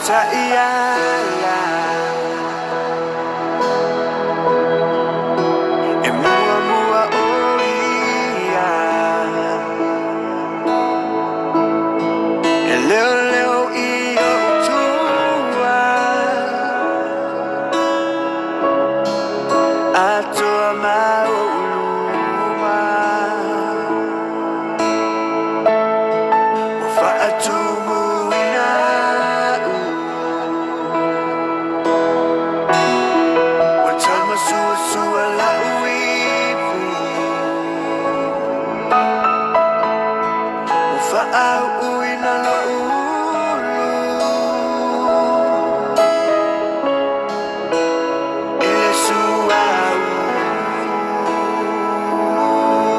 Taiyala e mua mua oia e leo leo I o tua atoa mauluma o whaatumu ina Tama sua sua la uipu Ufa au uina la ulu Yesu au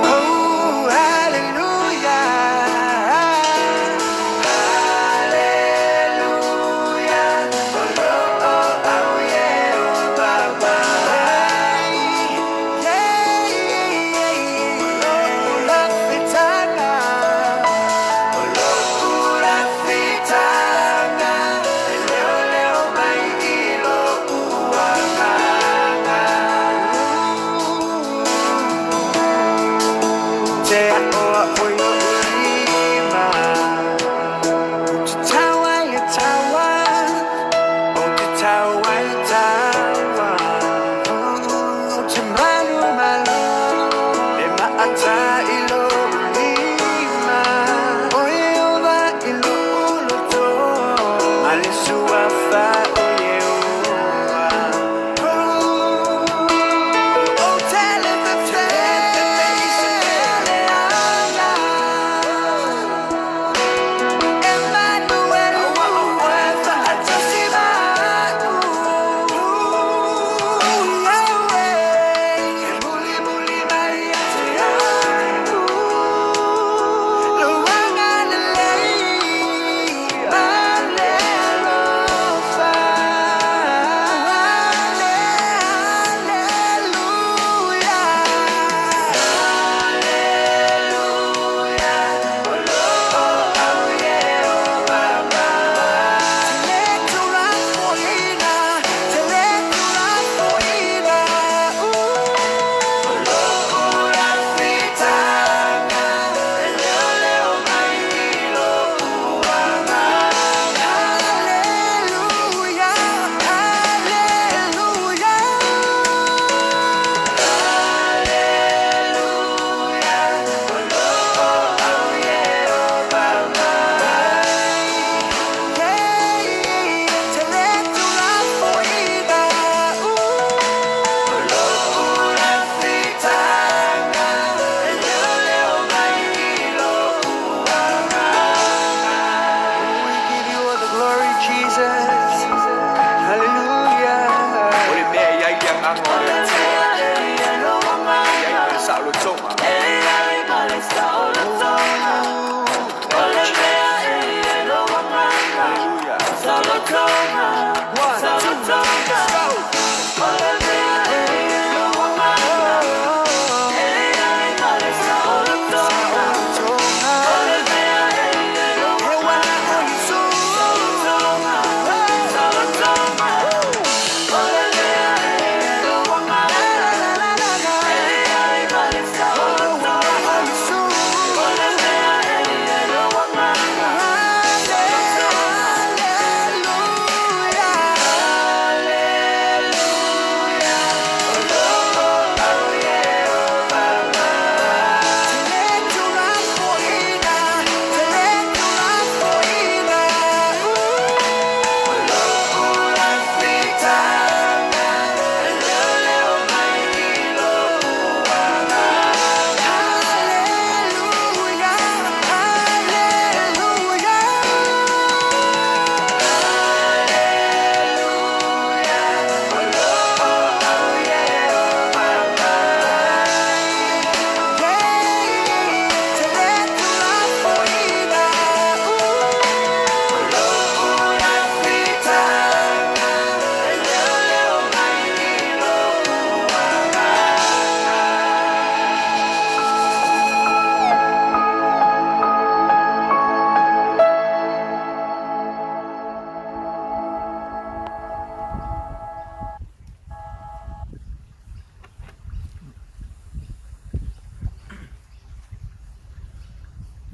Oh, hallelujah Hallelujah Oh, oh, oh, oh, yeah, oh, Baba Love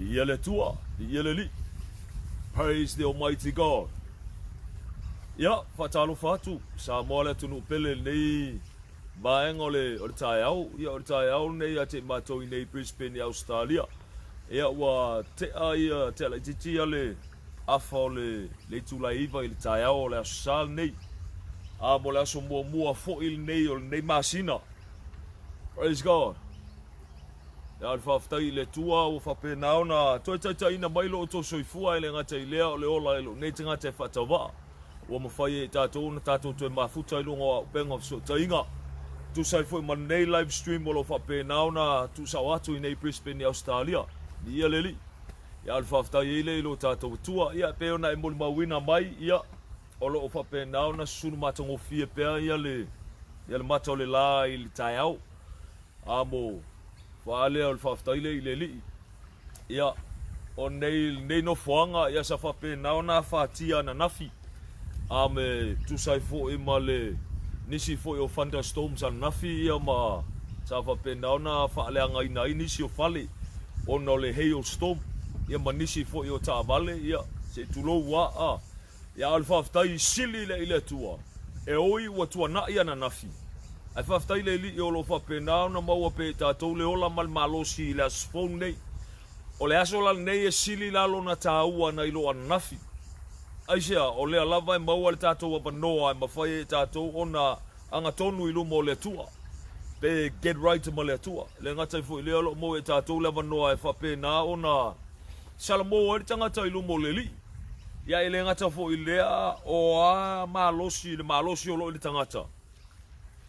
Ia le tua, ia le li. Praise the Almighty God. Ia, whatalo whatu, sa moa le tunu pele nei maenga o le tae au, ia o le tae au nei a te mātou i nei Brisbane i Australia. Ia ua te a ia te ala titi a le afa o le tula iwa i le tae au o le asosal nei. A mo le aso mua fo il nei o le nei masina. Praise God. Ia le whaftai le tua o whapenao na toi taitaina mailo o tō soifua i le ngata i lea o le ola ilo nei te ngata e whatawa. Ua mawhai e tātou na tātou toi mafuta i lunga o benga o so tainga. Tu sai foi man nei live stream o lo whapenao na tu sa watu i nei Brisbane i Australia. Ni ia leli. Ia le whaftai i le ilo tātou tua. Ia peo na e moli mawina mai ia. O lo o whapenao na sunu matango fie pea ia le mata o le la i le tai au. Amo whaale o le whaftai le i le li. Ia o nei no fuanga ia sa whapenao na whatia na nafi. Ame tu sai fo i ma le nisi fo i o thunderstorms an nafi ia ma sa whapenao na whaale anga ina i nisi o fale. O no le hailstorm ia ma nisi fo i o taavale ia se tulo wa a. Ia al whaftai sili le ile tua. E oi ua tua na ia na nafi. Ai whaftai le li o lo whapenao na maua pe tātou le ola mal malosi i le asfong nei. O le asola nei e sili lalo na tāua na ilo an nafi. Aisea, o le alava e maua le tātou apa noa e mawhai e tātou o na anga tonu ilu mo le tua. Pe get right ma le tua. Le ngatai fu i le alo mo e tātou le apa noa e whapenao o na salamo e tangata ilu mo le li. Ia ele ngata fo i lea o a malosi o lo i le tangata.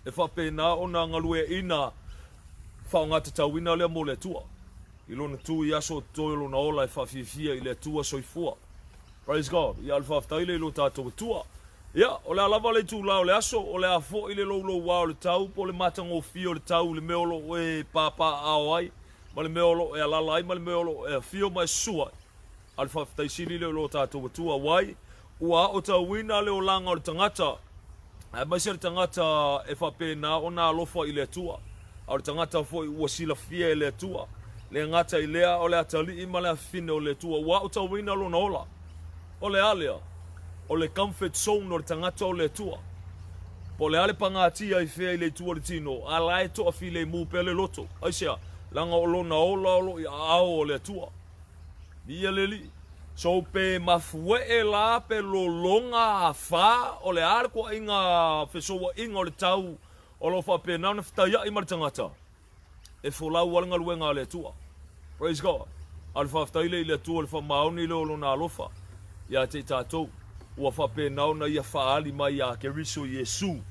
E whapena o na ngalue ina whao ngata tauina lea mo le tua. I lona tu i aso toilo na ola e whawhiwhia i le tua soifua. Praise God. Ia al whaftaile i lo tātou tua. Ia, o le alava le tu lao le aso, o le afo i le lo wao le tau, po le matango fio le tau, le meolo e papa ao ai, ma le meolo e alala ai, ma le meolo e fio mai sua. Al whaftaisili le lo tātou tua wai, ua o tauina le o langa o le tangata, ai mai se le tangata e whapena o na alofa i le tua, au le tangata fo i ua sila fia i le tua, le ngata i lea o le atali i ma le afine o le tua, ua o tauina lo na ola, o le alea, o le comfort zone o le tangata o le tua, po le ale pangatia i fea i le tua le tino, ala e toa fi le mupe le loto, aisea, langa o lo na ola o lo i ao o le tua, ia leli. So pe mafue e la pe lo longa a fa o le arko inga fesoa inga o le tau o lo fa pe na ftaya i martangata. E fola walanga luenga le tua. Praise God. Al fa ftaile le tua le fa mauni lo na lofa. Ya te tatou ua fa pe na na ia fa ali mai ya ke riso Yesu.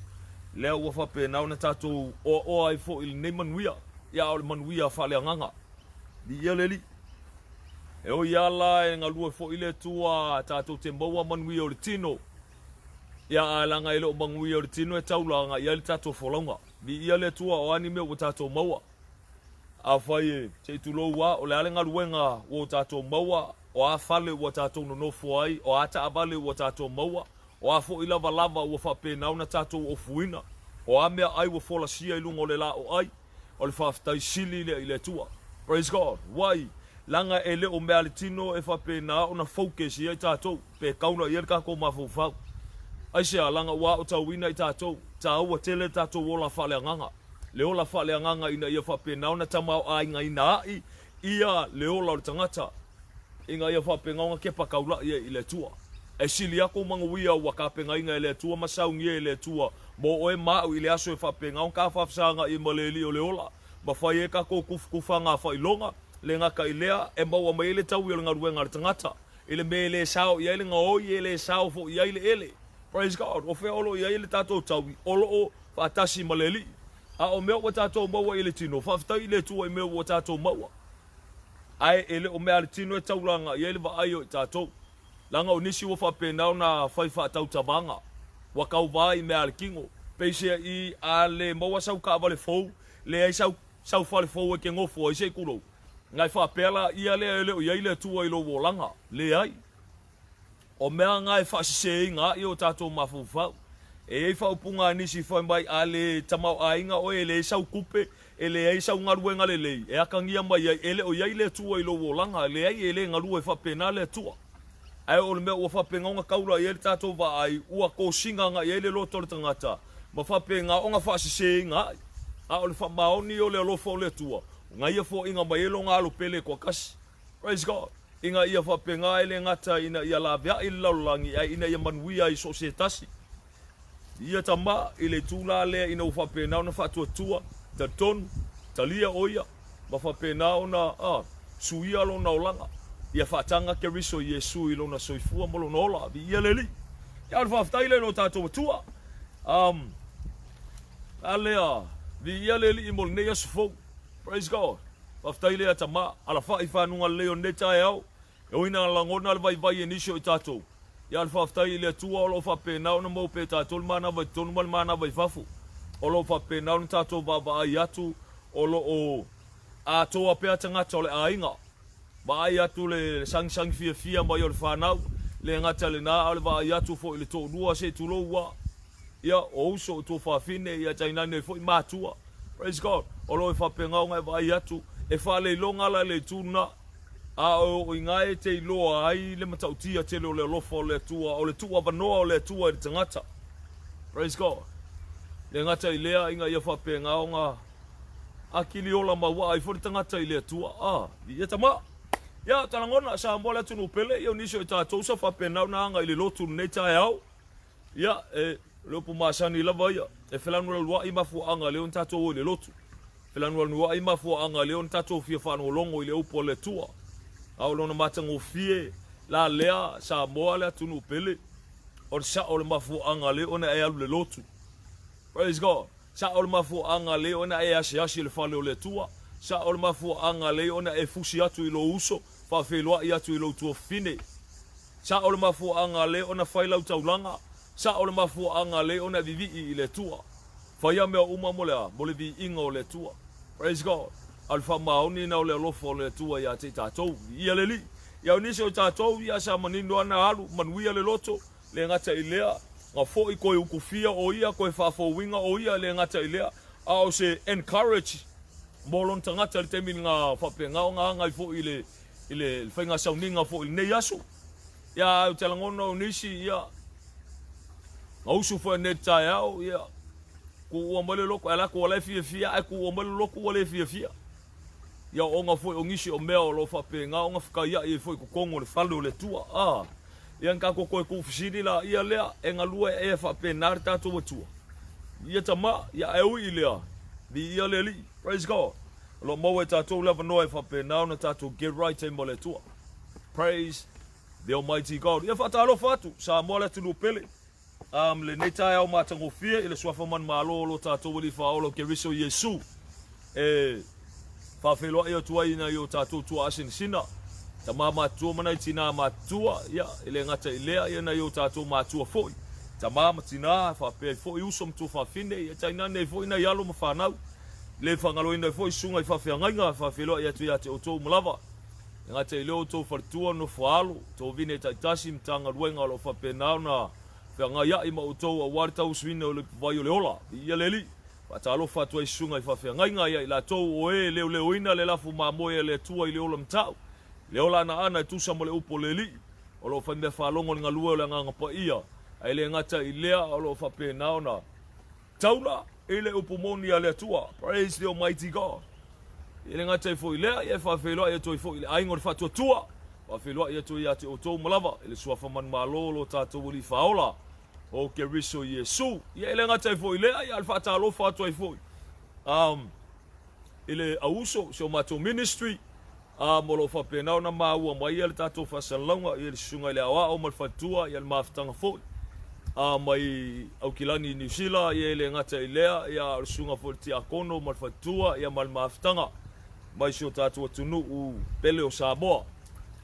Le ua fa pe na tatou o ai fo il ne manuia. Ya o manuia fa le nganga. Ia leli. E o iala e ngalua fo ile tua tātou te maua manui o le tino. Ia alanga ele o mangui o le tino e taulanga ia le tātou folonga. Ni ia le tua o anime o tātou maua. A whai e te tulo ua o le ale ngaluenga o tātou maua. O a fale o tātou nonofo ai. O a taabale o tātou maua. O a fo ilava lava o whapena na tātou o fuina. O a mea ai o fola sia ilunga o le la o ai. O le whaftai sili le ile tua. Praise God. Wai. Langa ele o mea le tino e whapena o na focus i ai tātou. Pe kauna i erka ko mawhawhau. Aisea langa ua o tauina i tātou. Tā ua tele tātou o la whale anganga. Le o la whale anganga ina ia whapena o na tamau a inga ina ai. Ia le o la o tangata. Inga ia whapena o ke pakaula ia i le tua. E sili ako manguia ua ka penga inga i le tua. Masaungi i le tua. Mo oe mau i le aso e whapena o ka whafsanga i maleli o le ola. Ma whai e ka ko kufanga whailonga. Le ngaka i lea, e maua mai ele tau i le ngaruenga le tangata. Ele me ele sao, i ele ngaoi ele sao fo i ele ele. Praise God. O whea olo i ele tātou tau i olo o whaatasi maleli. A o mea o tātou maua i le tino. Whaftai i le tua i mea o tātou maua. Ai ele o mea le tino e taulanga i ele wa ai o tātou. Langa o nisi o whapenao na whai whaatau tabanga. Wakau vai i mea le kingo. Peisea i a le maua sau ka avale fau. Le ai sau whale fau e ke ngofo i se kurou. Ngai whapela ia lea ele o iaile tua i lo wolanga. Le ai. O mea ngai whasise inga i o tātou mawhawhau. E ei whaupunga nisi whai mai a le tamau a inga o e le sau kupe. ele ai sa ngaru ngale le e akangia mai ele o yai le tua i lo wolanga le ai ele ngaru e fa pena le tua ai o le me o fa penga nga kaula i le tato va ai ua ko singa nga i le lo tole tangata ma fa penga o nga fa se nga a o le fa maoni o le lo fo le tua nga ia fo inga mai lo nga lo pele ko kas praise God inga ia fa penga ele ngata ina ia la via i laulangi ai ina ia manuia i societasi ia tama ile tula le ina fa pena na fa tua ta ton talia oia ma fa pena ona suia lo na olanga ia fa tanga ke riso Yesu i lo na soifua mo lo nola vi ia leli ia fa taile no tato tua alea vi ia leli i mo ne ia sfo praise God fa taile ata ma ala fa ifa nunga leo neta yao e oina langona vai vai inisio i tato ia fa taile tua lo fa pena ona mo pe tato mana vai ton mana vai fafu o lo fa pena on tato baba iatu o lo o a toa pe atanga tole ainga ba iatu le sang fia mai o le fanau le ngata le na o le ba iatu fo le to dua se tu lo wa ia o so to fa fine ia taina ne fo matua praise God o lo fa penga nga ba iatu e fa le longa la le tuna a o ingai te lo ai le matautia te lo le lofo le tua o le tua ba no o le tua i tangata praise God le ngata i lea inga ia fa penga nga akili ola mawa ai fo tangata i le tua ia tama ia talangona sa mbola tunu pele ia nisho tatou sa fa penga na nga i le lotu nei tai au ia lo pu masani lava ia e felanu lua i mafu anga le on tatou le lotu felanu lua i mafu anga le on tatou fia fa no longo i le upo le tua au lona matango fie la lea sa mbola tunu pele o sa o le mafu anga le ona e alu le lotu praise God sa o le mafu anga le ona e asi le fale o le tua sa o le mafu anga le ona e fusi atu i lo uso fa feloa i atu i lo tua fine sa o le mafu anga le ona failau taulanga sa o le mafu anga le ona vivi i le tua fa ia mea uma mo le vi inga o le tua praise God alfa maoni na o le lofo le tua ia te tatou ia le li ia unisi o tatou ia sa manino ana alu manuia le loto le ngata i lea nga fo i koe ukufia o ia koe fafo winga o ia le ngata i lea au se encourage molon tangata le temi nga fapenga o nga ngai fo i le whainga sauninga fo i le nei asu ia au telangona unisi ia nga usu fo e netai au ia ku ua male loko ala ku ole fia ai ku ua male loko ole fia ia o nga fo o ngisi o mea o lo fapenga o nga whakaia i fo i kukongo le falo le tua ia nka ko koe kufisini la ia lea e ngalua e fa penar tatou watua ia tama ia e ui lea vi ia le li praise God lo mo e tatou lava no e fa penar na tatou get right e mo le tua praise the Almighty God ia fatalo fatu sa mo le tunu pele le netai au matango fie ile swafa man malo lo tatou li fa o ke riso Yesu fa felo ia tua ina yo tatou tua asin sina tama matua mana tina matua ia ile ngata ilea ia na yo tatou matua foi tama matina fa pe foi usom tu fa fine ia taina ne foi na yalo mafanau le fangalo ina foi sunga i fa fianga fa felo ia tu ia te oto mlava ngata ile oto fartua no falo to vine taitasi mtanga ruenga lo fa penau na fianga ia i ma oto warta uswina o le vai o le ola ia leli patalo fa tu sunga i fa fianga ia ila to o e le ina le lafu mamoe le tua i le ola mtau le ola na ana tu sa mo le upo le li o lo fa me fa longo nga lua le nga pa ia ai le ngata i lea o lo fa pe na ona taula ile upo moni ale tua praise the Almighty God ile ngata i fo ile ia fa felo ia to i fo ile ai ngor fa tua fa felo ia to ia te o to malava ile sua fa man malolo tatou li faola o ke riso Yesu ia ile ngata i fo ile ia alfa talo fa to i fo ile auso so mato ministry molo fa pena na maua mai ele tatou fa salonga ele sunga le awa o mal fatua ia maftanga fo mai au kilani New Zealand ia ele ngata ilea ia sunga fo ti akono mal fatua ia mal maftanga mai so tatou tunu u pele o Samoa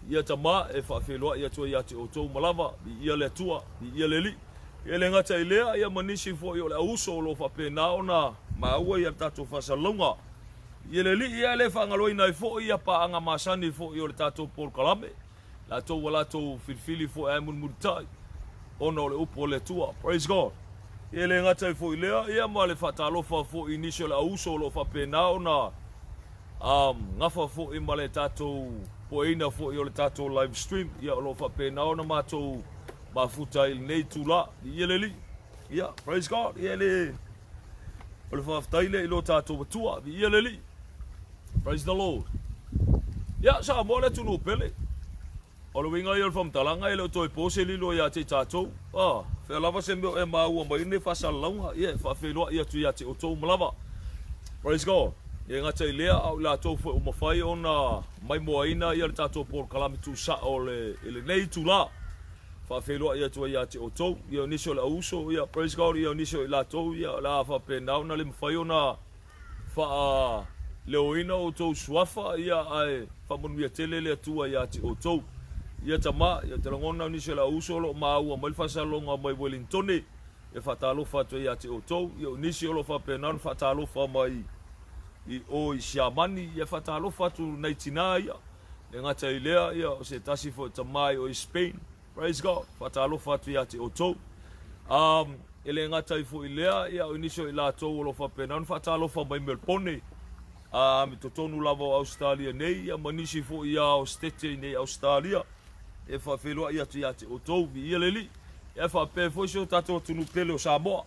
ia tama e fa felo ia to ia te o to malava ia le tua ia le li ele ngata ilea ia manisi fo ia le uso lo fa pena na maua ia tatou fa salonga ia li ia le fangalo ina fo ia pa anga masani fo ia le tatou por kalame la to wala to filfili fo ai mun mutai ono le upo le tua praise God e le ngata fo ilea ia ma le fatalofa fo initial auso lo fa penao na ngafa fo i ma le tatou po ina fo i o le tatou live stream ia lo fa penao na matou mafuta il nei tula ia le li ia praise God ia le o le fa taile i lo tatou tua ia le li praise the Lord ia sa mo le tunu pele o le winga i o le famtalanga i le toi pose lilo ia te tatou fe lava se me e mau mai ne fa salonga ia fa fe lo ia tu ia te o tou malava praise God ia ngata i lea au la tou fo o mafai ona mai moaina ia le tatou por kalami tu sa o le nei tu la fa fe lo ia tu ia te o tou ia niso la uso ia praise God ia niso i la tou ia la fa pe na ona le mafai ona fa leoina o tou suafa ia ai fa monu ia tele le tua ia te o tou ia tama ia te longona niso la uso lo mau mai fa salonga mai Wellington e fa talo fa tu ia te o tou ia niso lo fa pe na fa talo fa mai i o i siamani ia fatalo fatu nei tina ia e ngata i lea ia o se tasi fo tamai o i Spain praise God fatalo fatu ia te otou ele ngata i fo i lea ia o inisio i la tou o lo fa penan fatalo fa mai Melbourne mi totonu lava o Australia nei ia manisi fo ia o stete nei Australia e fa felo ia te otou vi ia leli e fa pe fo so tato tunu pele o Samoa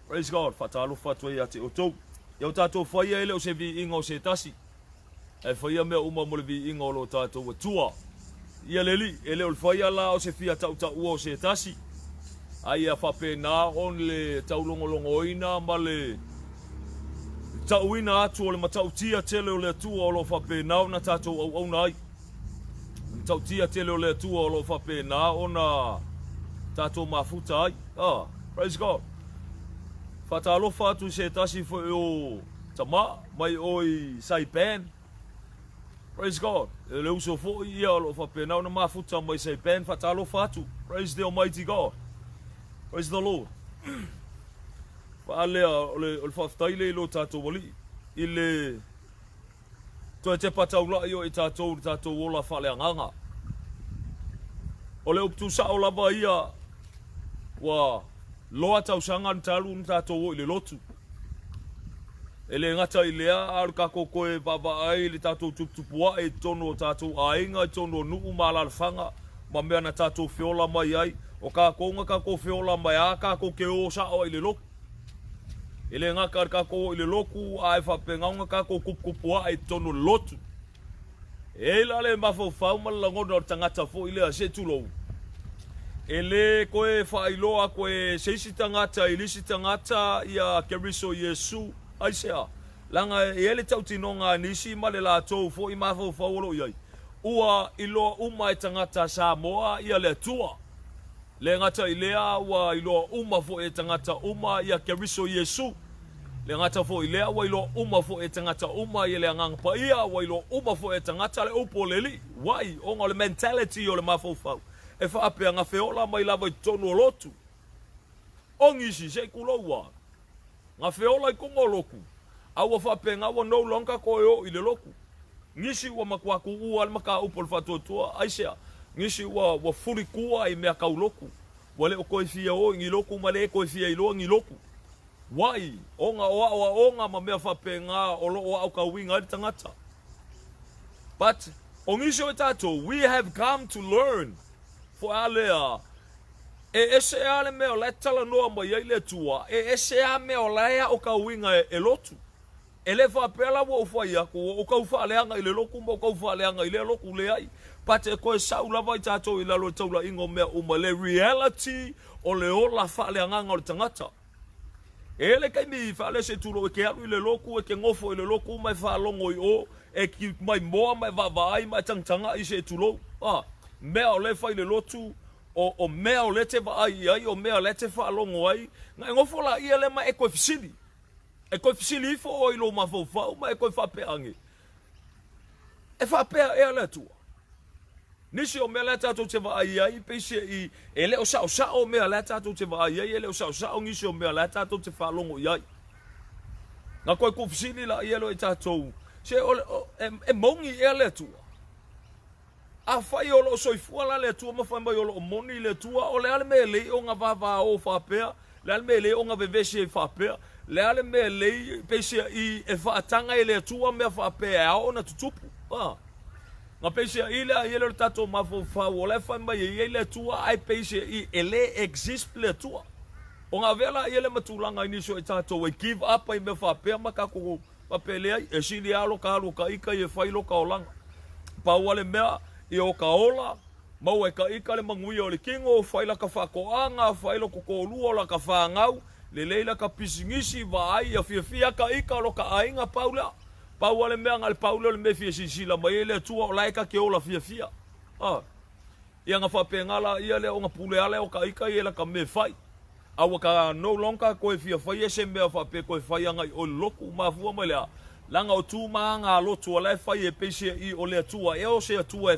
praise God fatalo fatu ia te otou ia tatou faia ele o se vi inga o se tasi e faia mea uma mo le vi inga o lo tatou tua ia leli ele o faia la o se fia tau ua o se tasi ai a whapena on le taulongolongoina ma le tauina atu o le matautia tele o le atua o lo whapena na tatou au nai matautia tele o le atua o lo whapena o na tatou mafuta ai praise God fatalo fatu se tasi fo o tama mai oi Saipan praise God le uso fo ia lo fa pena na mafuta mai Saipan fatalo fatu praise the Almighty God praise the Lord fa le o fa taile lo tato wali ile to te pataula io i tato ola fa le nganga o le uptu sa ola ba ia wa loa tau sanga talu ntato o le lotu ele ngata i lea aru kako koe baba ai le tato tupua e tono tato ainga tono nuu malalfanga ma mea na tato feola mai ai o kako nga kako feola mai a kako ke o sa o i le loku ele ngaka kako i le loku ai whapenga nga kako kupua e tono lotu e la le mafofau malangono o tangata fo i lea se tulou ele koe whailoa koe seisi tangata ilisi tangata ia keriso Yesu aisea langa ele tau tinonga nisi ma le latou fo i mafo faulo iai ua iloa uma e tangata Samoa ia le tua le ngata ilea ua iloa uma fo e tangata uma ia keriso Yesu le ngata fo ilea ua iloa uma fo e tangata uma ia le angangpa ia ua iloa uma fo e tangata le upo leli wai onga le mentality o le mafo fau e fa apea nga feola mai lava i tonu o lotu. Ongisi se kuloua. Nga feola i kongo loku. Awa fa apea nga wa no longa koe o i le loku. Ngisi wa makwaku ua le maka upol fatotua aisea. Ngisi wa furi kua i mea kau loku. Wale o koe fia o ngi loku ma le koe fia i loa ngi loku. Wai, onga onga ma mea fa apea nga o lo o au kawinga i tangata. But, ongisi o tato, we have come to learn for alea ese ale me o le tala noa mai ai le tua ese a me o laia o ka winga e lotu ele fa pela wo fa ia ko o ka fa le anga ile loku mo ka fa le anga ile loku le ai pate ko sa ula vai tato ila lo taula ingo me o le reality o le ola fa le anga o tangata ele kai mi fa le se tulo ke alu ile loku e ke ngofo ile loku mai fa longo i o e ki mai moa mai va vai mai tangtanga i se tulo mea o le fai le lotu o mea o le te vai ai o mea le te whaalongo ai ngai ngofola ia le ma e koe fisili ifo o ilo mafofau ma e koe whapeange e whapea e le tua nisi o mea le tatou te vai ai peise i e le o sao mea le tatou te vai ai e le o sao nisi o mea le tatou te whaalongo ai nga koe koe fisili la ia lo e tatou se e mongi e le tua a fai o lo soifua la le tua ma fai mai o lo moni le tua o le ale me le o nga vava o fa pea le ale me le o nga vevese e whapea, le ale me le pesia i e whaatanga e le atua mea whapea ao na tutupu. Nga pesia i le a le tato mafo whau o le whai mai e le atua ai pesia i e le exist le atua. O nga vela i le matulanga iniso e tato e give up ai me whapea makako papelea e sili alo ka ika i e whailo ka olanga. Pau ale mea i o ka ola, mau e ka ika le mangui o le kingo, whaila ka whakoanga, whailo kokolua o la ka whangau, le leila ka pisingisi vai a fia ka ika lo ka ainga paula. Pau ale mea ngal paula le me fia sisila, mai e le tua o laika ke ola fia. Ia nga whapengala ia le o nga pule ale o ka ika i la ka me whai. Awa ka no longa koe fia whai e se mea whape koe whai anga i o loku mafua mai lea. Langa o tū maa ngā lotu o lai whai e peisia i o lea tua, e o se atua e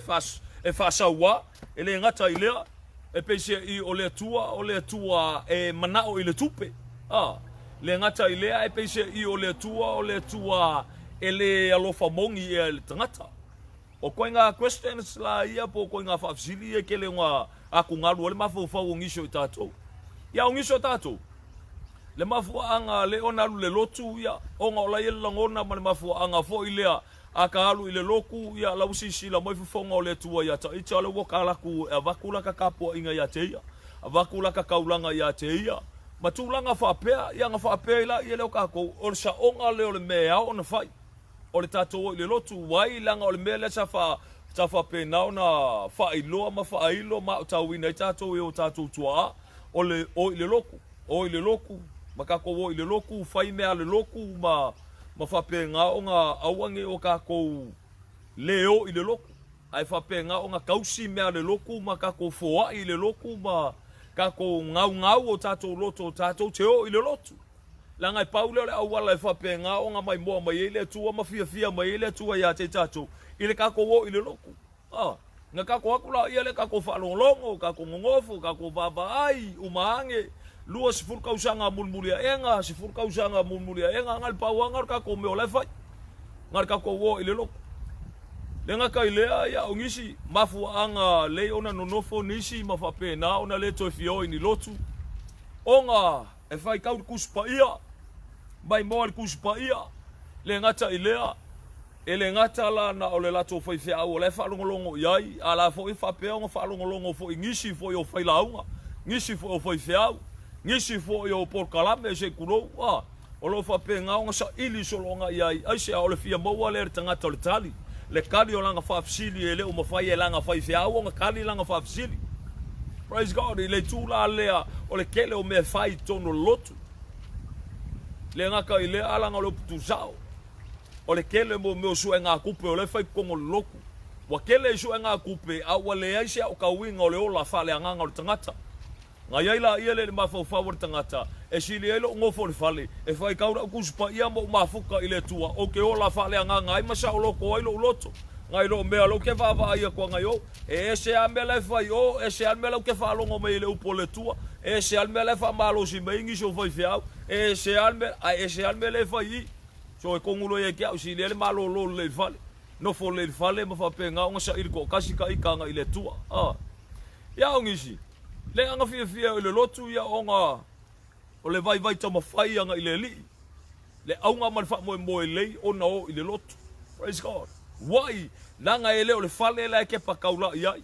whasaua, e le ngata i lea, e peisia i o lea tua e manao i le tupe. Le ngata i lea e peisia i o lea tua e le alofa mongi e le tangata. O koe ngā questions la ia po koe ngā whafsili e ke le ngā aku ngaru, o le mawhau o ngisho i tātou. Ia o ngisho tātou. Le mafua anga le ona lu le lotu ia onga ola ia langona ma le mafua anga fo ilea aka alu ile loku ia lausisi la mai fonga o le tua ia ta ita le woka laku e vakula ka kapo inga ia te ia vakula ka kaulanga ia te ia matulanga fa pea ia nga fa pea ila ia le ka ko o sa onga le o le mea ona fai o le tato le lotu wai langa o le mea le sa fa pe na ona fa ilo ma tawina tato e o tato tua o ile loku makako wo i le loku fai mea le loku ma whapenga o ngā awange o kako leo i le loku. Ai whapenga o ngā kausi mea le loku ma kako foa i le loku ma kako ngau o tātou loto o tātou te o i le lotu. La ngai paule le awala e whapenga o ngā mai moa mai e le tua ma fia mai e le tua ia te tātou i le kako wo i le loku. Nga kako akula ia le kako whalongolongo, kako ngongofu, kako vavaai, umaange. Lua si furka usanga mulmulia enga, si furka usanga mulmulia enga, ngal paua ngar kako me ole fai. Ngar kako wo ile loko. Lenga ka ilea ya ongisi mafu anga le ona nonofo nisi mafape na ona le to fio ini lotu. Onga e fai kau kuspa ia. Bai mo kuspa ia. Le ngata ilea. Ele ngata la na ole lato fai fia o le fa longolongo yai, ala fo i fa pe o fa longolongo fo ingisi fo yo fai launga. Ngisi fo fai fia. Ngisi fo yo por kalame se kulo o lo fa pe nga sa ili so longa ia ai se o le fia mo le tanga tole tali le kali o langa fa fsili ele o mo fa ye langa fa fia o nga kali langa fa fsili. Praise God le tula le o le kele o me fa i tono lotu le nga ka ile ala nga lo putu sao o le kele mo me so nga kupe o le fa kongo loku wa kele so nga kupe a wale ai se o ka winga o le ola fa le nga o tangata. Nga yaila ia le mafau fawar tangata e sili elo ngofo le fale e fai kaura kuspa ia mo mafuka ile tua o ke ola fale anga ngai masa o loko ilo loto ngai lo mea lo ke vava ia kwa ngai o e se amela fai o e se amela ke fa longo me ile upo le tua e se amela fa malo si me ingi so fai fiao e se amela fai so e kongulo ye ke o sili le malo lo le fale no fo le fale mo fa penga o sa ilko kasi ka ikanga ile tua ya ngisi le anga fia le lotu ia onga o le vai tama fai anga ile li le aunga man fa mo le ona o ile lotu. Praise God. Why langa ele o le fale la ke pa kaula ia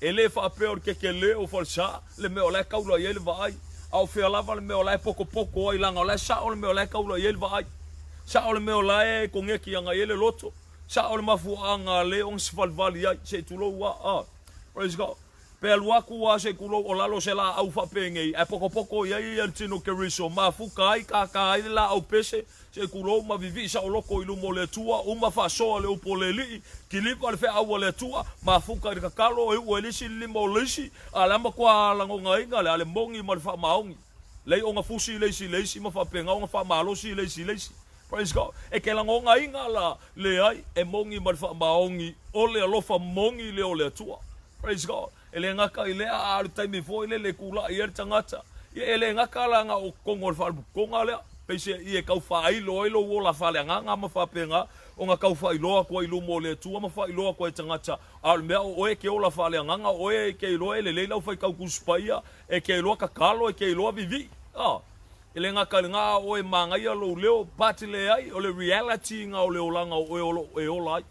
ele fa pe o ke le o falsa le me o la kaula ia le vai au fe lava le me o la poko ai langa o la sa o le me o la kaula ia le vai sa o le me o la ko ngeki anga ele lotu sa o le mafu anga le on sfal vali ia se tulo wa praise God. Pel waku wa se kulo o lalo se la au fa penge e poko ia ia tino ke riso ma fu kai ka la au pese se kulo ma vivi sa o loko ilu mo le tua uma fa so le upoleli kilipa le fe au le tua ma fu ka ka kalo e o lisi limo lisi ala ma kwa la ngai ngale ale mongi ma fa maungi le o nga fusi lesi ma fa penga o nga fa malo si lesi. Praise God. E ke la ngai ngala le ai e mongi ma fa maungi o le alofa mongi le o le tua. Praise God. Ele ngaka ile a taimi fo ile le kula ia tangata ele ngaka langa o kongo fa konga le pese ie kau fa ilo wola fa le nga ma fa penga o nga kau fa ilo ko ilo mo le tu ma fa ilo ko tangata al me o e ke ola fa le nga o e ke ilo ele le lau fa kau kuspaia e ke ilo ka kalo e ke ilo vivi Ele ngaka le ngā o e mangai a lo leo pati le ai, o le reality ngā o le olanga o e ola ai.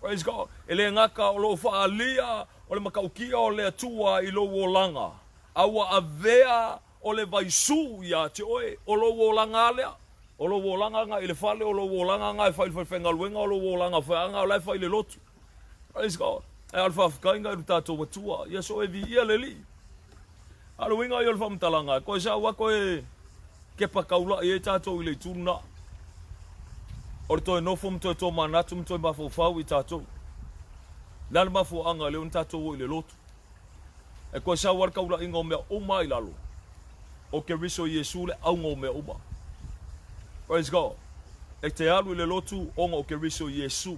Praise God. Ele ngaka o lo whaalia, o le makaukia o le atua i lo olanga. Awa avea o le vaisu ia te oe, o lo olanga lea. O lo olanga ngā i le whale, o lo olanga ngā i whailwhenga luenga, o lo olanga whaanga o lai whaile lotu. Praise God. E alfa whikainga i rutato watua, ia so e vi ia le li. Alu inga i alfa mtalanga, koe sa wako e ke pakaula i e tātou i le tūna. O le toi nofo mtoi tō manatu mtoi mafo whau i tātou. Lana mafo anga leo ni tātou i le lotu. E koe sa warkaula inga o mea uma i lalo. O ke riso Yesu le aunga o mea uma. Praise God. E te alu i le lotu onga o ke riso Yesu.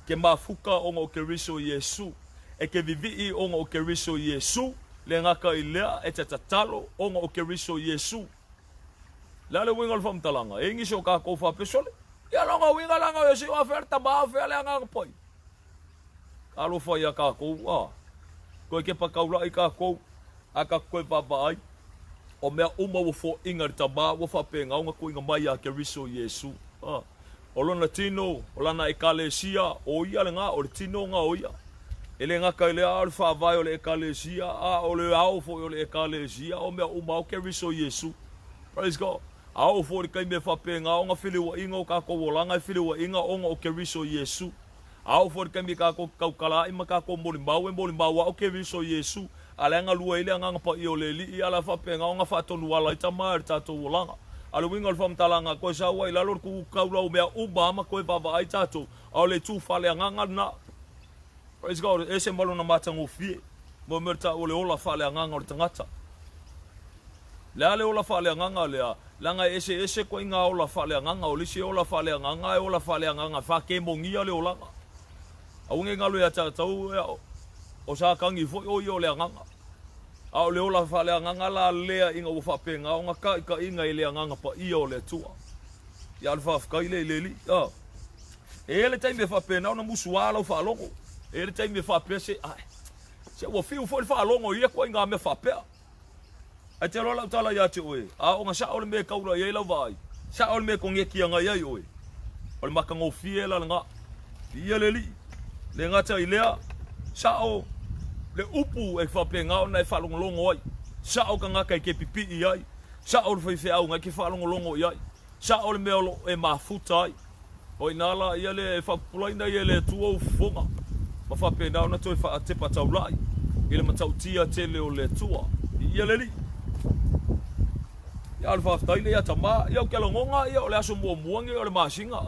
Ke mafuka onga o ke riso Yesu. E ke vivii onga o ke riso Yesu. Le ngaka i lea e te tatalo onga o ke riso Yesu. Lale winga lfa mtalanga. E ingi so ka kou whapesole. Ia longa winga langa yo si waferta maa whele anga pai. Alo whai a ka kou. Koe ke pakaula i ka kou. A ka koe papa ai. O mea uma wafo inga rita maa wafapenga. Onga ko inga mai a ke riso Yesu. O lona tino. O lana ekalesia. O ia le ngā. O le tino ngā o ia. Ele ngaka ile a le whaavai o le ekalesia. O le au fo o le ekalesia. O mea uma o ke riso Yesu. Praise God. Ao fo le kai me whapenga. Onga while wa inga o ka kowolanga. While wa inga onga o ke riso Yesu. Ao fo le kai me ka kaukala. Ima ka ko moli mau. E moli mau o ke riso Yesu. Ale anga lua ile anga pa i o le li. I ala whapenga. Onga whatonu ala. Ita maa rita tō wolanga. Ale winga le whamtalanga. Koe sa wai lalor ku kaula o mea uba ama koe baba ai tato. Ao le tū whale anganga na. Praise God. Ese malo na matango fie. Mo merta o le ola whale anganga o le tangata. Lea le ola whale anganga lea. Langa ese ko inga ola whale anganga. O lisi ola whale anganga e ola whale anganga. Whake mongia le olanga. Aunge ngalu ya tatau o sa kangi fo o i o le anganga. A o le ola whale anganga la lea inga o whapenga. O nga ka inga i le anganga pa i o le tua. I alfa whkai le li. E le taime whapena o na musu ala o whalongo. E le taime whapea se se ua fiu fo le whalongo ia ko inga me whapea. Ai te rola utala ia te oe. A o nga sa o le me kaura iei lau vai. Sa o le me kongeki anga iei oe. O le makango fie la nga. Ia le li. Le ngata i lea. Sa o le upu e whapenga o nei whalongolongo ai. Sa o ka ngaka i ke pipi i ai. Sa o le whaiwheau ngai ke whalongolongo i ai. Sa o le meolo e mafuta ai. O inala ia le whapulaina ia le tua u fonga. Ma whapena o na toi te patau lai. I le matautia te leo le tua. Ia le li. Ia le whaftaile ia tama. Ia o ke longonga ia o le aso mua muangi o le masinga.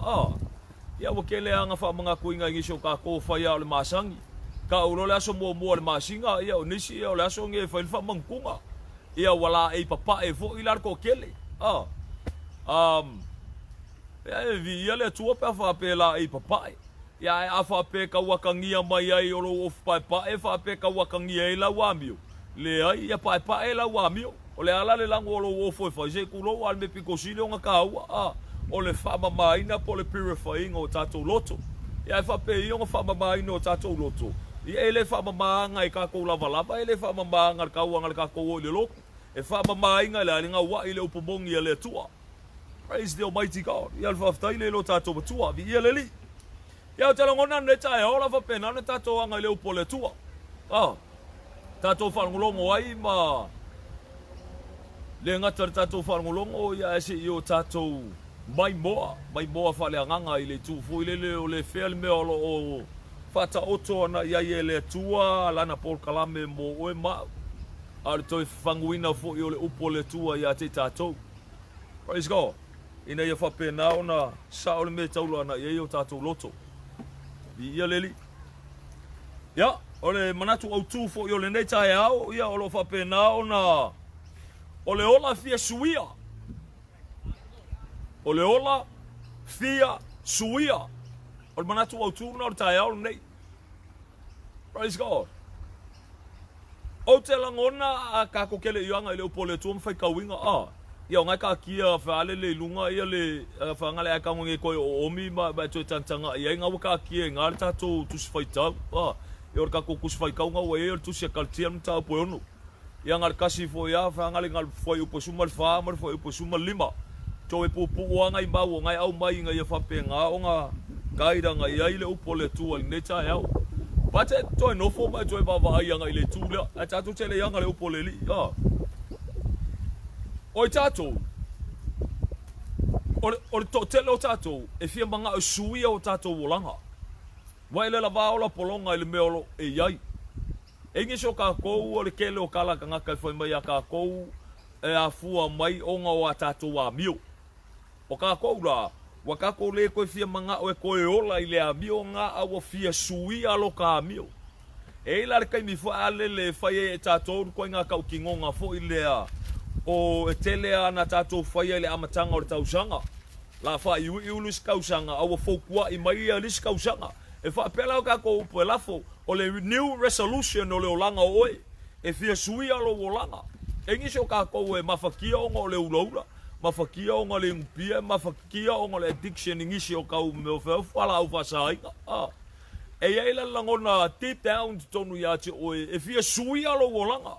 Ia o ke le anga whamanga kuinga ingisi o ka kofa ia o le masangi. Ka uro le aso mua le masinga. Ia o nisi ia o le aso nge whailwha mangkunga. Ia wala e papa e fo ilar ko kele. Ia le tua pe whapela e papa e. Ia e a whape ka wakangia mai ai o lo of pai e whape ka wakangia e la wamio. Le ai ia pai e la wamio. O le ala le lango o lo ofo e whaise kulo al me piko sile o nga kaua. O le whama maina po le purifying o tatou loto. Ia e whape i o nga whama maina o tatou loto. Ia e le whama maanga i kako lava e le whama maanga le kauanga le kako o le loko. E whama maina le alinga wa i le upomongi e le tua. Praise the Almighty God. Ia le whaftai le lo tatou matua. Vi ia le li. Ia o te langona ne tae ola whapena ne tatou anga i le upo le tua. Tatou whanngolongo ai ma le ngata tatou whanngolongo ia ese i o tatou mai moa whale anganga i le tufu i le o le whea le mea o whata oto ana ia i le tua lana Paul Kalame mo oe mau. A le toi whanguina fo i o le upo le tua ia te tatou. Praise God. Ina ia whapena o na sa o le me taula ana ia i o tatou loto. Ia le li. Ia, o le manatu au tufo i o le nei tae au, ia o lo whapena o na o le ola fia suia. O le ola fia suia. O le manatu au tufo na o le tae au nei. Praise God. O te langona a kako kele ianga i le upo le tuam whai kauinga. Ia o ngai ka kia whaale le lunga ia le whangale a kaunga koe o omi ma toi tantanga. Ia inga waka kia ngā le tatou tusi whai tau. Ia o kako kusi whai kaunga wa e o tusi a kaltia mta po ono. ia ngal kasi fo ia fa ngal ngal foi upo sumal fa mar foi upo sumal lima to e pupu wanga i bawo ngai au mai ngai fa penga o nga kaida ngai ai le upo le tu ne cha ia pate to no fo mai to ba va ia ngai le tu le a cha tu chele ia ngai le upo le li ya oi tato o to tele o tato e fia manga o sui o tato wolanga vai le lava o la polonga i le meolo e iai e ngi so ka kou o le kele o kala ka ngaka foi mai a ka kou e a fua mai o nga o tato wa mio o ka kou la wa ka kou le ko fia manga o e ko e ola i le a mio nga a o fia sui a lo ka mio e la kai mi fa ale le fai e tato ko nga ka kingonga fo i le a o tele ana tato fai le amatanga o tausanga la fa i ulus kausanga o fokua i mai a lis kausanga e fa pela ka ko po lafo o le new resolution o le olanga oe e fia sui alo olanga e ngi so ka ko e mafakia o le uloula mafakia o le mpia mafakia o le addiction ngi so ka o me fa fala o fa sai e ia ila langona deep down tonu ya te oe e fia sui alo olanga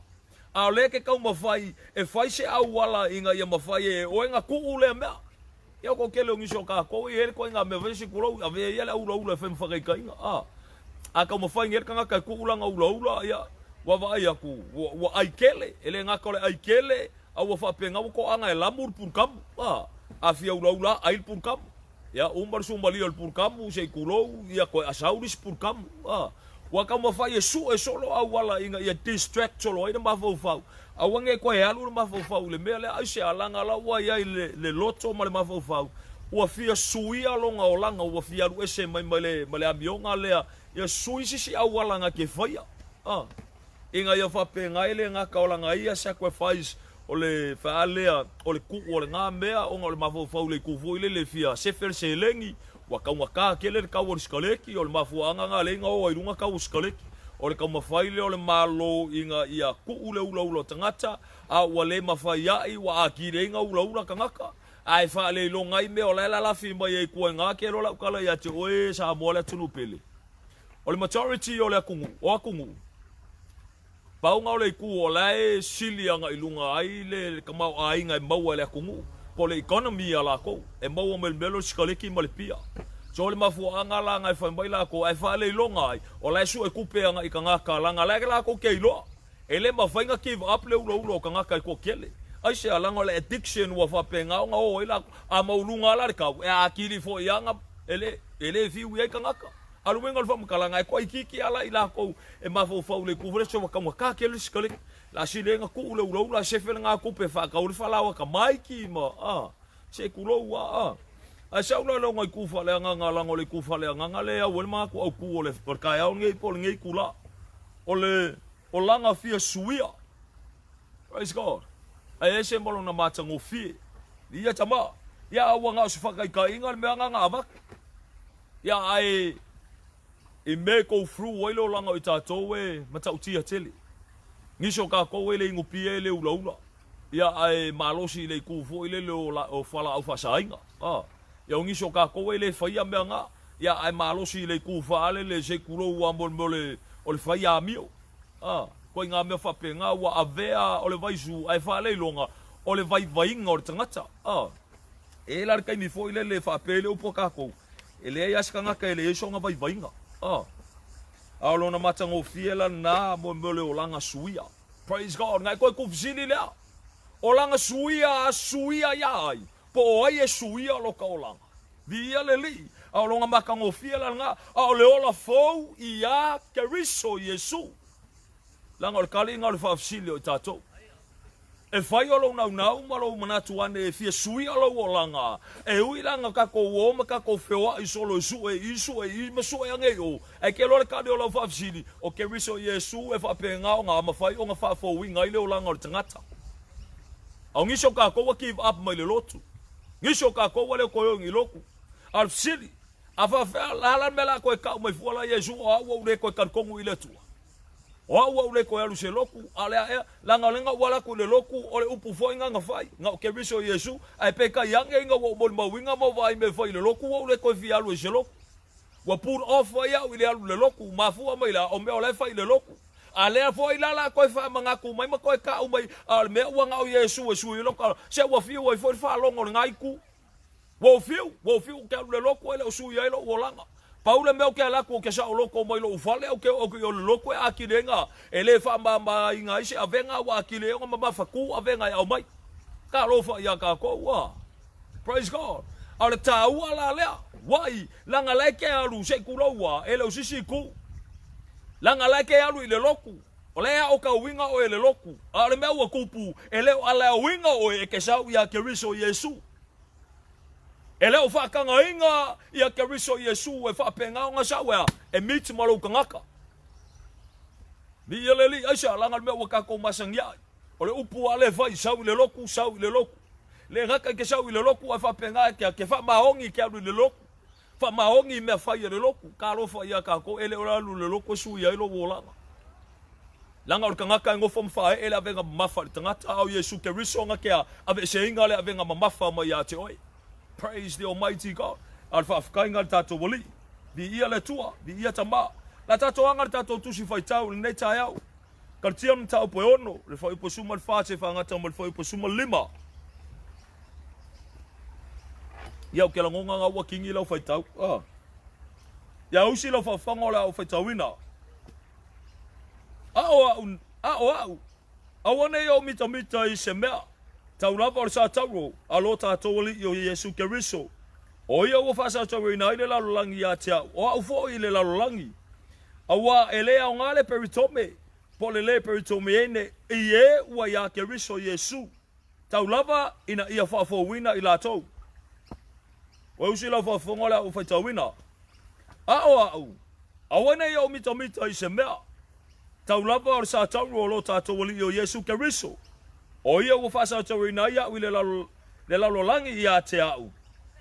a le ke kau mafai e fai se au wala inga ia mafai e o nga ku ule mea ia ko kele ngi so ka ko e ko nga me vesi kulo a ve ia la ula fem fa ka inga a ka mafai ngi ka ka ku ula nga ula ia wa va ia ku wa ai kele ele nga ko le ai kele a wa fa penga ko anga e lamur pur kam a fia ula ai pur kam ia umbar sumbali al pur kam se kulo ia ko asauris pur kam wa ka mo fa yesu e solo au wala inga ia distract solo ina ma fo fa au nge ko e alu ma fo fa le mele ai se alanga la wa ia le loto ma le ma fo fa wa fia sui alonga olanga wa fia lu ese mai male amionga le ia sui si au wala nga ke fa inga ia fa pe nga ile nga ka olanga ia sacrifice o le fa alea o le ku o le nga mea o le ma fo fa le ku fo ile le fia se fer se lengi wa ka kele ka wo skaleki o le mafuanga nga le nga o irunga ka wo skaleki o le ka mafaile o le malo inga ia ku ule ula tangata a wa le mafaya i wa akire nga ula ka ngaka ai fa le lo ngai me o la fi mai e ku nga ke lo la kala ya te oe sa mo le tunu pele o le majority o le akungu pau nga o le ku o le silia nga ilunga ai le ka mau ai nga mau le akungu po le economy ala ko e mau o melo skaleki ma le pia so le mafuanga la ngai fa mai la ko ai fa le longa ai o la su e kupe nga i kanga ka la nga la ko ke ilo ele ma fa nga give up le ulo kanga ka ko kele ai se ala nga le addiction wa fa penga nga o ila a maulunga la ka e akili fo yanga ele fi wi kanga ka alu wenga fa mkala nga ko ikiki ala ila ko e ma fo fa le kuvre so ka kele skaleki la silenga ku ulo la se fel nga ku pe fa ka ul fa la wa ka mai ki ma se kulo wa a sa ulo lo ngai ku fa le nga la ngole ku fa le nga le a wel ma ku au ku ole por ka ya ngai pol ngai kula ole o langa fia suia praise god a ese molo na mata ngo fi ia tama ya wa nga su fa ka inga me nga ava ya ai e me ko fru welo langa i tato we mata utia tele ngiso ka ko ele ngupie le ula ia ai malosi le ku fo ile o fala au fasainga ia ngiso ka ko ele faia me nga ia ai malosi le ku fa le se kulo wa mole o le faia mio ko nga me fa penga wa avea o le vaisu ai fa le longa o le vai ngor tangata e la kai mi fo ile le fa pele o poka ko ele ia ska nga ka ele so nga vai nga Alo na matango fiela na mole olanga suia. Praise God. Ngai ko fusili lea. Olanga suia yai. Po ai suia lo ka olanga. Via leli. Alo nga makango fiela nga. Ole ola fou ia keriso Yesu. Langa o kali nga o fusili o tato. E fai olo nau malo manatu ane e fia sui alo olanga. E ui langa kako uoma kako fewa isolo isu e masu e ange o. E ke lore kade ola fafsini. O ke riso Yesu e fa penga o nga mafai o nga fa fo winga ile olanga o tangata. Au ngisho kako wa give up mai le lotu. Ngisho kako wale koyo ngiloku. Al sili. Afa fe ala mela ko e ka mai fuala Yesu o awa ule ko kan kongu ile tua. O ule ko alu se loku ale langa lenga wala ku le loku ole upu fo nga fai nga ke biso Yesu ai peka yange nga wo bol mawinga mo vai me fai le loku ule ko fi alu se loku wa pur off ya ule alu le loku mafu mai la o me ole fai le loku ale fo ilala ko fa manga ku mai ma ko ka u mai al me wa nga o Yesu su lo ka se wa fi o fo fa lo ngol ngai ku wo fiu ke le loko ele su ya lo wolanga Paula me o ke ala ko ke sa o loko mai lo fale o ke o loko a kilenga ele fa ma inga ise avenga wa kilenga ma fa ku avenga ya mai ka lo fa ya ka ko wa praise God ala ta wala le wai langa like alu se ku lo wa ele o sisi ku langa like alu ile loku o le o ka winga o ele loku ala me o kupu ele ala winga o e ke sa ya ke riso Yesu ele o fa kanga inga ia ke riso Yesu e fa penga nga sa wa e mit malo kangaka ni ele li aisha langa me o ka ko masangya o le upu ale fa sa le loku le ngaka ke sa le loku e fa penga ke fa maongi ke le loku fa maongi me fa le loku ka lo fa ia ka ko ele ora le loku su ia lo wola langa o kangaka ngo fom fa ele avenga mafa tangata au Yesu ke riso nga ke ave se inga le avenga mafa ma ya te oi. Praise the Almighty God. Alfa afkainga tato wali. Di ia le tua, di ia tama. La tato anga tato tusi fai tau le nei tai au. Kartia na tau po ono, le fai po suma fa se fa ngata mo le fai po suma lima. Ia ke la ngonga nga wa kingi la fai tau. Ya usi la fa fango la fai tau ina. Awane yo mita I se mea. Tau lava o sa tau alo tato wali o Yesu Keriso. O ia ua fasa tau ina ile lalo langi a tea. O au fo ile lalo langi. Awa ele au ngale peritome. Po le peritome ene. Ie ua ia Keriso Yesu. Tau lava ina ia fafo wina ila tau. O usi lau fafo ngola u fai tau wina. Awane ia o mita I se mea. Tau lava o sa tau alo tato wali o Yesu Keriso. O ia ua fasa tau ina ia u le lalo langi ia te au.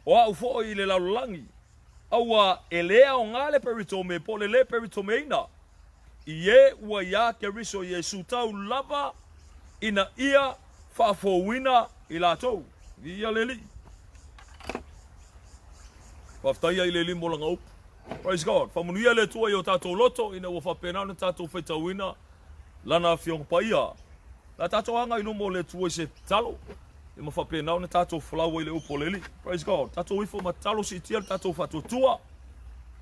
O au fo I le lalo langi. Awa elea o ngale peritome po le peritome ina. Ie ua ia Keriso Yesu tau lava ina ia fafo wina ila tau. Ia leli. Waftaia I leli mo langa upu. Praise God. Famunuia le tua I o tatou loto ina ua whapena na tatou whaita wina lana fiong paia. La tatou anga ino mo le tua se talo. I ma whapena na tatou flawa I le upo leli. Praise God. Tatou ifo ma talo si tia le tatou whatu tua.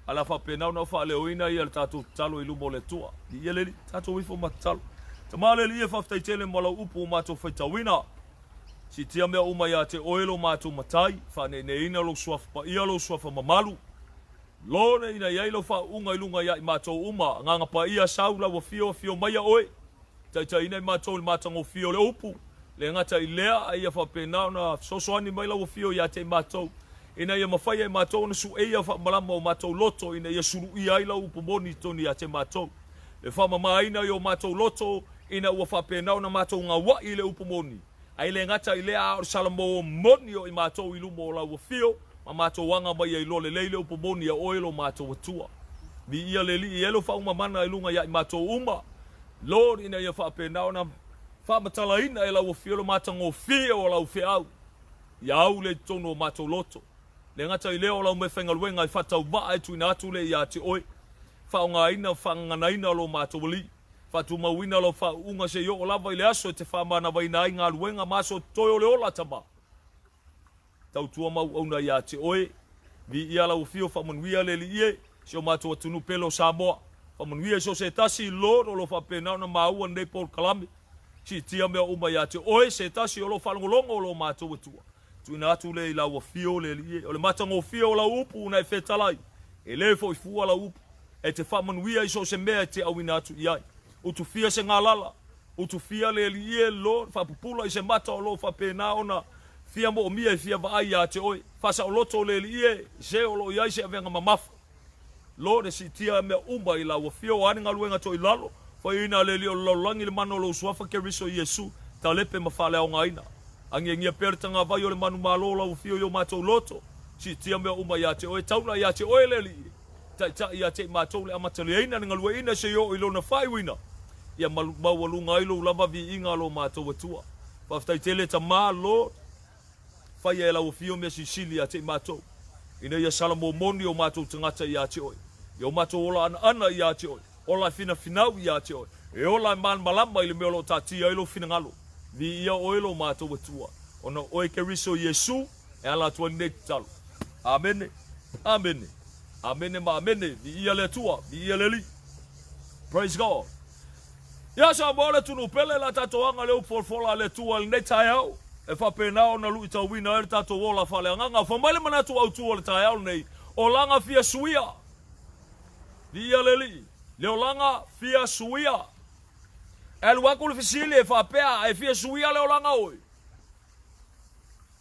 Ala whapena na wha leo ina I le tatou talo I lumo le tua. Ia leli. Tatou ifo ma talo. Tama leli ia whaftaitele mo la upo ma tatou whaita wina. Si tia mea uma ia te oelo mātou matai, whane ne ina lo suafa pa ia lo suafa mamalu. Lone ina iai lo wha unga ilunga ia I mātou uma, nganga pa ia saula wa fio maia oe. Taita ina I mātou le mātango fio le upu. Le ngata I lea a ia whapenao na sosoani mai la wa fio ia te mātou. Ina ia mawhaia I mātou na su eia wha malama o mātou loto, ina ia suru ia I la upu moni toni ia te mātou. Le wha mama ina I o mātou loto, ina ua whapenao na mātou ngā wa I le upu moni. Ai le ngata I lea o salamo moni o I mātou I lumo o la ua fio, ma mātou wanga mai I lole leile upo moni a oelo mātou atua. Mi ia le li I elo wha umamana I lunga ia I mātou uma. Lord ina ia wha penao na wha matala ina e la ua fio lo mātango fio o la ufe au. Ia au le tono o mātou loto. Le ngata I leo o la ume whengaluenga I whatau maa e tu ina atu le ia te oi. Wha unga ina wha ngana ina lo mātou li. Fatu mawina lo fa unga se yo lava I le aso te fa mana vai na inga luenga maso toyo le ola tama. Tau tua mau ona ia te oe. Vi ia la ufio fa manuia le li ie. Se o mato atunu pelo Samoa. Fa manuia so se tasi Lord o lo fa penao na maua nei Paul Kalame. Si tia mea uma ia te oe se tasi o lo falongolongo o lo mato atua. Tu ina atu le la ufio le li ie. O le matango ufio la upu una e fetalai. E le fo I fua la upu. E te fa manuia iso se mea te au ina atu iai. Utu fia se ngalala, utu fia le lie Lord, fa pupula I se mata o lo fa pena ona, fia mo o mia I fia va ai a te oi, fasa o loto le lie, se o lo iai se avenga mamafa. Lord, e si tia mea umba I la wa fia o aninga luenga to I lalo, fa ina le li o laulangi le mano lo suafa Keriso Yesu, ta lepe mafale au ngaina. Angi ngia pertanga vai o le manu malo la wa fia o mato loto, si tia mea umba ia te oi, tauna ia te oi le lie. Ta ia te mato le amatale ina nga lueina se yo I lo na fai wina. Ia mawalunga ilo lava vi inga lo mātou atua. Whaftai tele ta mā Lord. Whai e lau fio mea Sicily a te mātou. Ina ia salamo moni o mātou tangata ia te oi. Ia o mātou ola ana ia te oi. o la fina finau ia te oi. E o la man malama ili me o lo tatia ilo fina ngalo. Vi ia o ilo mato watua. Ona oe ke riso Yesu, e ala tua ni talo. Amene, amene, amene ma amene, vi ia le tua, vi ia le li. Praise God. Ia sa moale tunu pele la tatoanga leo folfola le tua le tai au. E fa penao na lui tau wina e tato wola fale anganga. Fa male manatu au tua le tai au nei. O langa fia suia. Vi ia le li. Leo langa fia suia. E luaku le fisili e fa pea e fia suia leo langa oi.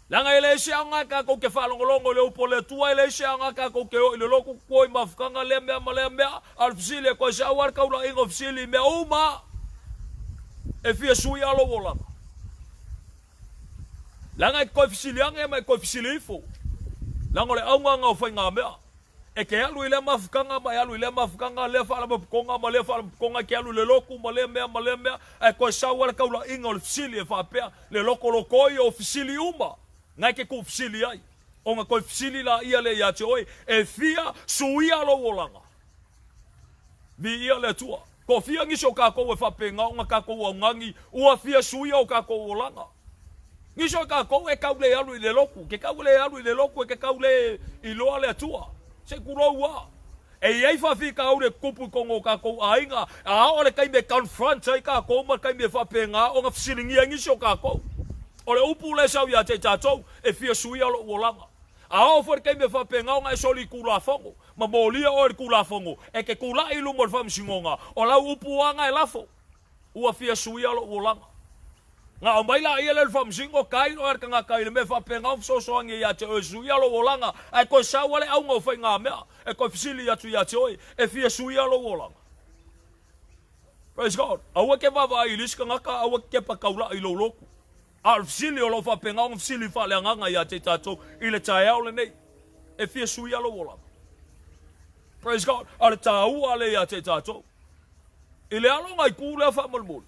Langa ele se anga ka ko ke falongolongo le upo le tua ele se anga ka ko ke o le loku koi mafkanga le mea al fisili ko sa war ka ula ingo fisili me uma e fia suia lo wola. Langa ko fisili anga me ko fisili fo. Langa le anga nga fa nga mea. E ke alu ile mafkanga ma alu ile mafkanga le fa la konga ma le fa konga ke alu le loku ma le mea e ko sa war ka ula ingo fisili e fa pea le loko lo koi o fisili uma. Ngai ke ko fisili ai. O nga ko fisili la ia le ia te oi. E fia suia lo wolanga. Vi ia le tua. Ko fia ngiso ka ko e whapenga o nga ka ko au ngangi. Ua fia suia o ka ko wolanga. Ngiso ka ko e kaule alu i le loku. Ke kaule alu i le loku e ke kaule i loa le tua. Se kuro ua. E iei whawhika au le kupu kongo ka ko ainga. A o le kaime confront ai ka ko ma kaime whapenga o nga fisili ngia ngiso ka ko. O le upu le sau ia te tātou, e fia suia lo wolanga. A o for kei me whapenga o ngai soli kula fongo. Ma molia o le kula fongo. E ke kula ilu mo le whamsingonga. O lau upu anga e lafo. Ua fia suia lo wolanga. Nga o maila ia le whamsingo kai o erka nga kai le me whapenga o fsosoangi ia te o suia lo wolanga. E koe sauale au ngau whai ngā mea. E koe fisili atu ia te oi. E fia suia lo wolanga. Praise God. Aua ke wawa i liska ngaka, aua ke pakaula i lo loku. Al fisili o lo fa penga o fisili fa le nganga ia te tato i le tae au le nei. E fia sui alo wola. Praise God. Ale tau ale ia te tato. I le alo ngai ku le fa molmol.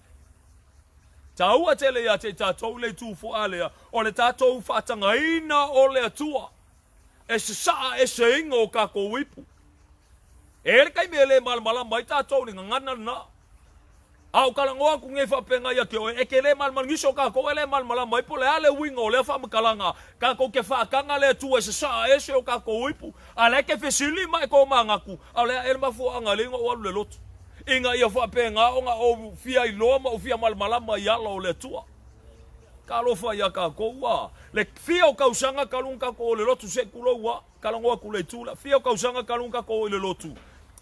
Tau a te le ia te tato le tu fo alea. O le tato fa tangaina o le atua. E se saa e se ingo o kako wipu. E le kai me le malmala mai tato ni ngana na. Au kalangoa ku nge whapenga ia ke oe. E ke le malmal ngiso ka ko ele malmala mai po le ale wingo le whamakalanga. Ka ko ke whaakanga le tu e se saa e se o ka ko wipu. A le ke fesili mai ko mangaku. A le ele mafu anga lingo o alu le lotu. Inga ia whapenga o nga o fia i loma o fia malmala mai ala o le tua. Ka lofa ia ka ko ua. Le fia o kausanga kalunga ko o le lotu se kulo ua. Kalangoa ku le tula. Fia o kausanga kalunga ko o le lotu.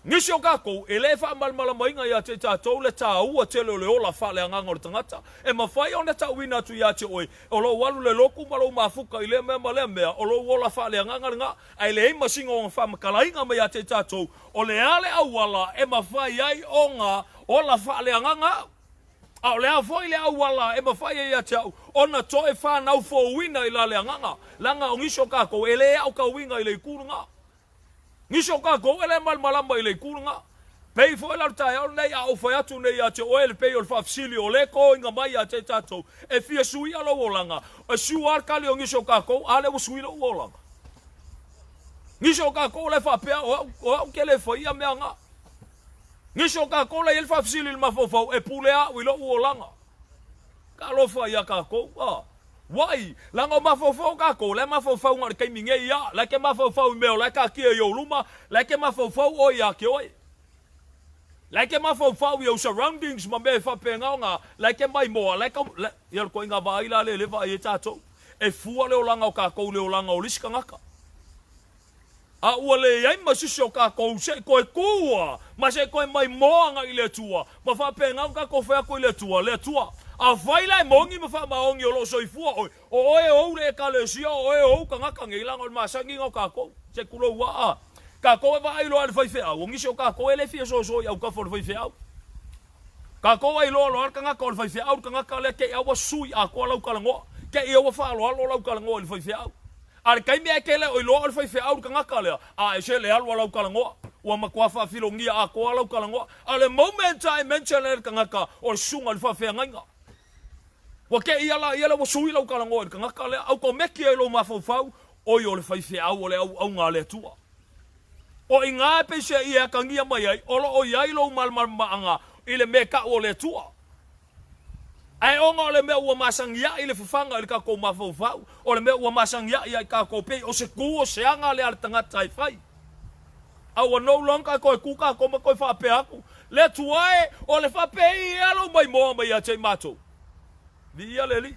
Nisi o kako, e le wha malmala mainga ia te tātou le tā ua te leo le ola wha le anganga o le tangata. E mawhai o ne tā wina atu ia te oi. O lo walu le loku malo mafuka i le mea ma le mea. O lo ola wha le anganga nga. Ai le ima singa o ngā wha makalainga mea te tātou. O le ale awala e mawhai ai o ngā ola wha le anganga. A o le awhoi le awala e mawhai ai te au. Ona toe wha nau fo wina i la le anganga. Langa o ngiso kako, e le au ka winga i le ikurunga. Ngiso ka ko ele malmalamba ile kurunga. Pei fo ele tai au nei au foi atu nei ate o ele pei o fafsili o le ko inga mai ate tato. E fia sui alo wolanga. E su arkali o ngiso ka ko ale o sui lo wolanga. Ngiso ka ko le fa pea o ke le foi a meanga. Ngiso ka ko le ele fafsili il mafofo e pulea o lo wolanga. Ka lo fa ya ka ko wai, langa mafofo ka ko, le mafofo ngar kai minge ia, le ke mafofo meo, le ka kia yo luma, le ke mafofo o ia ke oi. Le ke mafofo yo surroundings ma me fa penga nga, le ke mai moa, le ka ia ko inga vai la le va e tato. E fua le olanga o ka ko le olanga o liska ngaka. A ua le ai masisi o ka ko se ko e kua, ma se ko mai moa nga ile tua, ma fa penga ka ko fa ko ile tua. A faila e mongi ma fa maongi o lo soifua oi. O oe ou le kalesia, o oe ou ka ngaka ngeilang o masangi ngau kako. Se kulo ua kako e va ilo al fai fea. O ngisi o kako e le fia so au ka for fai fea. Kako e ilo al ka ngaka o fai fea. Ka ngaka le ke awa sui a ko lau kalangoa. Ke i awa fa alo lau kalangoa o fai fea. Al kai mea ke le o ilo al fai fea ka ngaka lea. A e se le alo lau kalangoa. Ua makwafa filongia a ko lau kalangoa. Ale moment I mention le ka ngaka o sunga al fa fea ngainga. Wa ke iala wa sui lau kalangoa ka ngaka le au ko meki e lo mafofau o yo le fai fe au le au ngā le tua. O inga pe se ia kangia mai ai, olo o iai lo malmaanga, ile me ka o le tua. Ai onga o le mea ua masangia ile fufanga ile kako mafau, o le mea ua masangia ia kako pe, o se ku o se anga le ala tangata ai fai. Au no longa ko kuka ko ko fa pe aku. Le tuae o le fa pe i alo mai mo mai a te mato. Di ia le li.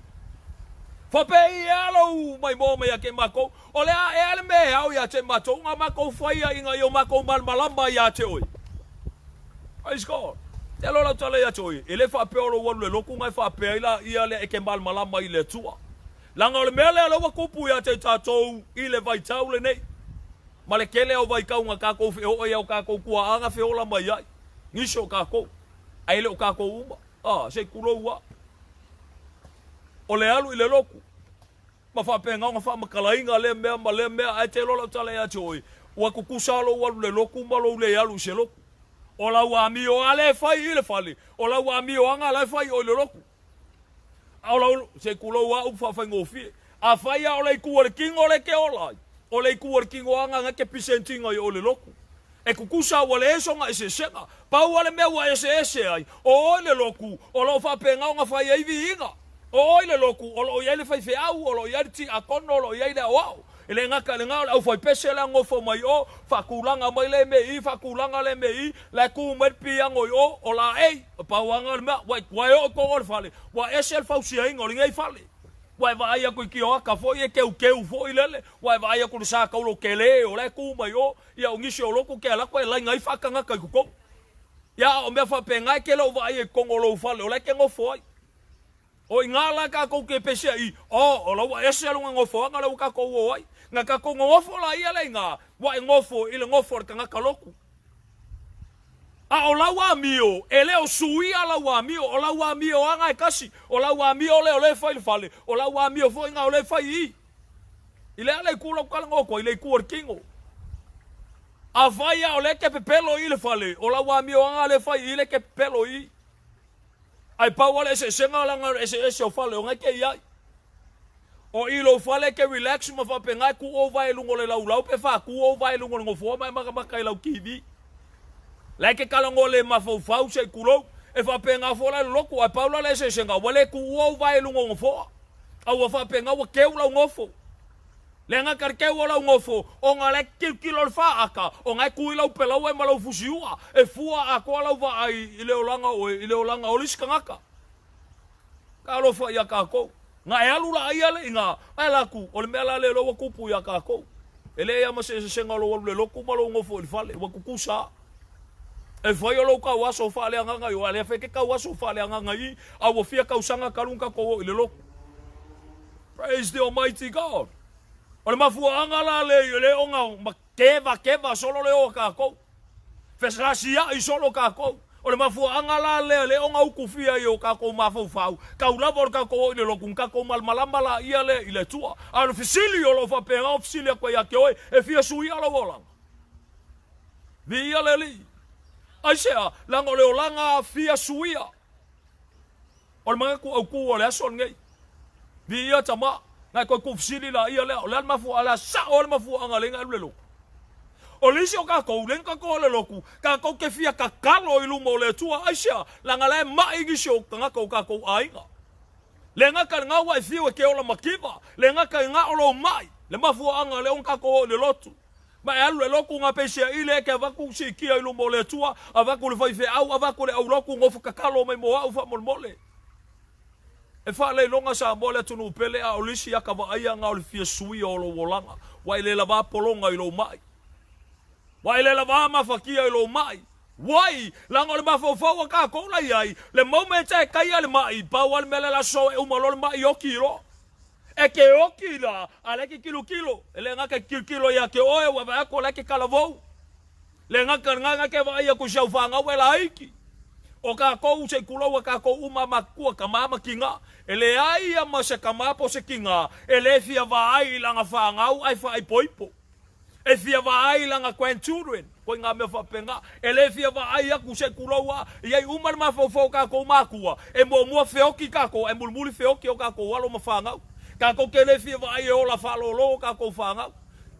Fa pe i alo mai mo mai a ke mako. O le a e ale me au ia te mato nga mako fai inga yo mako mal malamba ia te oi. Praise God. Te lo la tale ia te oi. Ele fa pe o lo le loku ngai fa pe ila ia le e ke mal malamba i le tua. Langa o le mele alo wa kupu ia te tatou i le vai tau le nei. Ma le kele au vai kaunga kako fe o ia o kako kua anga fe ola mai ai. Nisho kako. Ai le o kako uma. Ah, se kulo ua. O le alu i le loku. Ma fa pe nga fa makalainga le mea ma le mea ai te lola tale ya choi. Wa kukusa lo wa le loku ma lo le alu se loku. O la wa mi o ale fai ile fali. O la wa mi o anga le fai o le loku. O la se kulo ua u fa fa ngofi. A fai o le kuor kingo le ke ola. O le kuor kingo anga nga ke pisentinga i o le loku. E kukusa wa le esonga ese seka. Pa wale mea wa ese ai. O le loku. O lo fa pe nga fai ai vi inga. O le loku. O lo iai le fai fe au. O lo iai ti akono. O lo iai le au. Ele ngaka le ngau au fai pese la ngofo mai o. Fakulanga mai le mei. Fakulanga le mei. La ku met piango i o. O la ei. Pa wanga le mea. Wai o kongo le fale. Wa ese le fausia inga. O lingai fale. Wai vai a koe ki o aka foi e keu foi lele. Wai vai a koe sa kaulo kele o le ku mai o. Ia o ngisi o loko ke ala koe lai ngai whakanga kai kuko. Ia o mea whape ngai ke lau vai e kongo lo fale o le ke ngofo ai. O i ngā la ka kou ke pesia i. O lau a ese alunga ngofo anga lau ka kou o ai. Nga ka kou ngofo la ia le ngā. Wai ngofo ile ngofo ka ngaka loku. A o lawa mio, ele o suia lawa mio, o lawa mio anga e kasi, o lawa mio le fai fale, o lawa mio foi nga o le fai i. Ile ale kula kala ngoko, ile kuor kingo. A vai o le ke pepelo ile fale, o lawa mio anga le fai ile ke pepelo i. Ai pa wale se senga langa ese o fale o nga ke ia. O ilo fale ke relax ma fa penga ku o vai lungo le lau pe fa ku o vai lungo ngofo mai maka lau kivi. Lai ke kalango le mafau se kulo e fa penga fola loko a paula le se senga wale ku o vai lungo ngofo au fa penga wa ke ula ngofo le nga kar ke ula ngofo o nga le kilo fa aka o nga ku ila pela we malo fusiua e fua a ko la va ai ile olanga o liska ngaka ka lo fa ya ka ko nga e alula ai ale nga ala ku o le mela le lo ku pu ya ka ko ele ya ma se senga lo le loko malo ngofo le fale wa kukusa. E foi o loka waso fale anga yo ale fe ke ka waso fale anga i a wo fia ka usanga kalunga ko ile loko. Praise the Almighty God. O le mafu anga la le onga makeva solo le o ka ko. Fesasia i solo ka ko. O le mafu anga la le onga ukufia yo ka ko mafu fau. Ka ulavo ka ko ile loko ka ko malmalamba la ile tua. Al fisili o lo fa pe ofisili ko ya ke o e fia sui ala vola. Vi ale li. Aisea, langa leo langa fia suia. O le mga ku au ku o le ason ngai. Di ia tama, ngai koe kufsili la ia leo. Le mafu ala sa o le mafu anga lenga lelo. O lisi o kako, lenga ko le loku. Kako ke fia kakalo ilu mo le tua. Aisea, langa le maigisi o kako kako ainga. Lenga ka nga wa fiwa ke o la makiva. Lenga ka nga o lo mai. Le mafu anga le on kako le lotu. Ma alu e loku nga pesia ile ke avaku si kia ilu mo le tua, avaku le fai fe au, avaku le au loku ngofu kakalo mai mo au fa mole. E fa le longa sa mole tunu pele a olisi ya kava aya nga o le fia sui o lo wolanga. Wa ile lava polonga ilo mai. Wa ile lava mafakia ilo mai. Wai, langa le mafofau ka ko la yai, le moment e kai le mai, pa wal mele la so e umalo le mai o kilo. E ke oki la, ale ke kilo, ele nga ke kilo ya ke oe wa va ko la ke kalavou. Le nga ke va ya ku shau fanga wela iki. O ka ko se kulo wa ka ko uma makua ka mama kinga. Ele ai ya ma se kama po se kinga, ele fia va ai la nga fanga ai fa ai poipo. E fia va ai la nga quenturen, ko nga me fa penga. Ele fia va ai ya ku se kulo wa, ye uma ma fo ka ko makua. E mo feoki ka ko, e mulmuli feoki o ka ko walo ma fanga. Ka ko kele fia vai o la falolo ka ko fanga.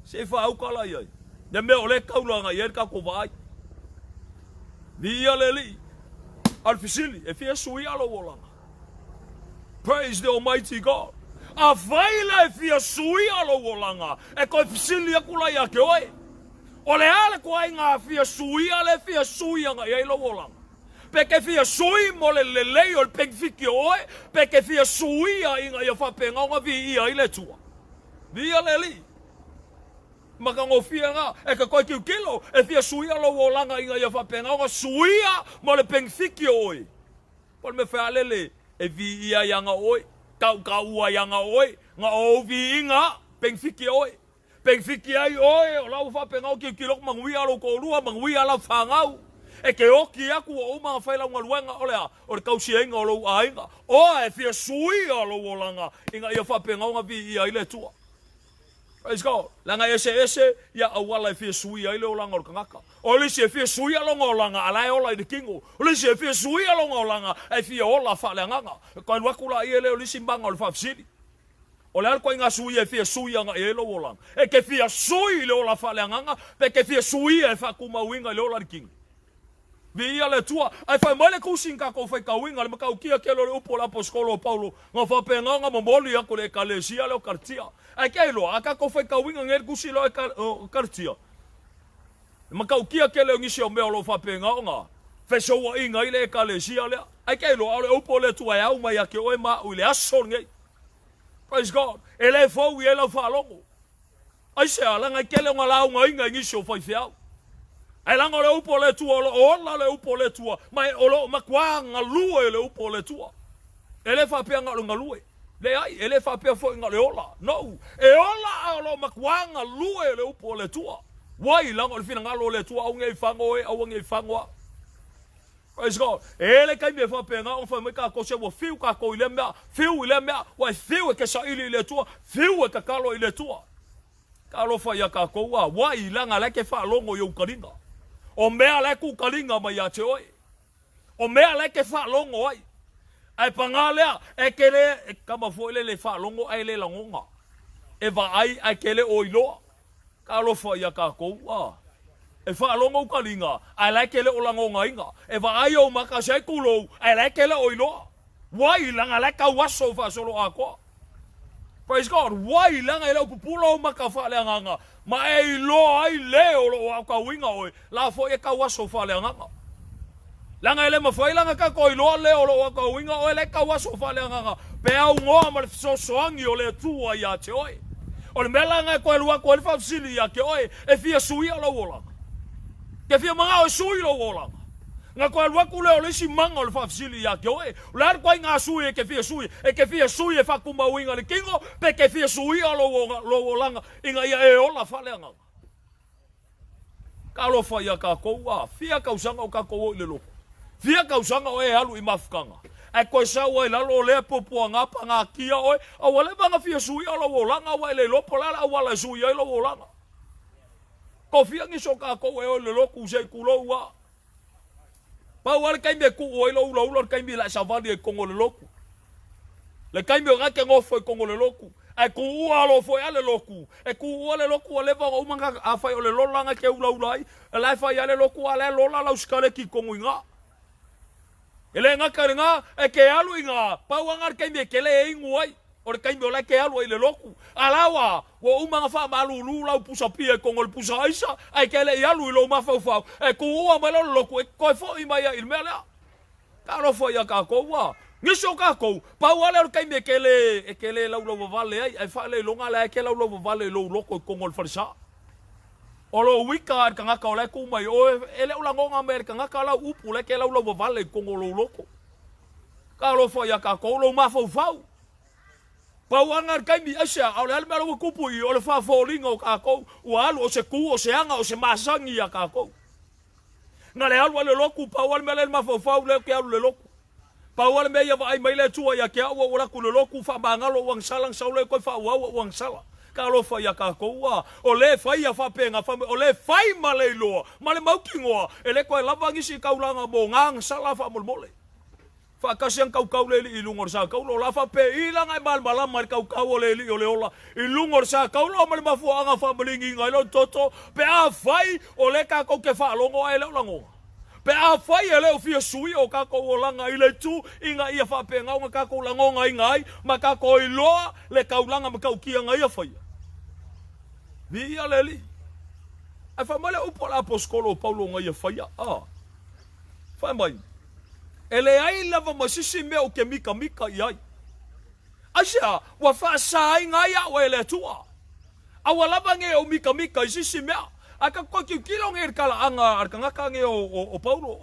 Se fa au kala ai. Ya me ole kaulanga yer ka ko vai. Via leli. Alfisili e fia sui alo wolanga. Praise the Almighty God. A vaila e fia sui alo wolanga. E ko fisili akula ya ke oi. Ole ale ko ai nga fia sui anga ye lo wolanga. Peke fia sui mole lele o pek fiki oi. Peke fia sui inga ya fa penga nga vi ia ile tua. Via leli. Maka ngofia nga e ka koi kilo e fia sui alo wolanga inga ya fa penga nga suia mole pek fiki oi. Pol me fa lele e vi ia yanga oi. Kau yanga oi. Nga o vi inga pek fiki oi. Peng fiki ai oi, o lau fa penga o kilo mangui alo ko rua mangui ala fangau. E ke oki aku o mga whaila unga luenga olea, o le kausia inga o lau ainga. O e fia sui alo o langa, inga ia fa penga unga vi ia ile tua. Praise God. Langa ese, ia awala e fia sui ile o langa o kangaka. O lisi e fia sui alo o langa, alai ola i de kingo. O lisi e fia sui alo o langa, e fia ola fa le nganga. Koe wakula i ele o lisi mbanga o le fafsiri. O le alko inga sui e fia sui anga e lo wolang. E ke fia sui le ola fa le nganga, pe ke fia sui e fa kuma winga le ola king. Via le tua, ai fa mole kusinga ko fa ka winga le makau kia ke lo upo la poskolo Paulo, nga fa pe nganga momoli ya ko le kalesia le kartia. Ai ke lo aka ko fa ka winga ngel kusi lo kartia. Makau kia ke le ngisi o me lo fa pe nganga. Fe so wa inga ile kalesia le. Ai ke lo ale upo le tua ya uma ya ke o ma u le ason ngai. Praise God. Ele fo e ele fa longo. Ai se ala nga kele nga la nga inga ngi so fa fiao. Ai langa le upo le tua o la le upo le tua. Mai olo makwa nga lue le upo le tua. Ele fa pe nga nga lue. Le ai ele fa pe fo nga le ola. No. E ola olo makwa nga lue le upo le tua. Wai langa le fina nga lo le tua o ngai fango e o ngai fango. Praise God. Ele kai me fa penga on fa me ka ko se wo fiu ka ko ile mea, fiu ile mea, wa fiu ke sa ile tua, fiu ka kalo ile tua. Kalo fa ya ka ko wa ilanga le ke fa longo yo kalinga. O mea le ku kalinga ma ya te oi. O mea le ke fa longo ai. Ai pangale e kele e kama fo ile le fa longo ai le langonga. E va ai kele oilo. Kalo fa ya ka ko wa. E fa longo kalinga, ai like ele o lango ngainga. E va ai o maka se kulo, ai like ele o ilo. Wai langa like ka waso fa solo ako. Praise God. Wai langa ele o pupulo maka fa le nganga. Ma e lo ai le o lo ka winga oi. La fo e ka waso fa le nganga. Langa ele ma foi langa ka ko ilo le o lo ka winga oi le ka waso fa le nganga. Pe au ngo ma so soangi o le tua ya te oi. O le melanga ko le wa ko le fa sili ya ke oi e fia sui lo wola. Ke fia manga o sui lo wola. Nga ko alwa ku le si manga o fafsili ya ke oe. Lar ko nga sui ke fia sui e fa kuma winga le kingo pe ke fia sui lo wolanga inga ia e ola fale nga. Ka lo fa ya ka ko wa fia ka usanga o ka ko le lo. Fia ka usanga o e alu i mafkanga. Ai ko sa o la lo le popo nga pa nga kia oe. O wale banga fia sui lo wolanga wa le lo pola wala sui lo wolanga. Ko fia ngi so ka ko e le lo ku se ku lo wa. Pa wale kai me ku o lo kai me la savali e kongo le loku. Le kai me ga ke ngo foi kongo le loku. Ai ku o lo foi ale loku. E ku o le loku o le va o manga a fai o le lolanga ke ulai. E la fai ale loku ale lola la uskale ki kongo inga. Ele nga karinga e ke alu inga. Pa wangar kai me ke le inguai. O le kai me la ke alu ile loku. Alawa wo umanga fa malu lu la pusa pie kongo le pusa aisa. Ai ke le alu lo ma fa fa. E ku o ma lo loku e ko fo i mai il mela. Ka lo fo ya ka ko wa. Ni so ka ko. Pa wala o kai me ke le la lo vale ai fa le longa la ke la lo vale lo loko kongo le farsa. O lo wika ka nga ka la ku mai o ele o la ngonga mer ka nga ka la upu le ke la lo vale kongo lo loko. Ka lo fo ya ka ko lo ma fa fa. Pa wangar kai mi asa au le mero kupu i o le fa folinga o ka ko o alu o se ku o se anga o se masangi ya ka ko na le alu le loku pa wal mele ma fo fa le ke alu le loku pa wal me ya vai mai le tua ya ke o la ku le loku fa bangalo wang salang sa le ko fa wang sala ka lo fa ya ka ko wa o le fa ya fa penga fa o le fai male lo male mau kingoa ele ko la bangi si ka ulanga mo ngang sala fa mol mole Whakasiang kau le li ilungor sa kau lo. La whape ilang ai malmala mai kau le li o le ola. Ilungor sa kau lo mali mafuanga whamalingi ngai lo toto. Pe a whai o le kako ke whaalongo ai leo langonga. Pe a whai e leo fia sui o kako o langa i le tu. Inga ia whape ngau nga kako langonga i ngai. Ma kako i loa le kaulanga ma kau kia ngai a whai. Via le li. Ai whamale upo la aposkolo Paulo ngai a whai. Whai mai. Ele ai lava masisi mea o ke mika iai. Asia, wa whaasai ngai a o ele tua. Awa lava nge o mika i sisi mea. Aka koe kilo nge kala anga arkangaka nge o Paulo.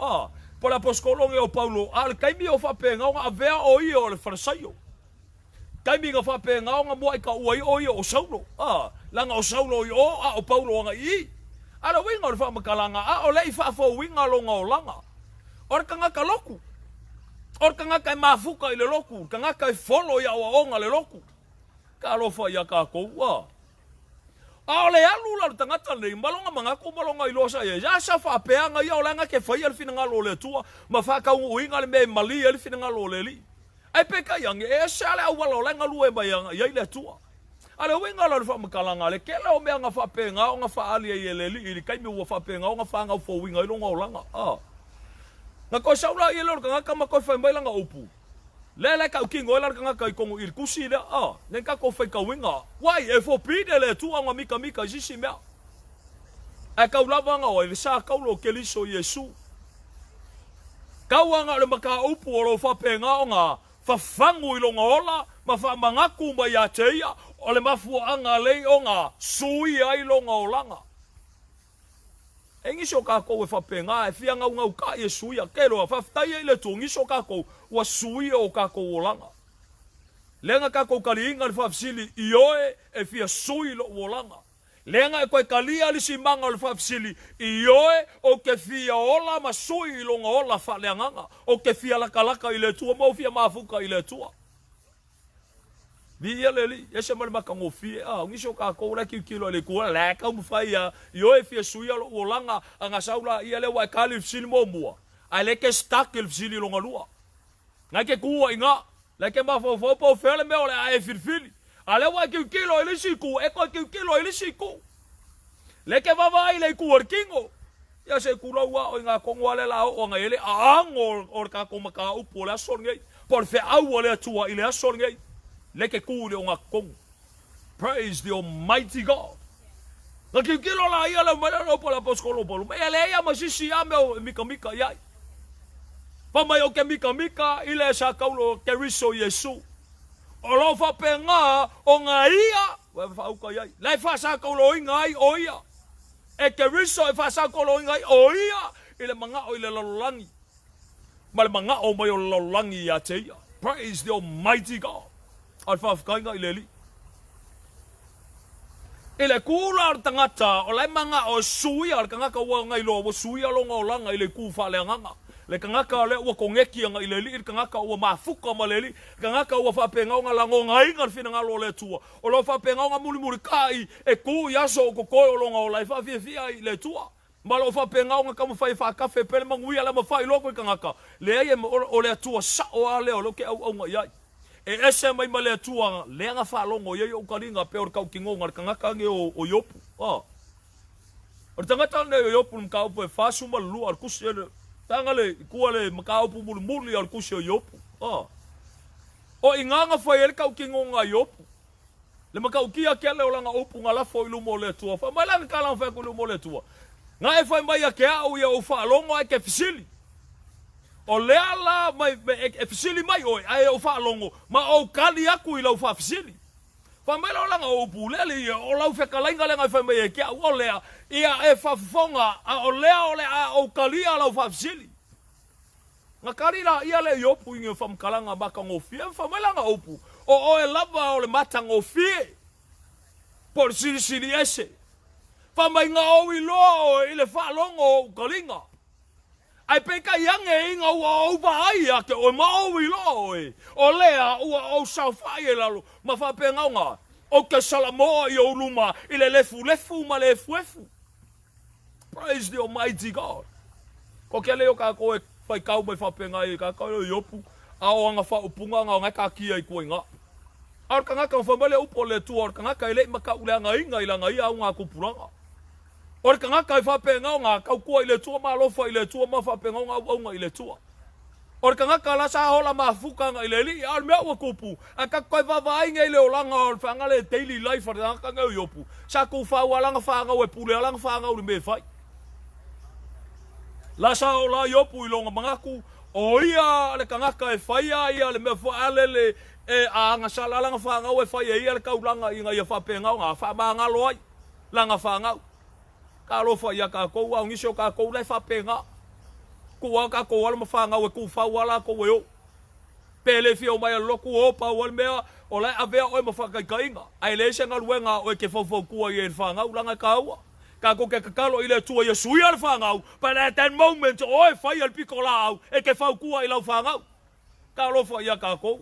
Pola poskolo nge o Paulo. Al kaimi o whape ngau nga avea o i o le wharasaio. Kaimi nga whape ngau nga mua ika uai o i o Saulo. Langa o Saulo i o Paulo anga i. Ala winga o le whamakalanga. O lei whaafo winga longa o langa. Ora kangaka loku. Ora kangaka e mafuka i le loku. Kangaka e folo i awa onga le loku. Ka alofa ia ka kou. A ole alu la tangata nei. Malonga mangako malonga i losa e. Ya sa whapeanga ia o langa ke whai alfina ngalo le tua. Ma whakau uinga le me mali alfina ngalo le li. Ai peka yange e sa le awala o langa lue mai ia i le tua. Ale winga la whamakalanga le. Kele o mea nga whapenga o nga whaali e le li. Ili kaimi ua whapenga o nga whanga ufo winga i longa o langa. Nga koe saula i lor kangaka ma koe whai mailanga upu. Lele kau kingo elar kangaka i kongo il kusi le nen ka koe whai kawinga. Wai e fo pide le tua nga mika jisi mea. E kau lavanga o ele sa kaulo ke liso Yesu. Kau anga le maka upu o lo whapenga o nga whafangu i longa ola ma whamangaku ma ia teia o le mafua anga lei o nga sui ai longa o langa. E ngiso kako e whapenga e fia ngau ka e suia. Kero a whaftai e le tu ngiso kako wa suia o kako o langa. Lenga kako kariinga le whafsili i oe e fia sui lo o langa. Lenga e koe kalia li si manga le whafsili i oe o ke fia ola ma sui longa ola whaleanganga. O ke fia lakalaka i le tua mau fia mafuka i le tua. Via leli, ese mali makango fie, ngiso ka ko la kilo le ko la ka mu fai yo e fie suia lo langa anga saula ia le wa kali fsili mo mua. Ale ke stak el fsili longa lua. Nga ke ku inga, la ke ma fo po fele me ole ai filfili. Ale wa kilo ele siku, e ko kilo ele siku. Le ke va vai le ku workingo. Ya se ku lo wa inga ko ngale la o nga ele angol or ka ko maka upo la songe. Por fe au le tua ile songe. Leke kule o ngā kongu. Praise the Almighty God. Nga kilo la ia la malano po la poskolo polo. Mea le ia masisi ame o mika iai. Pamai o ke mika ile sa kaulo ke riso Yesu. O lo whapenga o ngā ia. Wa whauka iai. Lai whasa kaulo i ngai o ia. E ke riso e whasa kaulo i ngai o ia. Ile manga o ile lalolangi. Male manga o mai o lalolangi ia te ia. Praise the Almighty God. Al whawhakainga i le li. I le kūla ar tangata, o lai manga o sui ar kangaka ua ngai loa, o sui alonga o langa i le kū whaleanganga. Le kangaka le ua kongeki anga i le li, i kangaka ua mafuka ma le li, kangaka ua whapenga o nga lango ngai ngar whina ngalo le tua. O lo whapenga o nga mulimuri kai, e kū yaso o kokoi o longa o lai whawhiawhia i le tua. Malo whapenga o nga kamu whai whakafe, pere manguia la ma whai loko i kangaka. Le ei o le tua sa o a leo, lo ke au nga iai. E ese mai ma le tua leanga whalongo iei o karinga pe or kau kingonga kangaka nge o yopu. O tangata ne o yopu mkaupu e whasuma lua ar kusi ele. Tangale kua le mkaupu muli ar kusi o yopu. O inganga whai ele kau kingonga yopu. Le makau kia kele o langa opu nga lafo ilumo le tua. Mai langa kalang whai ilumo le tua. Nga e whai mai a ke au ia o whalongo ai ke fisili. O lea la mai e fisili mai oi ai o whaalongo ma o kali aku i lau whafisili. Whamela o langa o pulele o lau whekalainga lenga whamei e kia o lea ia e whafonga o lea o kali a lau whafisili. Nga kari la ia le iopu inge whamkalanga maka ngofie whamela nga opu o e lava o le mata ngofie por siri ese. Whamai nga o i loa o i le whaalongo o kalinga. Ai peka yange inga ua upa ai ake o maui lo e. O lea ua o saufai e lalo. Ma whapenga nga. O ke salamoa i o luma i le lefu ma le efu. Praise the Almighty God. Ko ke leo ka koe whai kau mai whapenga e ka kau i opu. ao anga fa upunga nga ka kia I kuinga ar kanga ka fa male upo le tu ar kanga ka ile maka ule nga inga ila nga ia nga kupuranga or kanga ka fa penga nga ka ku ile tu ma lo fa ile tu ma fa penga nga ile tu or kanga ka la sa hola ma fuka nga ile li ar me wa kupu aka ko va va inga ile olanga or fa nga le daily life ar kanga yopu sa ku fa wala nga fa nga we pule lang fa nga ule me fa la sa ola yopu ilonga mangaku o ia le kangaka e whaia ia le mea whaalele e a anga sala langa whangau e whaia ia le kaulanga i ngai e whapengau ngā whamangalo ai langa whangau ka lo whaia ka kou au ngisio ka kou lai whapenga kua ka kou ala ma whangau e kou whauala kou e o pele fia o mai aloku o pa o mea o lai avea oe ma whakaikainga ai le se ngaluenga oe ke whau kua i e whangau langa ka ua ka ko ke kakalo ile tua ye sui al fangau but at that moment oi fai al picolao e ke fau kua ila fangau ka lo fa ya ka ko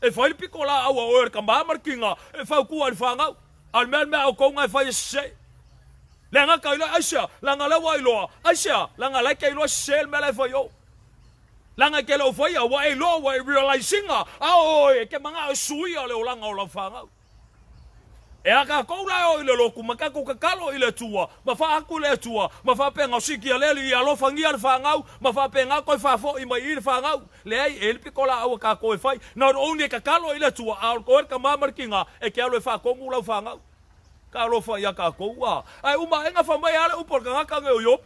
e fai picolao o ka ma markinga e fau kua al fangau al men me o ko ngai fai se lenga ka ila asia langa la wa ilo asia langa la ke ilo sel me la fai o langa ke lo fai wa ilo wa realizing oi ke manga sui al o langa o fangau e aka koula o ile loku makako kakalo ile tua ma fa aku le tua ma fa penga siki ale ia lo fangi al fangau ma fa penga ko fa fo I mai il fangau le ai el pikola o ka ko fai not only kakalo ile tua al ko ka mamarkinga e ke alo fa ko mula fangau ka lo fa ya ka ko wa ai uma enga fa mai ale upor ka ka nge yo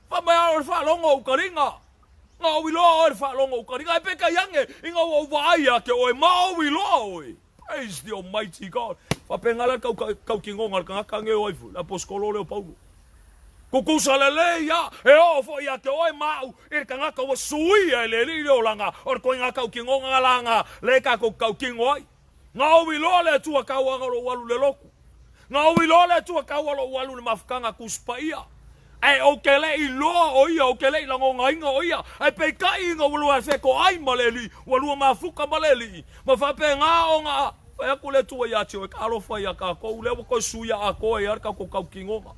fa mai al fa longo u karinga nga o wilo o fa longo u karinga e pe ka yange inga o vai ya ke o ma o wilo oi. Praise the Almighty God. Whapengala kau ki ngonga ka ngaka nge oifu. La poskolo leo paulo. Kukusa lele ya. E o fo ya te oi mau. Ir ka ngaka wa sui e le li leo langa. Or ko ngaka kau ki ngonga langa. Le ka kau ki ngoi. Nga owi lo le tua kau angalo walu le loku. Nga owi lo le tua kau alo walu le mafukanga kuspaia. Ai o kele I loa o ia o kele I lango ngainga o ia ai pe kai inga walu a feko ai maleli walu mafuka maleli ma fa pe nga o nga fa ku le tua ya tio ka lo fa ya ka ko le ko suya a ko e arka ko kau kingonga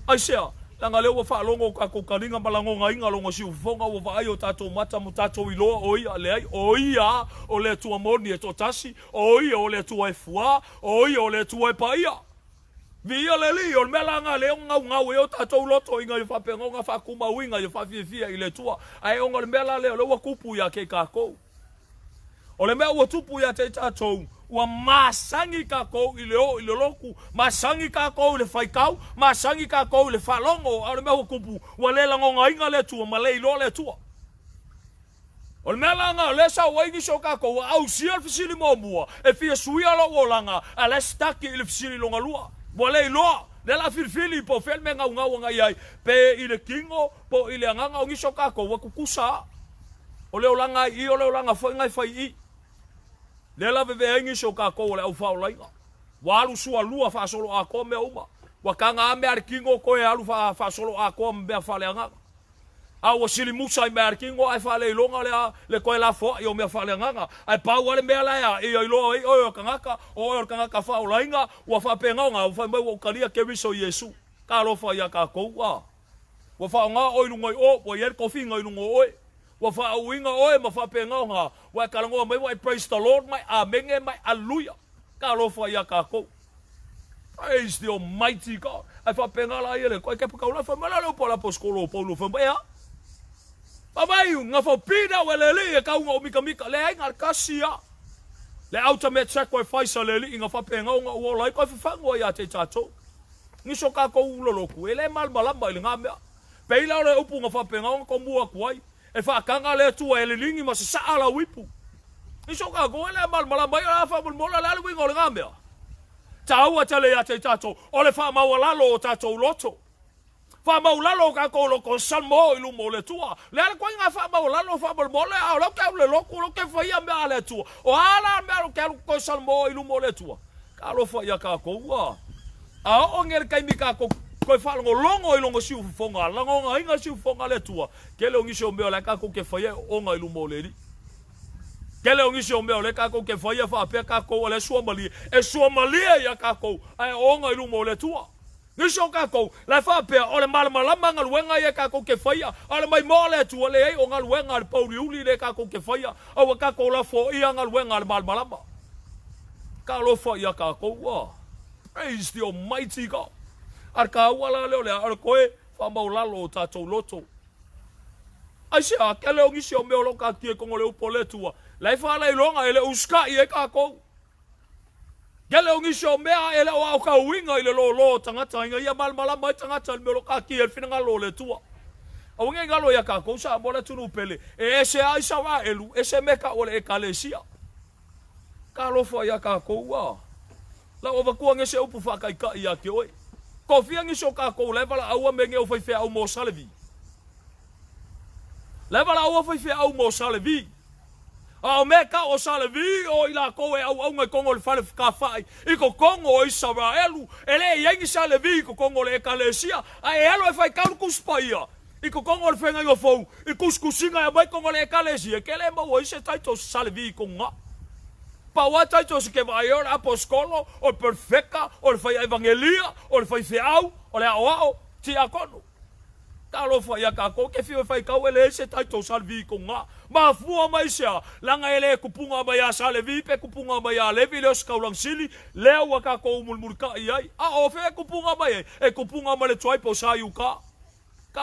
ai sia langa le wa fa longo ka ko kalinga malango ngainga longo si ufonga wa vai o tato mata mutato I loa o ia le ai o ia o le tua moni e totasi o ia o le tua e fua o ia o le tua e paia via le li o melanga le ngau e o tatou loto inga I whapenga nga whakuma winga I whawhiawhia I le tua ai o le mela le o le wakupu ya ke kako o le mea ua tupu ya te tatou ua masangi kako I le o I le loku masangi kako I le whaikau masangi kako I le whalongo o le mea wakupu ua le langonga inga le tua ma le ilo le tua o le mea langa le sa waingi so kako ua au sia le fisili momua e fia suia lo o langa a le staki I le fisili longa lua Wale loa, le la filfili po fel me ngau ngau ngai ai pe I le kingo po I le nganga o ngiso kako wa kukusa. O le olanga I o le olanga foi ngai fai I. Le la ve ngiso kako o le au fa lainga. Wa alu sua lua fa solo a ko me uma. Wa kanga ame ar kingo ko e alu fa solo a ko me fa le nganga. A o sili musa I me ar kingo ai fa le longa le ko la fo I o me fa le nganga. Ai pa wa le me la ya I lo o kangaka o kangaka fa lainga wa fa penga nga fa mai o kalia ke viso Yesu. Ka lo fa ya ka ko wa. Wa fa nga o lungo o wa yer ko finga lungo o. Wa fa winga o ma fa penga nga wa ka ngo mai wa praise the Lord mai amen e mai hallelujah. Ka lo fa ya ka ko. Praise the Almighty God. Ai fa penga la ele ko ke pa la fa mala lo po la poskolo Paulo fa ya. Papai nga fo pida wele le ka unga mika mika le ai ngar kasia le ultimate sacrifice le li nga fa penga nga o lai ko fa ngo ya te tato ni so ka ko lo ku ele mal malamba le nga me pe ila le upu nga fa penga ko mua kwai e fa kanga le tu ele lingi ma sa ala wipu ni so ka go ele mal malamba ya fa mo la le wingo le nga me tau atale ya te tato o le fa ma wala lo tato loto fa maulalo ka ko lo ko salmo ilu mo le tua le ala ko nga fa maulalo fa mo le a lo ka le lo ke fa ya me ale tua o ala me ke ko salmo ilu mo le tua ka lo fa ya ka ko wa a o ngel kai mi ka ko fa longo ilongo si u fonga lango nga inga si u fonga le tua ke le ngi so me le ka ko ke fa ya o nga ilu mo le di ke le ngi so me le ka ko ke fa ya fa pe ka ko le suamali e suamali ya ka ko ai o nga ilu mo le tua Ngiso kako la fa pe o le malama ngaluenga ia kako ke faia ala mai mole tu le ai o ngaluenga le pauli uli le kako ke faia o kako la fo ia ngaluenga le malama ka lo fa ia kako wa praise the almighty God ar ka wala le ar koe fa maulalo tato loto ai se a kele o ngisi o me o lo ka tie ko le upole tua la fa la ilonga ele uska ia kako Gele o ngisho mea ele o au ka winga ile lo tangata inga ia malmala mai tangata me lo ka ki el fina lo le tua. O nge ngalo ya ka ko sa bola tunu pele. E ese ai sa wa elu ese meka ole e kalesia. Ka lo fo ya ka ko wa. La o va ku nge se upu fa kai ka ia ke oi. Ko fia ngisho ka ko le vala au me nge o fa fe au mo salvi. Le vala au fa fe au mo salvi. O meka o salavi o ila ko e au ngai kongo le fale ka fai iko kongo o Israelu ele yengi salavi iko kongo le kalesia ai elo e fai ka ku spaia iko kongo le fenga yo fou iko skusinga e mai kongo le kalesia ke le mo o se taito salavi ko nga pa wa taito se ke vai ora apostolo o perfecta o le fai evangelia o le fai feau o le ao ti akono Talo fa ya ka ko ke fi fa ka wele se taito salvi ko nga ma fu mai sia langa ele kupunga ba ya salvi pe kupunga ba ya le vilos ka ulang sili le wa ka ko mulmul ka ai a o fe kupunga ba e kupunga ma le twai po sa yu ka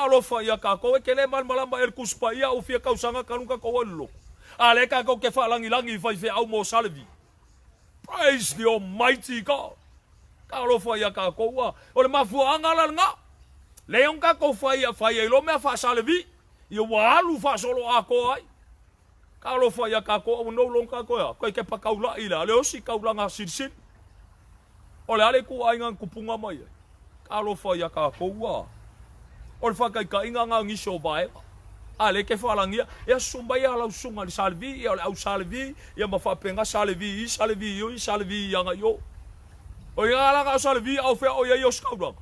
lo fa ya ka ko ke le mal malamba el kuspa ya o fi ka usanga ka nunca ko lo ale ka ko ke fa langi fa fe au mo salvi praise the almighty God lo fa ya ka ko wa o le ma fu angala nga Leon ka ko fai lo me fa salvi yo walu fa solo ako ai ka lo fai ka ko no long ka ko ya ko ke pa kaula ila le o si kaula nga sirsin o le ale ku ai ngang kupunga mai ka lo fai ka ko wa o fa ka inga nga ngi so vai ale ke fa langia ya sumba ya la sunga di salvi ya au salvi ya ma fa penga salvi yo salvi ya nga yo o ya la ka salvi au fe o ya yo skaula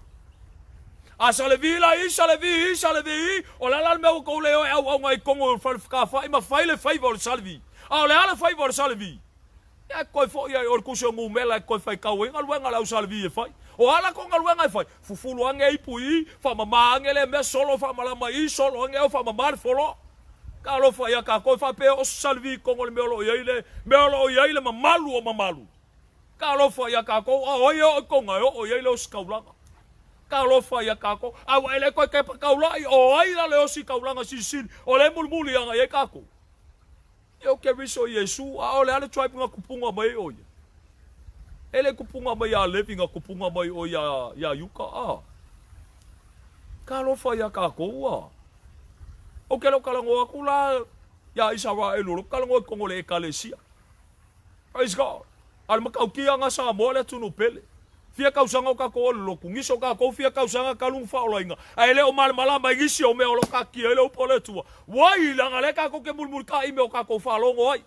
A salavi, o la la meu ko le au ngai kongo ka fa ma fa le favor salvi. A le ala favor salvi. Ya ko fo ya or kuso mu mela ko fa ka wen alwa la salvi e fa. O ala ko ngalwa ngai fa. Fufulu ngai pui fa mama ngele me solo fa mala mai solo ngai fa mama folo. Ka lo fa ya ka ko fa pe o salvi kongo le melo ile mamalu o mamalu. Ka lo fa ya ka ko o yo ko ngai o ile o skaula. Ka lo fa ya ka ko a wa ele ko ke pa kaula o ai la le o si kaula nga sin o le mulmuli nga ye ka ko yo ke riso Yesu a o le ale tribe nga kupunga mai o ya ele kupunga mai ya living nga kupunga mai o ya yuka a ka lo fa ya ka ko wa o ke lo kala ngo akula ya Israel lo kala ngo ko le ekalesia praise God al makaukia nga sa mo le tunu pele Fia kausanga ka ko lo kungiso ka ko fia kausanga ka lung fa olinga ele o mal malamba ngisi o me o lo ka ki ele o pole tua wai la ngale ka ko ke mulmul ka i me o ka ko fa longo ai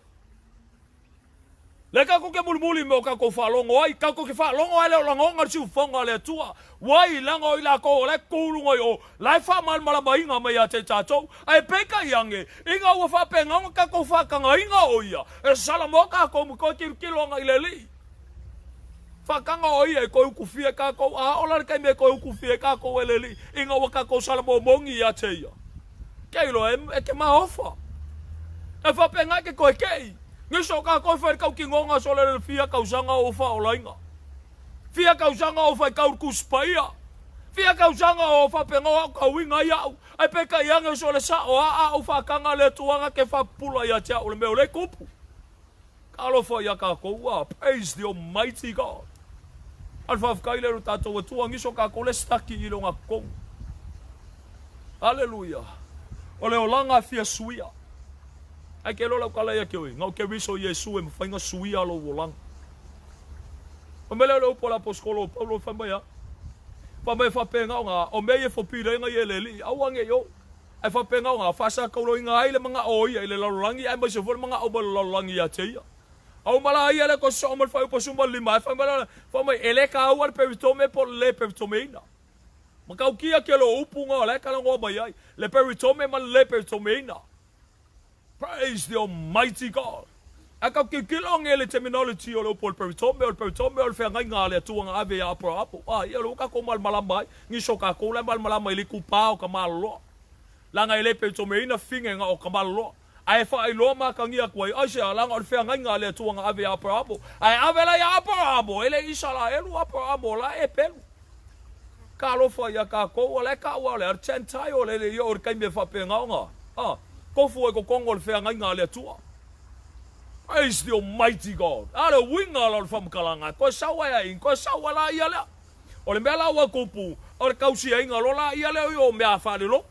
le ka ko ke mulmul me o ka ko fa longo ai ka ko ke fa longo ele o longo ngar fonga le tua wai la ngo ila ko le kulu ngo o la fa mal malamba inga me ya te tato ai peka yange inga o fa penga ka ko fa ka inga o ia e sala mo ka ko ko ki longa ile li Fakanga oi ko ku fie ka ko a ola kai me ko ku fie ka ko eleli inga wa ka ko sala mo mongi ya teia keilo e ke ma ofa e fa penga ke ko ke ni so ka ko fer ka ki ngonga so le fie ka usanga o fa ola inga fie ka usanga o fa ka ku spaia fie ka usanga o fa penga ka winga ya ai pe ka yang so le sa o fa kanga le tuanga ke fa pula ya tia o le me o le kupu Kalo fa ya ka ko wa praise the almighty God Alfa fkaile ro tato wa tua ngiso ka ko le staki i longa ko Hallelujah Ole o langa fia suia Ai ke lola kala ya ke oi ngau ke riso Yesu e mfainga suia lo wolang O mele lo pola poskolo Paulo famba ya Famba fa penga nga o meye fo pile nga yeleli awange yo Ai fa penga nga fa sa ko lo nga ile mga oi ile lo langi ai ba se fo mga o ba lo langi ya teia Au mala ia le ko so mal fa po sumba lima fa mala fa mai ele ka au pe tome po le pe tome ina maka o kia ke lo upunga le kala ngo mai ai le pe tome mal le pe tome ina praise the almighty God Aka kikilong ele terminology o le upol peritombe o le whengai ngā le tuanga ave a apo. Ia lo ka ko malmalama ngi so ka ko le malmalama ili kupao ka malo. Langa ele peritombe ina finge nga o ka malo. Ai fa ai lo ma ka ngia kuai ai se langa o le whengai ngā le tuanga ave a apo. Ai ave la ya apo ele isala elu apo la e pelu. Ka lo fa ya ka ko o le ka o le argentai o le yo o kai me fa pe nga. Ko fu e ko kongo le whengai ngā le tua. Praise the Almighty God. Ala winga la fam kalanga. Ko sawa ya in, ko sawa la ia la. O le mela wa kupu, o le kausi inga lo la ia le o mea fa le lo.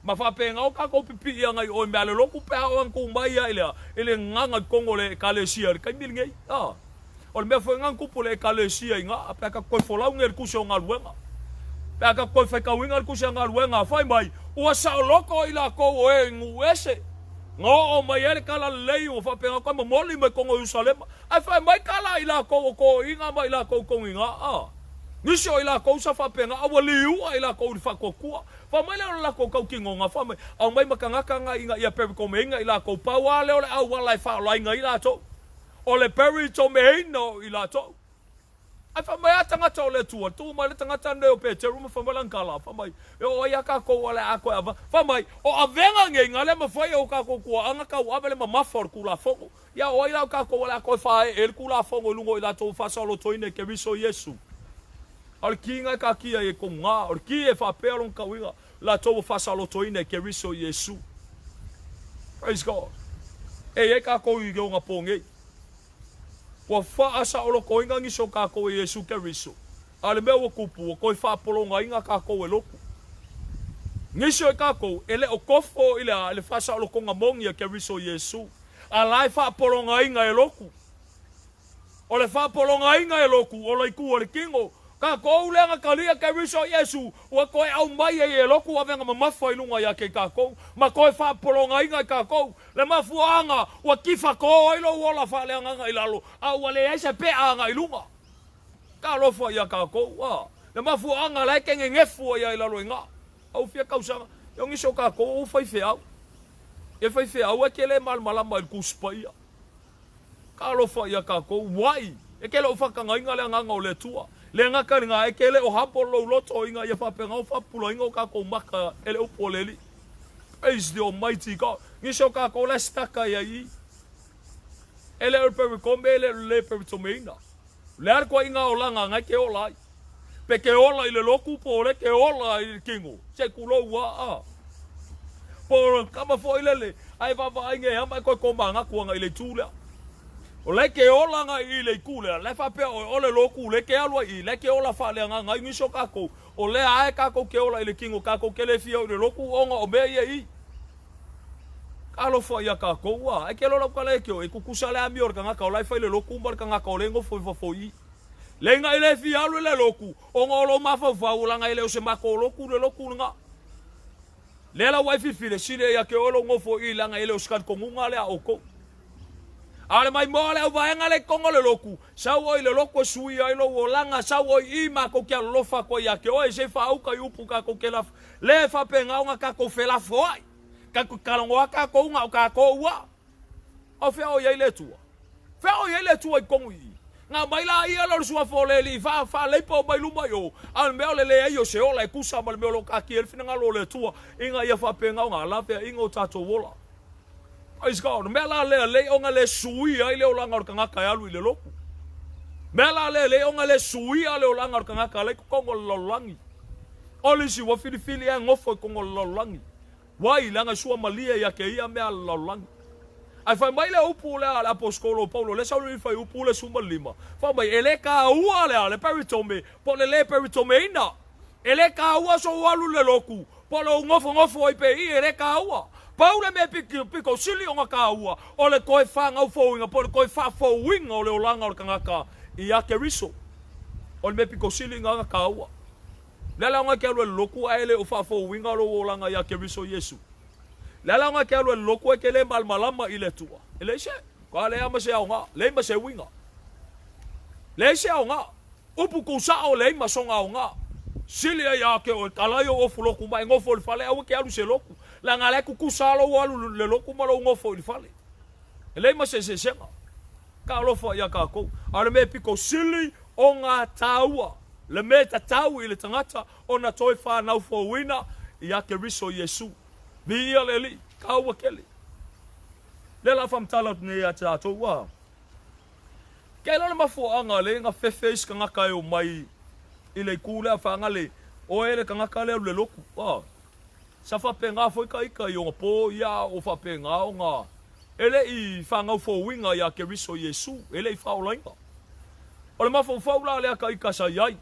Ma fa pe nga o ka ko pipi ia ngai o mea le lo ku pe o an ku mai ia ile nganga kongo le kalesia ka mil ngai. O le mea fa ngang kupu le kalesia inga pe ka ko fola un el kuso nga luenga. Pe ka ko fa ka winga el kuso nga luenga fa mai. O sa loko ila ko o e nguese. Ngo o mai ele kala lei o fa penga ko moli mai kongo Jerusalem ai fa mai kala ila ko inga mai ila ko inga nisho ila ko sa fa penga awali u ila ko fa ko ku fa mai la ko kingo nga fa mai au mai makanga kanga inga ia pe ko menga ila ko pa wa le au wala fa la inga ila to o le peri to me no ila to ai fa mai atanga to le tu mai le tanga tande o pe teru fa mai lankala fa mai o ia ka ko wala ako ava fa mai o avenga nge ngale ma fa o ka ko anga ka wa le ma for kula fo ya o ia ka ko wala ko fa el kula fo lungo ila to fa solo to ine ke viso Yesu al kinga ka kia e ko nga al ki e fa pe lon ka winga la to fa solo to ine ke viso Yesu. Praise God. E ka ko i go nga ponge wa fa asa o ko inga ngi so ka ko Yesu Keriso. Ale me o kupu ko fa polonga inga ka ko e loku. Ngi so ka ko ele o kofo ile fa sa o ko nga mongia Keriso Yesu. Ala fa polonga inga e loku. O le fa polonga inga e loku o le ku o le kingo. Ka ko le nga kalia Keriso Yesu wa ko au mai e loku wa venga ma fa ilunga ya ke ka ko ma ko fa polonga inga ka ko le mafuanga wa kifa ko ilo wala fa le nga ilalo a wale ese pe anga ilunga ka lo fa ya ka ko wa le mafuanga la ke ngefu ya ilalo nga au fia kausa yo ngi so ka ko fa fia e fa fia wa ke le mal malama ku spaia ka lo fa ya ka ko wai e ke lo fa ka nga le nga le tua le nga ka nga e ke le o hapo lo loto inga ya fa pe nga fa pulo inga ka ko maka ele o poleli. Praise the Almighty God. Ngisho ka ko la staka ya i. Ele o pe kombe ele le pe tomeina. Le ar ko inga o langa nga ke ola. Pe ke ola ile loku po le ke ola i kingo. Se kulo wa por kama fo ile le ai va nge ama ko manga ko nga ile tula. O le ke ola nga i le kule le fa pe o le loku le ke alwa i le ke ola fa le nga ngisho ka ko o le ai ka ko ke ola ile kingo ka ko ke le fio le loku o nga o be i. Alo fo ya ka ko wa e ke lo ka le ke o e ku kusale a mior ka nga ka lai fa le loku mar ka nga ka le ngo fo i le nga ile fi alu le loku o nga lo ma fo fa ula nga ile o se ma ko loku le loku nga le la wa fi le sile ya ke o lo ngo fo i la nga ile o skat ko nga le o ko ale mai mo le va nga le ko le loku sa wo ile loku sui ai lo la nga sa wo i ma ko ke lo fa ko ya ke o e se fa u ka yu pu ka ko ke la le fa pe nga ka ko fe la fo ai ka kalongo ka ko nga ka ko wa o fe o ye le tua ko ngi nga mai la ia lo sua fo le li fa le po mai lu mai o al me le yo se o la ku sa mal me lo ka ki el fina nga lo le tua inga ia fa pe nga la fe ingo tato wola. Praise God. Me la le o nga le sui ai le o la nga ka ka alu le loku me la le o nga le sui ale o la nga ka ka le ko ngo lo langi oli si wa fili e ngofo ko ngo lo langi wai langa sua malia ya ke ia me ala lang ai fa mai le upu le apostolo Paulo le saulu fa upu le suma lima fa mai ele ka ua le peritome po le peritome ina ele ka ua so walu le loku po lo ngofo i pe i ele ka ua Paulo me piko sili o ka ua o le koe fa ngau fo inga po le koe fa fo winga o le olanga o kangaka i a Keriso o le me piko sili nga ka ua Lala nga ke lo loku aile o fa fo winga lo olanga ya Keriso Yesu. Lala nga ke lo loku e ke le malmalama ile tua. Ele se ka le ama se nga le ma se winga. Le se nga upu ku sa o le ma so nga. Sili ya ke o kalayo o fulo ku mai ngofo fale au ke alu se loku. La nga le ku sa lo walu le loku ma lo ngofo fale. E lei ma se senga. Ka alofa ia kākou. A le me piko sili o ngā tāua. Le me ta tau i le tangata o na toi whanau fōwina i ake riso Yesu. Vi ia le li, kaua kele. Le la whamtala tune a te ato wā. Kei lana mafuanga le ngā whewheis ka ngaka e o mai i le kūle a whangale o ele ka ngaka leo le loku. Sa whape ngā whoika ika i o ngā pō ia o whape ngā o ngā. Ele i whangau fōwinga i ake riso Yesu. Ele i whaolainga. O le mawhawhaula le aka ika sa iai.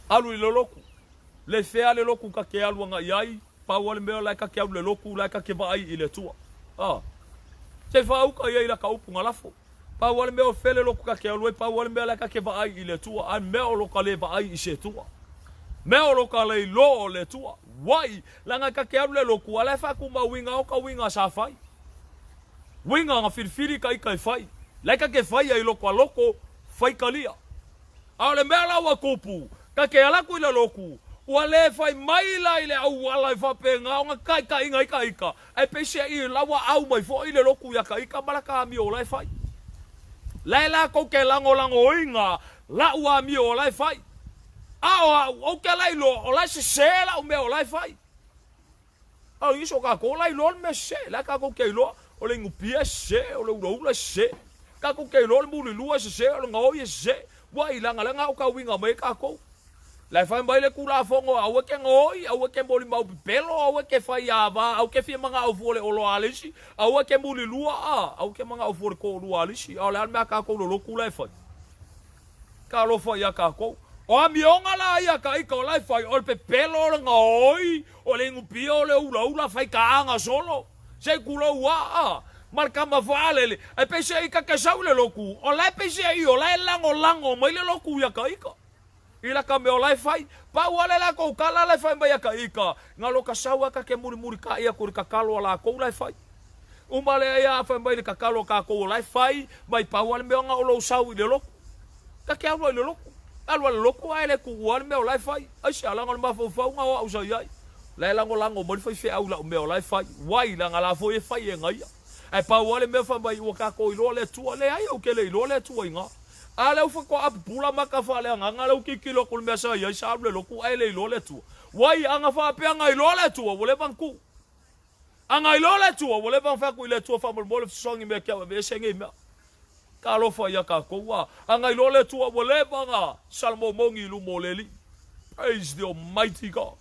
Alu i le loku. Le whea le loku ka ke aluanga iai. Pau ale mea lai ka ke alu le loku, lai ka ke vai i le tua. Te whauka iai la ka upu ngā lafo. Pau ale mea o whele loku ka ke alu e pau ale mea lai ka ke vai i le tua. An mea o loka le vai i se tua. Mea o loka le lo o le tua. Wai, langa ka ke alu le loku, alai whaku ma winga o ka winga sa whai. Winga ngā whirwhiri ka ika i whai. Lai ka ke whai ai loko a loko, whai ka lia. A le mea lawa kupu, ka ke alaku i le loku, ua le whai maila i le au wala i whape ngā o ngā kai ka inga ika ika. Ai pesia i lawa au mai fo i le loku ia ka ika malaka ami o lai whai. Lai la kou ke lango lango inga, la ua ami o lai whai. O ke lai lo, o lai se se la o mea o lai whai. Au iso ka ko lai lo me se, la ka kou ke lo, o le ngupia se, o le uraula se. Ka kou ke lo le muli lua se, o le ngoi se. Wai langa langa o ka winga mai ka kou. Lai whai mai le kula fongo, au e ke ngoi, au e ke moli mau pipelo, au e ke whai awa, au ke fia manga au fuole olo alisi, au e ke muli lua au ke manga au fuole ko olo alisi, au le almea ka kou lo kula e whai. Ka lo whai a ka kou. O a mionga la ia ka ika o lai whai, o le pepelo o le ngoi, o le ngupia o le ula whai ka anga solo. Se kula ua marka mawhalele, ai pese ika ke sau le loku, o lai pese i o lai lango, mai le loku ia ka ika. Ila ka me o lai whai, pa wale la kou kala lai whai mai ka ika, ngā lo ka sau aka ke muri ka ia kuri ka kalo ala kou lai whai. Umale ia whai mai le ka kalo ka kou lai whai, mai pa wale me o ngā o lo sau i le loku. Ka ke alu i le loku. Alu le loku ai le kuuan me o lai whai. Ai se alanga le mawhau ngā o au sa iai. Lai lango mo le whai whai au la o me o lai whai. Wai langa la fo e whai e ngai. Ai pa wale me whai mai ua ka ko ilo le tua le ai au ke le ilo le tua inga. A le ufa ko apu pula maka wha le anga ngā leu kikilo kul mea sa iai sa alu le loku ai le ilo le tua. Wai anga wha pe anga ilo le tua wale vanku. Anga ilo le tua wale van whaku i le tua wha mo le songi mea kia we senge mea. Ka lofa ia ka koua. Anga i lole tua wale banga. Salmo mongi lu moleli. Praise the Almighty God.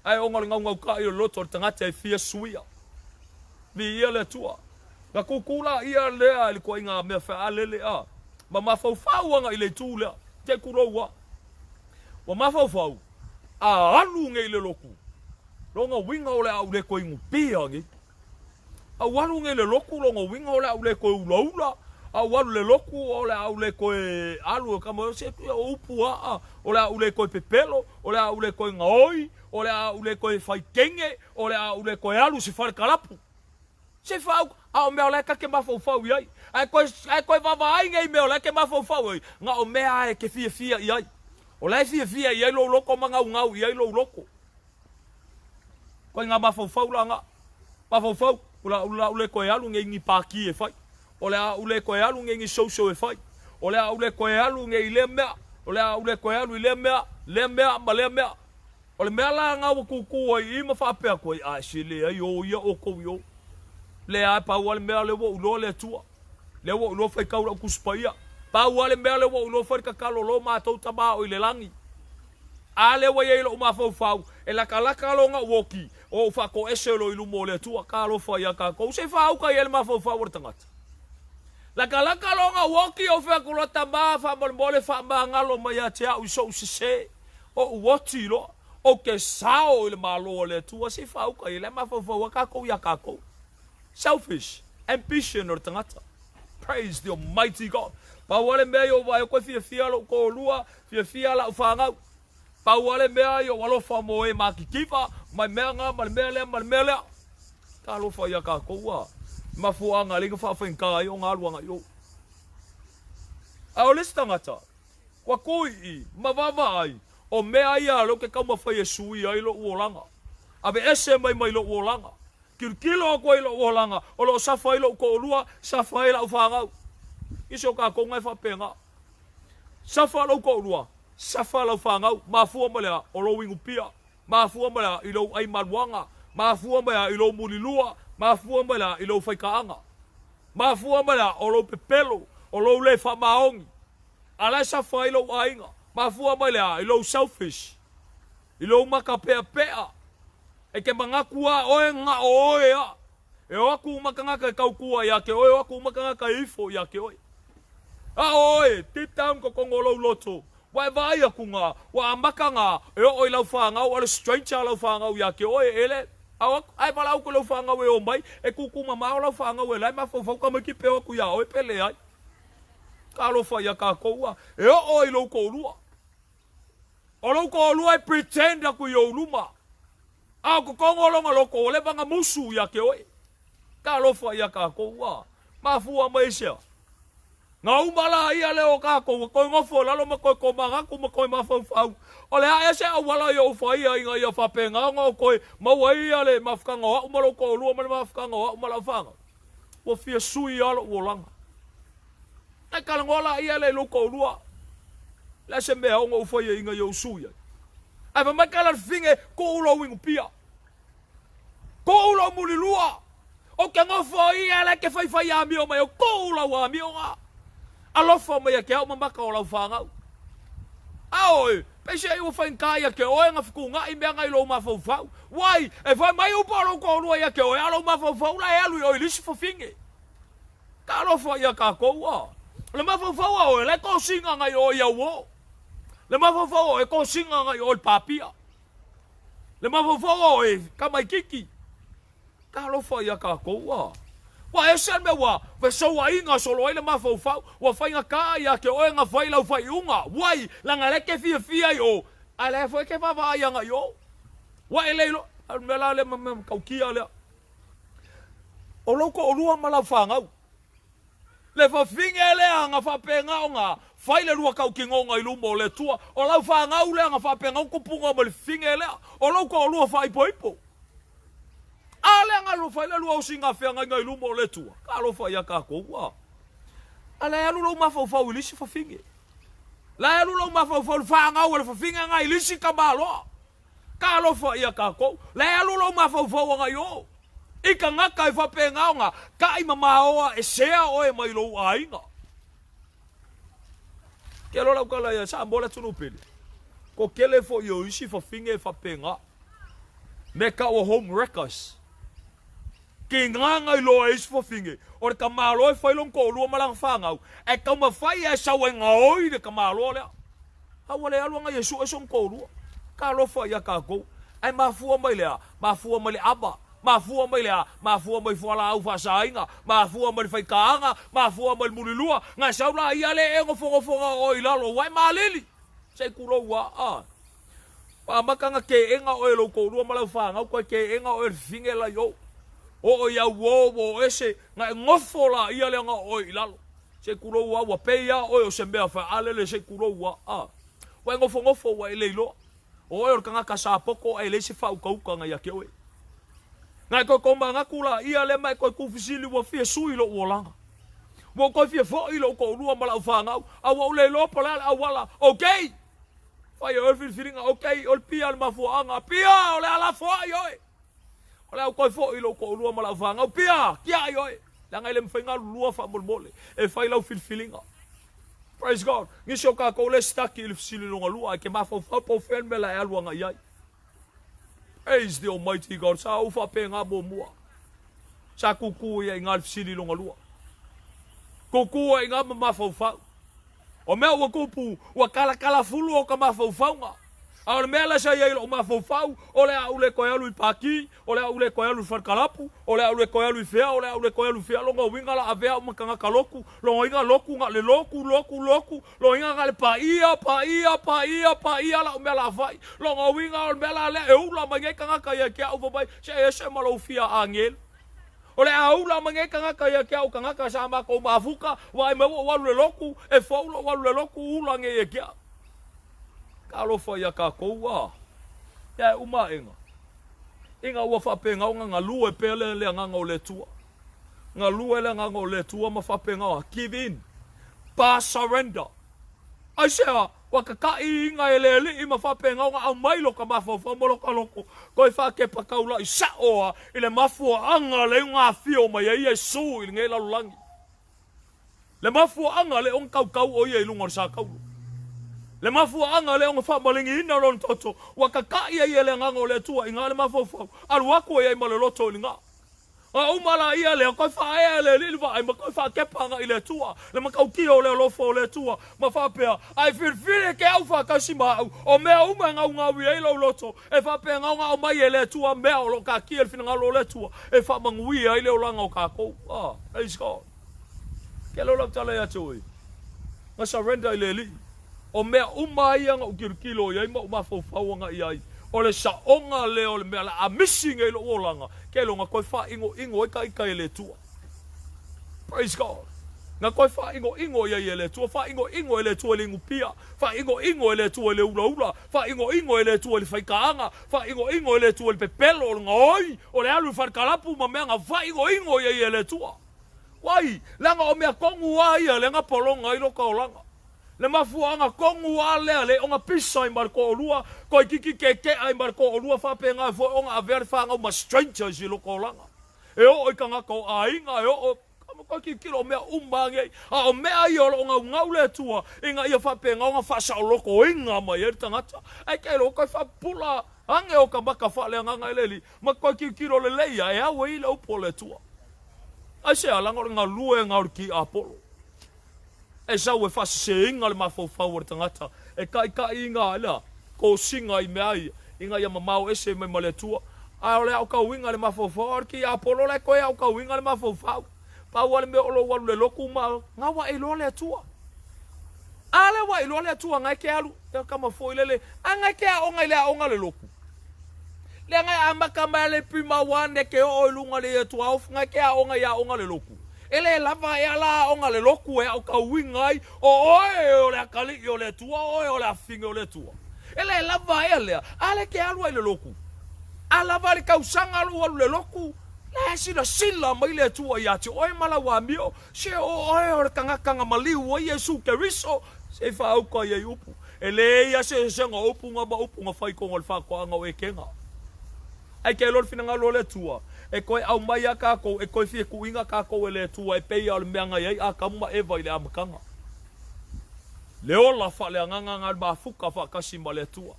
Ai onga ngau ka i loto tangata e fia suia. Mi ia le tua. Ka kukula ia lea ili kwa inga mea wha alele a. Ma mawhau anga i le tūlea. Te kuroua. Wa mawhau. A alu nge i le loku. Longa winga ole au le koe ngupia nge. A walu nge le loku longa winga ole au le koe ulaula. Au alu le loku o le au le koe alu ka mo se upu o le au le koe pepelo o le au le koe ngoi o le au le koe faikenge o le au le koe alu se fare kalapu se fau au me ole ka ke mafau iai ai koe vava ai ngai me ole ke mafau ai nga o me ai ke fia iai o le fia iai lo loko manga ngau iai lo loko koe nga mafau la nga mafau o le koe alu ngai ngi paki e fai o le ule koe alu nge ngi social e fai. O le ule koe alu nge i le mea. O le ule koe alu i le mea ma le mea. O le mea la ngā wakuku ai ima whapea koe. A se le ai o ia o kou i o. Le ai pau ale mea le wo ulo le tua. Le wo ulo fai kaura kuspaia. Pau ale mea le wo ulo fai kakalo lo mātou tama o i le langi. A le wa yeilo uma fau. E la kalaka lo ngā woki. O whako eselo i lumo le tua. Ka lo fai a ka kou. Se whau ka yele ma fau o tangata. Laka longa woki o whea kulota maa wha mole wha maa ngalo mai a te au iso usise o uoti lo o ke sao i le maa loa le tua se whauka i le maa whawhau a kako i a kako. Selfish, ambition o le tangata. Praise the Almighty God. Pau ale mea o vai o koe fia lo ko lua, fia la ufangau. Pau ale mea o walofa mo e makikiva, mai mea ngā, mai mea lea. Ka lofa i a kako ua. Mafuanga lega whawhenka i o ngā luanga i o. Ao lesi tangata, kwa koi i, mawawa ai, o mea ia lo ke kauma whai e sui ai lo uolanga. Abe ese mai lo uolanga. kilo ko ilo olanga o lo safa ilo ko lua safa ilo fanga iso ka ko ngai fa penga safa lo ko lua safa lo fanga mafu mala o lo wingu pia mafu mala ilo ai malwanga mafu mala ilo mulilua mafu mala ilo faikaanga mafu mala o lo pepelo o lo le fa maongi ala safa ilo ainga mafu mala ilo selfish ilo makapea pea e ke mangakua oe nga oe a e oaku makangaka kaukua yake oe oaku makangaka ifo yake oe a oe deep down ko kongolo loto wa vai aku nga wa ambaka nga e oe lau whanga o le stranger lau whanga yake oe ele ai pala au ko lau whanga we o mai e kuku mama lau whanga we lai mafofau ka maki peo aku ya oe pele ai ka lo wha ya ka koua e oe lau koulua o lau koulua e pretend aku yo luma a ko kongolonga loko ole banga musu ya ke oi ka lofa ya ka ko wa mafua maisha nga umala ia le o ka ko ngofo la lo mako ko manga ko mako mafau fau ole a ese wala yo fa ia inga ya fa penga ngo ko ma wa ia le mafka ngo umalo ko lu ma mafka ngo umala fanga wo fia sui ala wo langa e ka ngola ia le lo ko lu la se me ngo fa ia inga yo sui ai va makala finge ko ulo wingu pia ko ulo mulilua o ke ngofo ia la ke fai fai ami o mai ko ulo wa mi o alofa mai ke o maka o la fanga ai pese eu fai kai ke o nga fukunga i me nga ilo ma fo fau wai e vai mai o polo ko ulo ia ke o alo ma fo fau la elu o ilisi fo finge ka alofa ia ka ko wa le ma fo fau o le ko singa nga yo ia wo le mafofo e ko singa nga yo papia le mafofo e kamai kiki ka lo fa ya ka ko wa e sen me wa ve so wa inga so lo le mafofo wa fa inga ka ya ke o nga fa ila fa unga wai la nga le ke fia yo ale fo ke fa va ya nga yo wa ele lo me la le me ka kia le o lo ko lua mala fa nga le fa fingele nga fa penga nga faile lua kau kingo ngai lumo le tua o lau fa nga ule nga fa penga ko punga mo le fingele o lau ko lua fa ipo ale nga lu faile lua o singa fe ngai lumo le tua ka lo fa ya ka ko wa ale ya lu ma fa fa ulisi fa finge la ya lu ma fa fa nga ule fa finga ngai lisi ka malo ka lo fa ya ka ko la ya lu ma fa nga yo ika nga kai fa penga nga kai mama o e sea o e mai lo ainga ke lo la kala ya sa bola tunu pele ko kele fo yo isi fo finge fa penga me ka o home wreckers ke nga lo is fo finge o ka malo e fa long ko lo malang fanga e ka ma fa ya sa we nga oi de ka malo le ha wale alu nga yesu e son ko lo ka lo fa ya ka ko ai ma fu mai le aba mafua mai lea, mafua mai fuala au fasainga, mafua mai faikaanga, mafua mai mulilua, nga saula ia le e ngofonga o ilalo, wai malili. Sei kulo wa a. Pa makanga ke enga o elo ko lua malau fanga, ko ke enga o finge la yo. O ia wo ese nga ngofola ia le nga o ilalo. Sei kulo wa peia o sembea fa alele sei kulo wa a. Wai ngofo wa ile lo. O e kanga kasapoko ele se fa uka nga ya ke o. Ngai ko manga kula ia le mai ko kufisili wo fie sui lo wolanga. Wo ko fie fo ilo ko lua mala fanga. A wo le lo pola a wala. Okay. Fa yo fil filinga okay ol pia ma fo anga pia ole ala fo yo. Ole ko fo ilo ko lua mala fanga pia kia yo. La ngai le mfenga lua fa molmole. E fa ilo fil filinga. Praise God. Ni shoka ko le staki il fisili lo lua ke ma fo fa po fel mela ya lua ngai. Praise the Almighty God. Sa ufa penga mo mua. Sa kuku ya ingal sili longa lua. Kuku ya ingal mafau. O mea wa kupu wa kala fulu o ka mafau nga. A mea la sa ya ilo mafau. O le a ule koyalu I paki. O le a ule koyalu farkalapu. O le a ule koyalu fea. O le a ule koyalu fea. Longa wingala a vea makanga kaloku. Longa inga loku nga le loku. Longa inga nga le paia la mea la fai. Longa winga mea la le eula mange kanga kaya kia ufa bai. Se ese malo fia angel. O le aula mange kanga kaya kia u kanga ka sama ko mafuka. Wa me walu le loku. E faulo walu le loku ula nge kia. Ka lo fa ya ka ko wa. Ya uma enga. Inga ua whapenga o ngā lua pele le nganga o le tua. Ngā lua le nganga o le tua ma whapenga o give in. Pa surrender. Ai sea, waka kai inga e le li ima whapenga o ngā au mailo ka mawhawha moloka loko. Koi whake pakaula i sa oa i le mafua anga le ngā whio mai e su i ngei lalulangi. Le mafua anga le on kau o ia i lunga sa kau. Le mafua anga le on whamalingi ina ron toto. Waka kai e le nganga o le tua i ngā le mafua. Alu ako e ma le loto i ngā. A umala ia le koi whaea le lilwa ai ma koi wha kepanga i le tua. Le makau ki o le lofo o le tua. Ma whapea ai whirwhire ke au whakasi ma au. O mea uma ngau ngau i eilo loto. E whapea ngau ngau mai e le tua mea o lo ka ki e whina ngalo le tua. E whamangui ai leo langa o ka kou. Praise God. Ke lo lau tala ia tui. Nga surrender i le li. O mea uma ia ngau kirikilo i ai ma uma whauwhauanga i ai. O le saonga leo le mea la a missing e lo olanga. Ke lo nga koi wha ingo e ka ika e le tua. Praise God. Nga koi wha ingo e le tua. Wha ingo e le tua le ngupia. Wha ingo e le tua le ula. Wha ingo e le tua le whaikaanga. Wha ingo e le tua le pepelo o nga oi. O le alu wharkalapu ma mea nga wha ingo e le tua. Wai, langa o mea kongu aia le nga polonga i loka o langa. Le mafuanga kongu ale le onga pisa i marko olua, koi kiki keke ai marko olua whapenga fo onga averi whanga o ma strangers i loko olanga. E o ka ngako a inga, e o koi kiki o mea umbangi, a o mea i o onga ngau le tua, inga ia whapenga onga whasa o loko inga mai e tangata. Ai kei lo koi whapula, ange o ka maka whale nganga ileli, ma koi kiki o le leia, e awe i le upo le tua. Ai se alanga o ngā lue ngā ki Apollo. E sau e whasi se inga le mawhauwhau o tangata. E kai inga ala, ko singa i mea i, inga ia mamau ese mai ma le tua. A ole au kau inga le mawhauwhau, ki Apollo le koe au kau inga le mawhauwhau. Pau ale me olo walu le loku ma, ngā wa ilo le tua. Ale wa ilo le tua ngai ke alu, e kama fo ilele, a ngai ke a onga ile a onga le loku. Le ngai amaka mai le pima wane ke o ilunga le tua, of ngai ke a onga le loku. Ele lava e ala onga le loku e au ka wingai o oe o le akali o le tua oe o le afinge o le tua. Ele lava e lea ale ke alua i le loku. A lava le kausanga alu le loku. Le sila mai le tua i ati oe malawa mio. Se o oe o le kangakanga maliu o Yesu ke riso. Se wha auka i upu. Ele ia se senga upu nga whai konga le whakoanga o e kenga. Ai ke lor fina ngalo le tua. E koe au mai a kako, e koe fie kuinga kako e le tua, e pei au le meanga iei, a kamuma ewa i le amakanga. Le ola wha le anganga ngā mafuka whakasi ma le tua.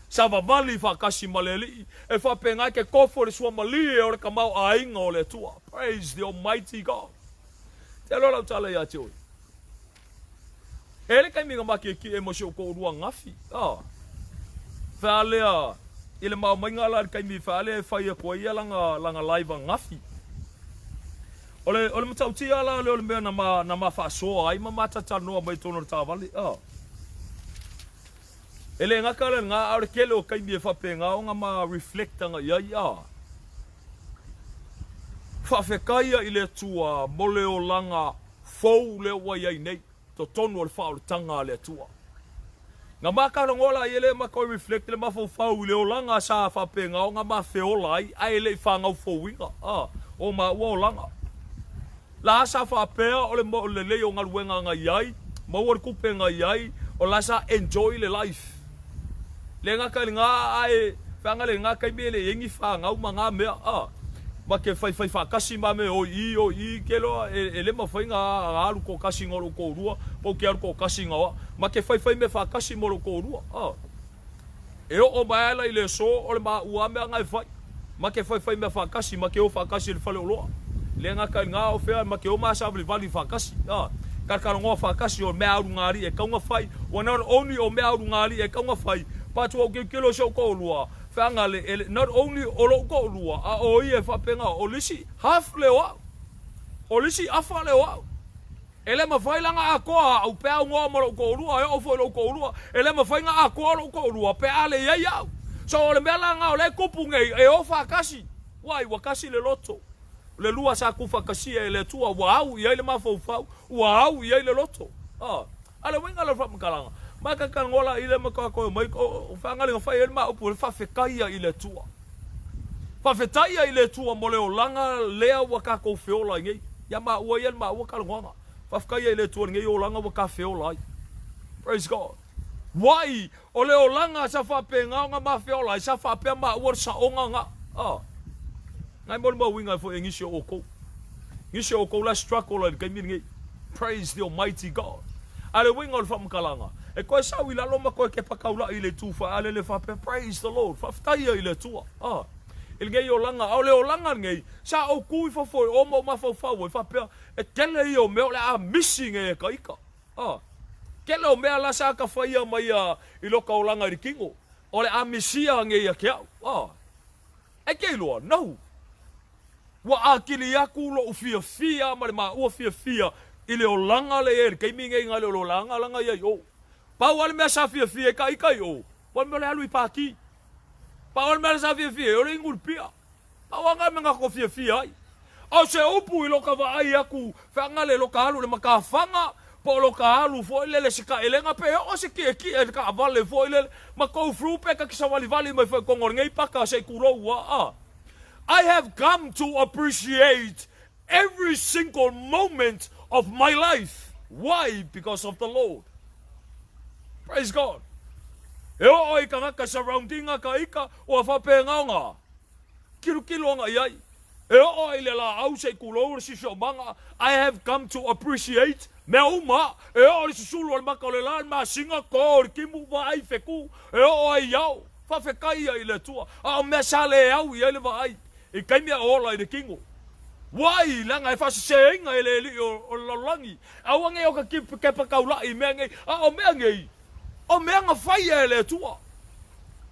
Sa wawali whakasi ma le li, e whapenga ke kofo le sua mali e ore ka mau a inga o le tua. Praise the Almighty God. Te alo lau tala ia te oi. E le kai minga maki e ki e mosio ko urua ngafi. Whalea, ile mau mainga la kai mi whale whai e koe ia langa laiva ngafi. Ole matauti ala ole mea na ma whaasoa ai ma matata noa mai tono ta vali. Ele ngaka le ngā aure kele o kai mi e whapenga o ngā ma reflectanga iai whawhekaia i le tua mole o langa fau le wa iai nei to tonu o le whaore tanga le tua. Ngā makara ngola i ele ma koe reflect le mawhau le o langa sa whapenga o ngā ma whiola ai le whangau fauinga. O ma ua o langa. La sa whapea o le mo le lei o ngā ruenga ngā iai, maua kupe ngā iai, o la sa enjoy le life. Le ngā kai ngā ai, whanga le ngā kai me le ingi whangau ma ngā mea, ma ke whai whakasi ma me o i ke loa, e le ma whai ngā aru ko kasi ngoro ko rua, po ke aru ko kasi ngawa, ma ke whai me whakasi moro ko rua. E o maela i le so, o le ma ua mea ngai whai, ma ke whai me whakasi, ma ke o whakasi le whale o loa. Le ngā kai ngā o whea, ma ke o maa savali vali whakasi. Karkara ngā whakasi o mea aru ngāri e kaunga whai, wa not only o mea aru ngāri e kaunga whai, patu au kilo so ko lua. Whanga le, not only o lo ko lua, a o i e whapenga, o lisi half le wau. O lisi afa le wau. Ele ma whai langa a koa, au pēa ngā maro ko lua, e o whai lo ko lua, ele ma whai ngā a koa lo ko lua, pēa le iei au. So o le mea langa o le kupunge, e o whakasi, wai wakasi le loto. Le lua sa ku whakasi e le tua, wau iei le mawhauwhau, wau iei le loto. Ale winga le whamakalanga. Maka ka ngola i le maka koe mai, o whangalinga whai e ma upu le whawhekaia i le tua. Whawhetai ai le tua mo leo langa lea waka kou whiola ngei. Ia maa ua ian maa ua kalungonga. Whawhekai ai le tua ngei o langa waka whiola ai. Praise God. Wai, o leo langa sa whape ngaonga maa whiola ai, sa whape maa ua sa onga nga. Ngai moli maa winga fo e ngisi o kou. Ngisi o kou la struggle ai kai mini ngei. Praise the Almighty God. Ale winga o le whamakalanga. E koe sa wila loma koe ke pakaula i le tufa ale le whape. Praise the Lord. Whawhetai ai le tua. Il ngei o langa, au le o langa ngei, sa au kui fafoi, o mo mafau fau, e whapea, e tele i o meo le a missing e ka ika. Kele o mea la sa ka whaia mai i loka o langa i kingo, o le a misia ngei a keau. E kei loa, nau. Wa a kili aku lo u fia fia, ma le maa ua fia fia, i le o langa le eri, kei mi ngei ngale o langa langa iai o. Pau ale mea sa fia fia e ka ika i o, wan mea le alu i pāki. Paul mele sa fia fia, o le ingul pia. Pawanga menga ko fia fia ai. Au se upu i loka wa ai aku, whangale loka halu le maka whanga, po loka halu fo ilele se ka elenga pe, o se ki e ka avale fo ilele, ma kou frupe ka kisa wali vali mai whai kongor ngei paka se kurou wa. I have come to appreciate every single moment of my life. Why? Because of the Lord. Praise God. E o oi ka ngaka surroundinga ka ika o a whape ngaonga. Kiru anga iai. E o oi le la au se kulou si so manga. I have come to appreciate mea uma. E o oi susulu al maka le lan ma singa ko o kimu wa ai feku. E o oi iau. Whawhekai ai le tua. A o mea sa le au i ele wa ai. I kai mea ola i le kingo. Wai langa e whasa se inga ele li o lalangi. A wange o ka kepa kaula i mea ngei. A o mea ngei. O mea nga whai e le tua.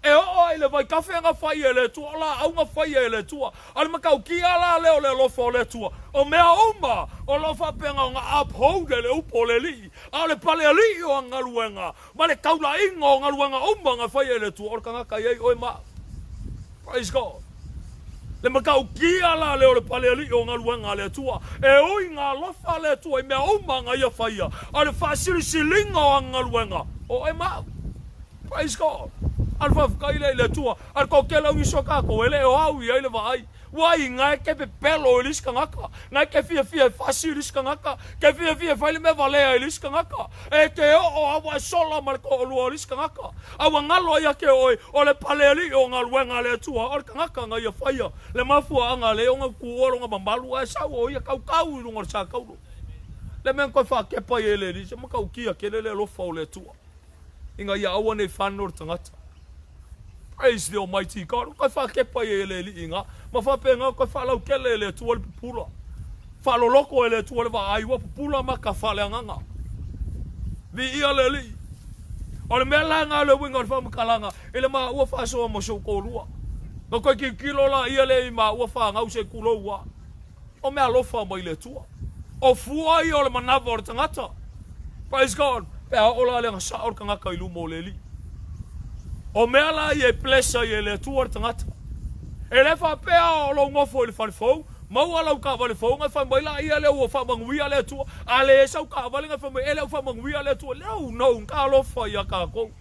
E o ele vai kawhi nga whai e le tua. La au nga whai e le tua. Ale makau ki ala leo le lofa o le tua. O mea uma. O lo whapenga nga uphold e le upo le li. A le pale li o ngaluenga. Ma le kaula inga o ngaluenga uma nga whai e le tua. O ka ngaka iei oi ma. Praise God. Le makau ki ala leo le pale li o ngaluenga le tua. E oi nga lofa le tua. I mea uma nga ia whai a. A le whasiri silinga o ngaluenga. O e mau. Praise God. Al whawhkai le tua. Al ko ke lau iso kako. Ele o au i eile vai. Wai ngai ke pe pelo i liska ngaka. Ngai ke fia fasi i liska ngaka. Ke fia whaile me valea i liska ngaka. E te o awa e sola ma le ko olua i liska ngaka. Awa ngalo ia ke oi. O le paleali o ngaluenga le tua. O le kangaka ngai a whaia. Le mafua anga le o nga kuolo nga mamalu. E sao o ia kau kau i runga sa kauro. Le men koe wha kepa i ele li. Se makau kia ke le lofa o le tua. Inga ia awa nei whanor tangata. Praise the Almighty God. Koe wha kepa i ele li inga. Ma whapenga koe wha lau kele ele tua le pupula. Wha loloko ele tua le wa aiwa pupula ma ka wha le anganga. Vi ia le li. O le mea langa le winga o le whamakalanga. Ele maa ua wha soa mo so korua. Ma koe ki kilo la ia le i maa ua wha ngau se kulo ua. O mea lofa mai le tua. O fuai o le manava o le tangata. Praise God. Pea ola le ngasa o le kangaka i lumo le li. O mea la i e plesa i e le tua le tangata. E le wha pea o lo ngofo i le whanifou. Mau ala u ka wale fou ngai wha maila i a leo o wha manguia le tua. A le e sau ka wale ngai wha maila o wha manguia le tua. Leo nau ka lofa i a ka kou.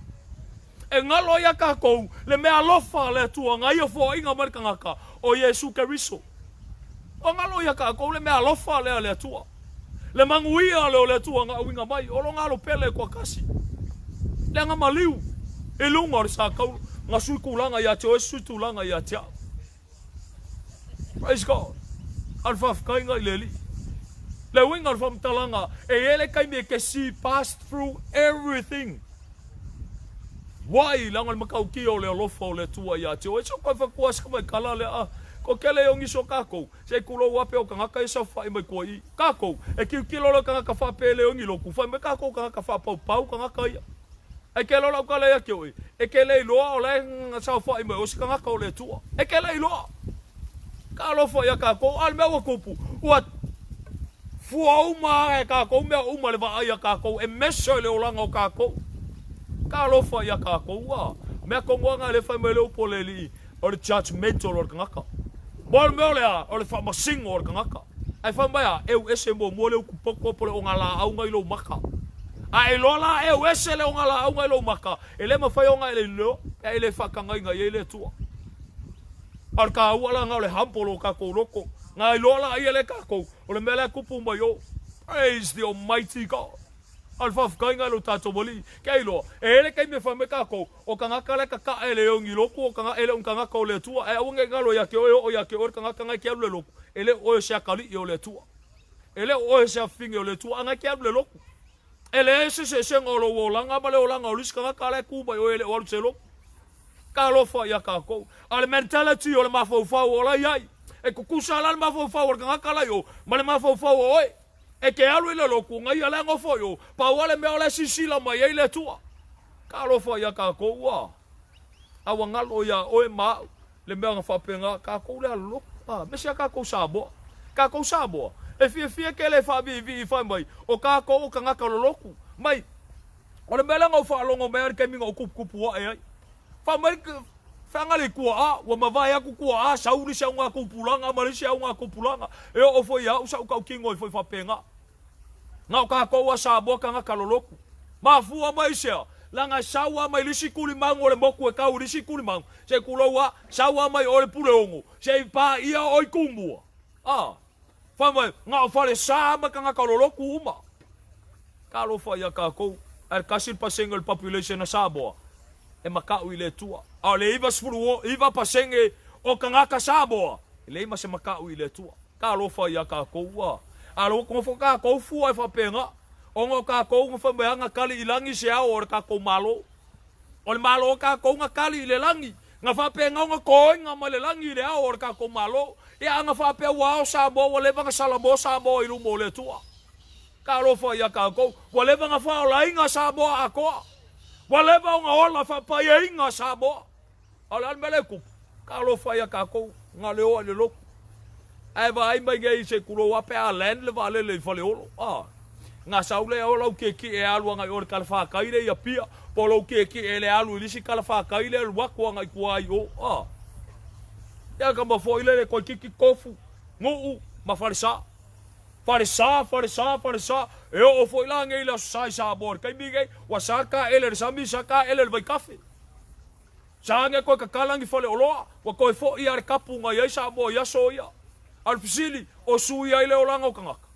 E ngalo i a ka kou. Le mea lofa le tua ngai o fo inga marika ngaka. O Yesu Keriso. O ngalo i a ka kou le mea lofa le tua. Le manguia leo le tua nga winga mai. O lo ngalo pele kwa kasi. Le nga maliu. E lunga o sa kau. Nga sui kulanga i a te o e sui tulanga i a te. Praise God. Al whawhkai ngai le li. Le winga al whamtalanga. E ele kai me ke si passed through everything. Wai langal makau ki o le alofa o le tua i a te o. E so kai whakuaska mai kala le a. Ko kele o ngiso kako. Se kulo wape o kangaka e sa whai mai kua i. Kako. E kiu kilo lo kangaka whape le o ngilo ku. Whai me kako kangaka whapau pau kangaka ia. E ke lo lau kale ia ke oi. E ke le iloa o le sa whai mai o si kangaka o le tua. E ke le iloa. Ka alofa ia kako. Al mea wakupu. Ua fua uma e kako. Mea uma le wa ia kako. E meso le olanga o kako. Ka alofa ia kako. Ua. Mea kongoanga le whai mai le upo le li. O le judgmental o le kangaka. Moa le mea lea, o le whamasingo o le kangaka. Ai whamaya, eu ese mo le uku poko po le o ngā la aunga i lo maka. A e lola eu ese le o ngā la aunga i lo maka. E le mawhai o ngā e le leo, e le whakangai ngai e le tua. Al ka wala nga le hampolo ka ko loko. Nga ilola ia le ka ko. O le mele kupu mai o. Praise the Almighty God. Al whafkai ngai lo tato moli. Kei lo. E ele kei me whame ka ko. O ka ngaka le ka ele o ngi loko. O ka nga ele o ka ngaka o le tua. E aunge ngalo ya ke o ya ke o ka ngaka ngai ke alu le loko. Ele o se akali i o le tua. Ele o se afingi o le tua. Ngai ke alu le loko. Ele se ngolo o langa ma le o langa o lisi ka ngaka le kuba o ele o alu se loko. Ka lofa ya ka ko. Ale mentality o le mafau o la iai. E kukusa la le mafau o ka ngaka la yo. Ma le mafau o oi. E ke alu ile loku ngai ala ngofo yo pa wale me ole sisila mai ile tua ka lo fo ya ka ko wa awa ngalo ya o ma le me nga penga ka ko le lo me sia ka ko sabo e fie ke le fa vi fa mai o ka ko ka nga ka lo loku mai ole me la ngo fa lo ngo me ke mi ngo kupu wa e fa mai fa nga le kua wa ma vai aku kua sa uri sa nga kupulanga ma sia nga kupulanga e o fo ya u sa ka kingo fo fa penga ngau ka ko wa sa boka nga kaloloku mafua mai sia langa sawa mai lisi kuli mango le moku e ka lisi kuli mango se kulowa sawa mai ole puleongo se pa ia oi kumbu fa mai ngau fa le sa ma ka nga kaloloku uma kalo fa ya ka ko er kasil pa single population na sabo e makau ile tua ale iva sfuru iva pa senge o ka nga ka sabo le ma se makau ile tua kalo fa ya ka ko wa alo ko fo ka ko fu ai fa penga ongo ka ko ngo fa nga kali ilangi se a or ka ko malo ol malo ka ko nga kali le langi nga fa penga ngo ko nga male langi le a or ka ko malo ya nga fa pe wa sa bo wole ba sala bo sa bo ilu mo le tua ka lo fa ya ka ko wole ba nga fa la nga sa bo a ko wole ba nga ola fa pa ye nga sa bo ala mele ku ka lo fa ya ka ko nga le o le lo ai vai mai ngai se kulo wa pe alen le vale le fale olo nga saule o lo ke e alu nga o kalfa kaile ya pia polo ke e le alu lisi kalfa kaile wa ko nga kuai o ya ka ma foi le ko ki kofu ngo ma farisa e o foi la ngai la sai sa bor kai mi ngai wa saka ele sami saka ele vai kafe sanga ko ka kalangi fale olo wa ko fo i ar kapu nga ya sa bo ya soya alfisili o suia ile o langa o kangaka.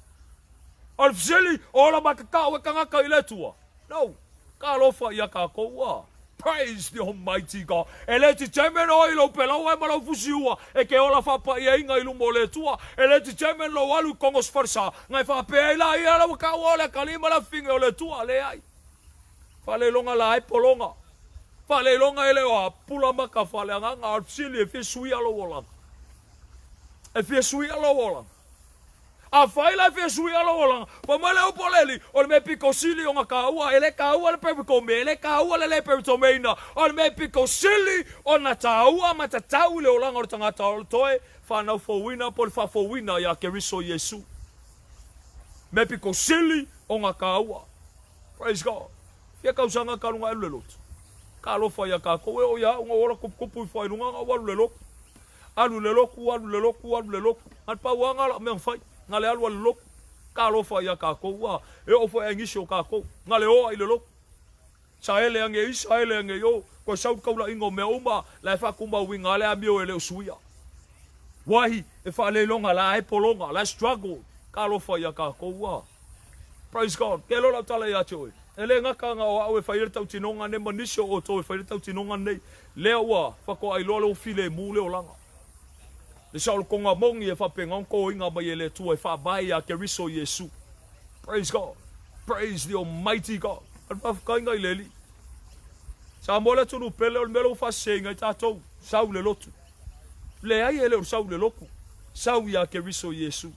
Alfisili o la makaka o kangaka ile tua. No, ka lofa ia ka koua. Praise the Almighty God. Ele ti temen o ilo pela o e mara fusiua. E ke ola whapa ia inga ilu mo le tua. Ele ti temen lo walu kongos farsa. Ngai whapea ila ia la waka o le kalima la finge o le tua le ai. Fale longa la ai polonga. Fale longa ele o pula maka fale anga alfisili e fi sui alo olanga. E fie sui alo ola. A faila fie sui alo ola. Pa male o poleli. O me piko sili o nga kaua. Ele kaua le pepe kome. Ele kaua le pepe tomeina. O me piko sili o na taua matatau le olanga o tangata o toe. Whanau fowina po le whafowina ya ke riso Yesu. Me piko sili o nga kaua. Praise God. Fie kausanga karunga elu le lotu. Ka alofa ya ka koe o ya. Unga ora kupu i whainunga nga walu le loku. Alu le loku. Al pa wanga la me fai. Ngale alu le loku. Ka lo fa ya ka ko wa. E o fa engisho ka ko. Ngale o ai le loku. Sa ele ange isa ele ange yo. Ko sau ka la ingo me uma la fa kumba winga le amio ele suia. Wahi e fa le longa la e polonga la struggle. Ka lo fa ya ka ko wa. Praise God. Ke lo la tala ya choi. Ele ngaka nga o e fa ile tau tinonga ne manisho o to e fa ile tau tinonga nei. Le wa fa ko ai lo file mu le olanga. Le saul konga mongi e whapenga ko inga mai ele tua e whabai a ke riso Yesu. Praise God. Praise the Almighty God. Al whafkainga i leli. Sa mola tunu pele ol melo whasenga i tātou. Sau le lotu. Le ai ele o sau le loku. Sau ia ke riso Yesu.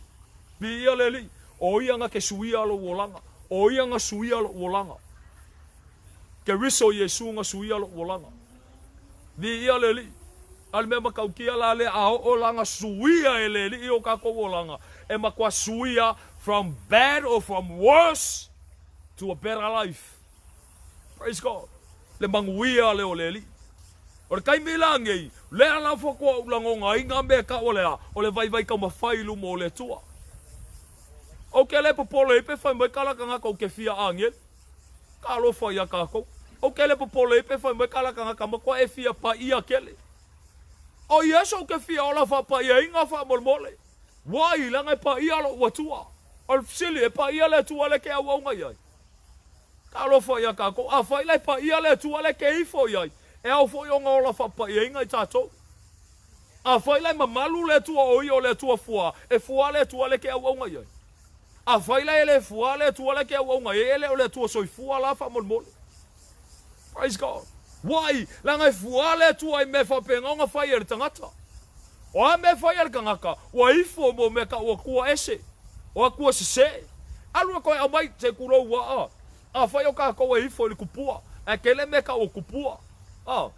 Bi ia leli. O ia nga ke suia alo wolanga. O ia nga suia alo wolanga. Ke riso Yesu nga suia alo wolanga. Bi ia leli. Al me makau kia la le a o langa suia ele li o ka ko langa e makwa suia from bad or from worse to a better life. Praise God. Le manguia le o leli. O le kai milangi le ala fo ko lango nga inga me ka o le vai ka mafailu mo le tua. O ke le popolo e pe fai mai kala ka ko ke fia angel. Ka lo fa ya ka ko. O ke le popolo e pe fai mai kala ka ma ko e fia pa ia kele. O Yesu ke fia ola fa pa ia inga fa molmole. Wai langa pa ia lo watua. O sili pa ia le tua le ke au nga ia. Ka lo fa ia ka ko a fa ile pa ia le tua le ke ifo ia. E au fo yo nga ola fa pa ia inga tato. A fa ile mamalu le tua o io le tua fua. E fua le tua le ke au nga ia. A fa ile le fua le tua le ke au nga ia le o le tua so fua la fa molmole. Praise God. Wai, langa fua le tua I me fa pengonga fa ia tangata. O a me fa ia kangaka, o ifo mo me ka o kua ese. O kua se. Alu ko a mai te kuro wa a. A fa yo ka ko ifo le kupua. A kele me ka o kupua. A.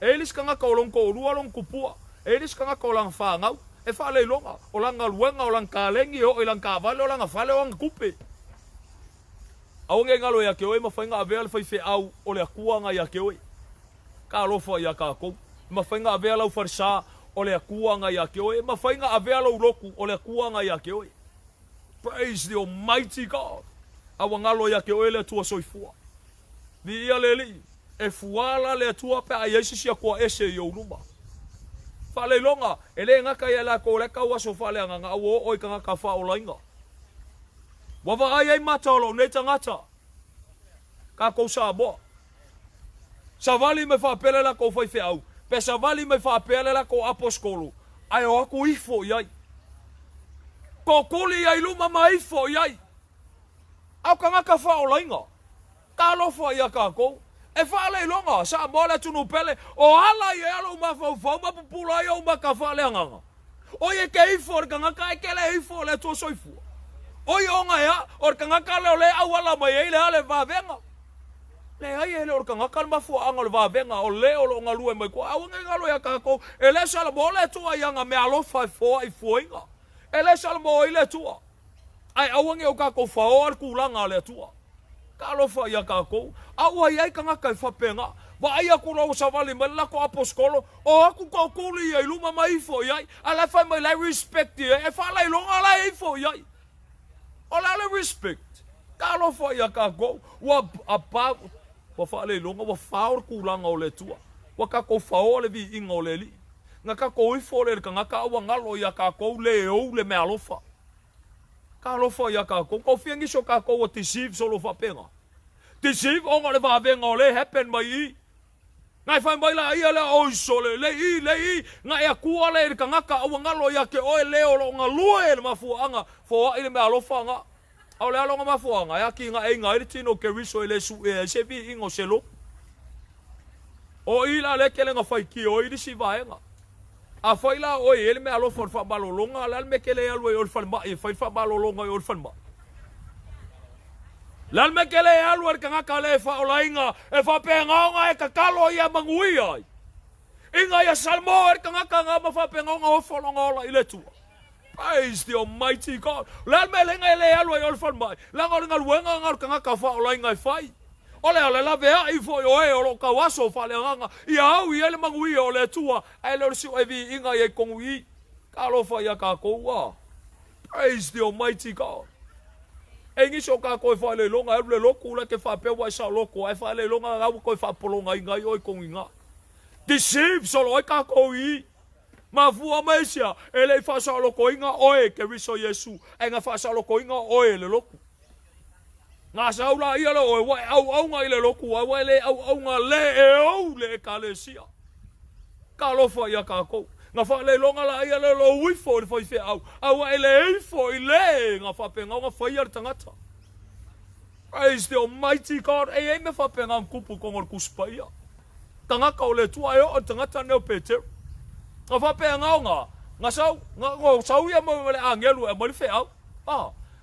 Elis kangaka o long ko rua long kupua. Elis kangaka o lang fa ngau. E fa le longa, o lang luenga o lang kalengi o lang kavale o lang fale o lang kupe. Aunge ngalo ya ke oi ma fa nga ave fa fe au o le kua nga ya ke oi. Ka lofa ia ka ko ma fainga ave lau farsa o le kuanga ia ke oi ma fainga ave lau loku o le kuanga ia ke oi. Praise the Almighty God. Awangalo ia ke oi le tua soifua ni ia leli e fuala le tua pe a Yesu sia ko ese yo numa fale longa ele ngaka ia la ko le ka wa so fale nga o oi ka ka fa o lainga wa va ai matolo ne tangata ka ko sa bo Savali me fa pele la ko foi fe au. Pe savali me fa pele la ko apostolo. Ai o aku ifo iai. Ko koli ai luma mai ifo iai. Au kanga ka fa o lainga. Ka lo fo ia ka ko. E fa le longa sa mola tunu pele. O ala ia alo ma fa ma pupula ia o ma ka fa le nganga. O ye ke ifo kanga ka ke le ifo le to soifu. O yo nga ya or kanga ka le au ala mai ile ale va venga. Le ai ele or kanga kalma fu angol va venga o le o nga lue mai ko a nga ngalo ya ka ko ele sala mole tu ya nga me alo fa fo I foinga ele sala mo ile tu ai a nga o ka ko fa or ku langa le tu ka lo fa ya ka ko a wa ai kanga ka fa penga va ai ku lo sa vali me la ko apostolo o aku ko ko li ai luma mai fo ai ala fa mai la respect e fa la longa la ai fo ai o la respect ka lo fa ya ka ko wa apa wa fa le longa wa faur kulanga o le tua wa ka ko fa le vi inga o le li nga ka ko I fo le ka nga wa ngalo ya ka ko le o le me alofa ka alofa ya ka ko fiangi so ka ko o deceive solo fa penga deceive o ngale va venga o le happen mai ngai fa mai la ia le o so le I nga ya ku le ka nga ka wa ngalo ya ke o le o nga lue le mafu anga fo ile me alofa nga au le alonga mafuanga ya ki nga e nga I tino ke riso ile su e se vi ingo selo o ila le kele nga fai ki o I si vaenga a fai la o ele me alo for fa balolonga la me kele alwe o fa ma e fai fa balolonga o fa ma la me kele alwe ka nga kale fa o lainga e fa penga nga e ka kalo ia mangui ai inga ya salmo ka nga ma fa penga nga o fa longa ile tu Praise the Almighty God. La me lenga ele alu e olfan mai. La ngol wenga ngal kanga ka fa ola ngai fai. Ole ole la vea I fo yo e o ka waso fa le nganga. Ia au I ele mangui o le tua. Ai le si o vi inga ye kongui. Ka lo fa ya ka ko wa. Praise the Almighty God. E ngi so ka ko fa le longa le loku la ke fa pe wa sa loko. Ai fa le longa ga ko fa polonga ngai o konginga. Deceive solo e ka ko I. Ma fua mesia ele fa sa lo koinga oe ke riso Yesu e nga fa sa lo koinga oe le loku nga saula ia lo oe au nga ile loku wa le au nga le e au le kalesia ka lo fa ia ka ko nga fa le longa la ia le lo wi fo le fe au ele fo ile nga fa pe nga fa ia tangata Praise the Almighty God e me fa pe nga kupu ko ngor kuspaia tanga ka le tua e o tangata ne o Peter nga fa pe nga sau nga ngo sau ia mo le angelu e mo le fe au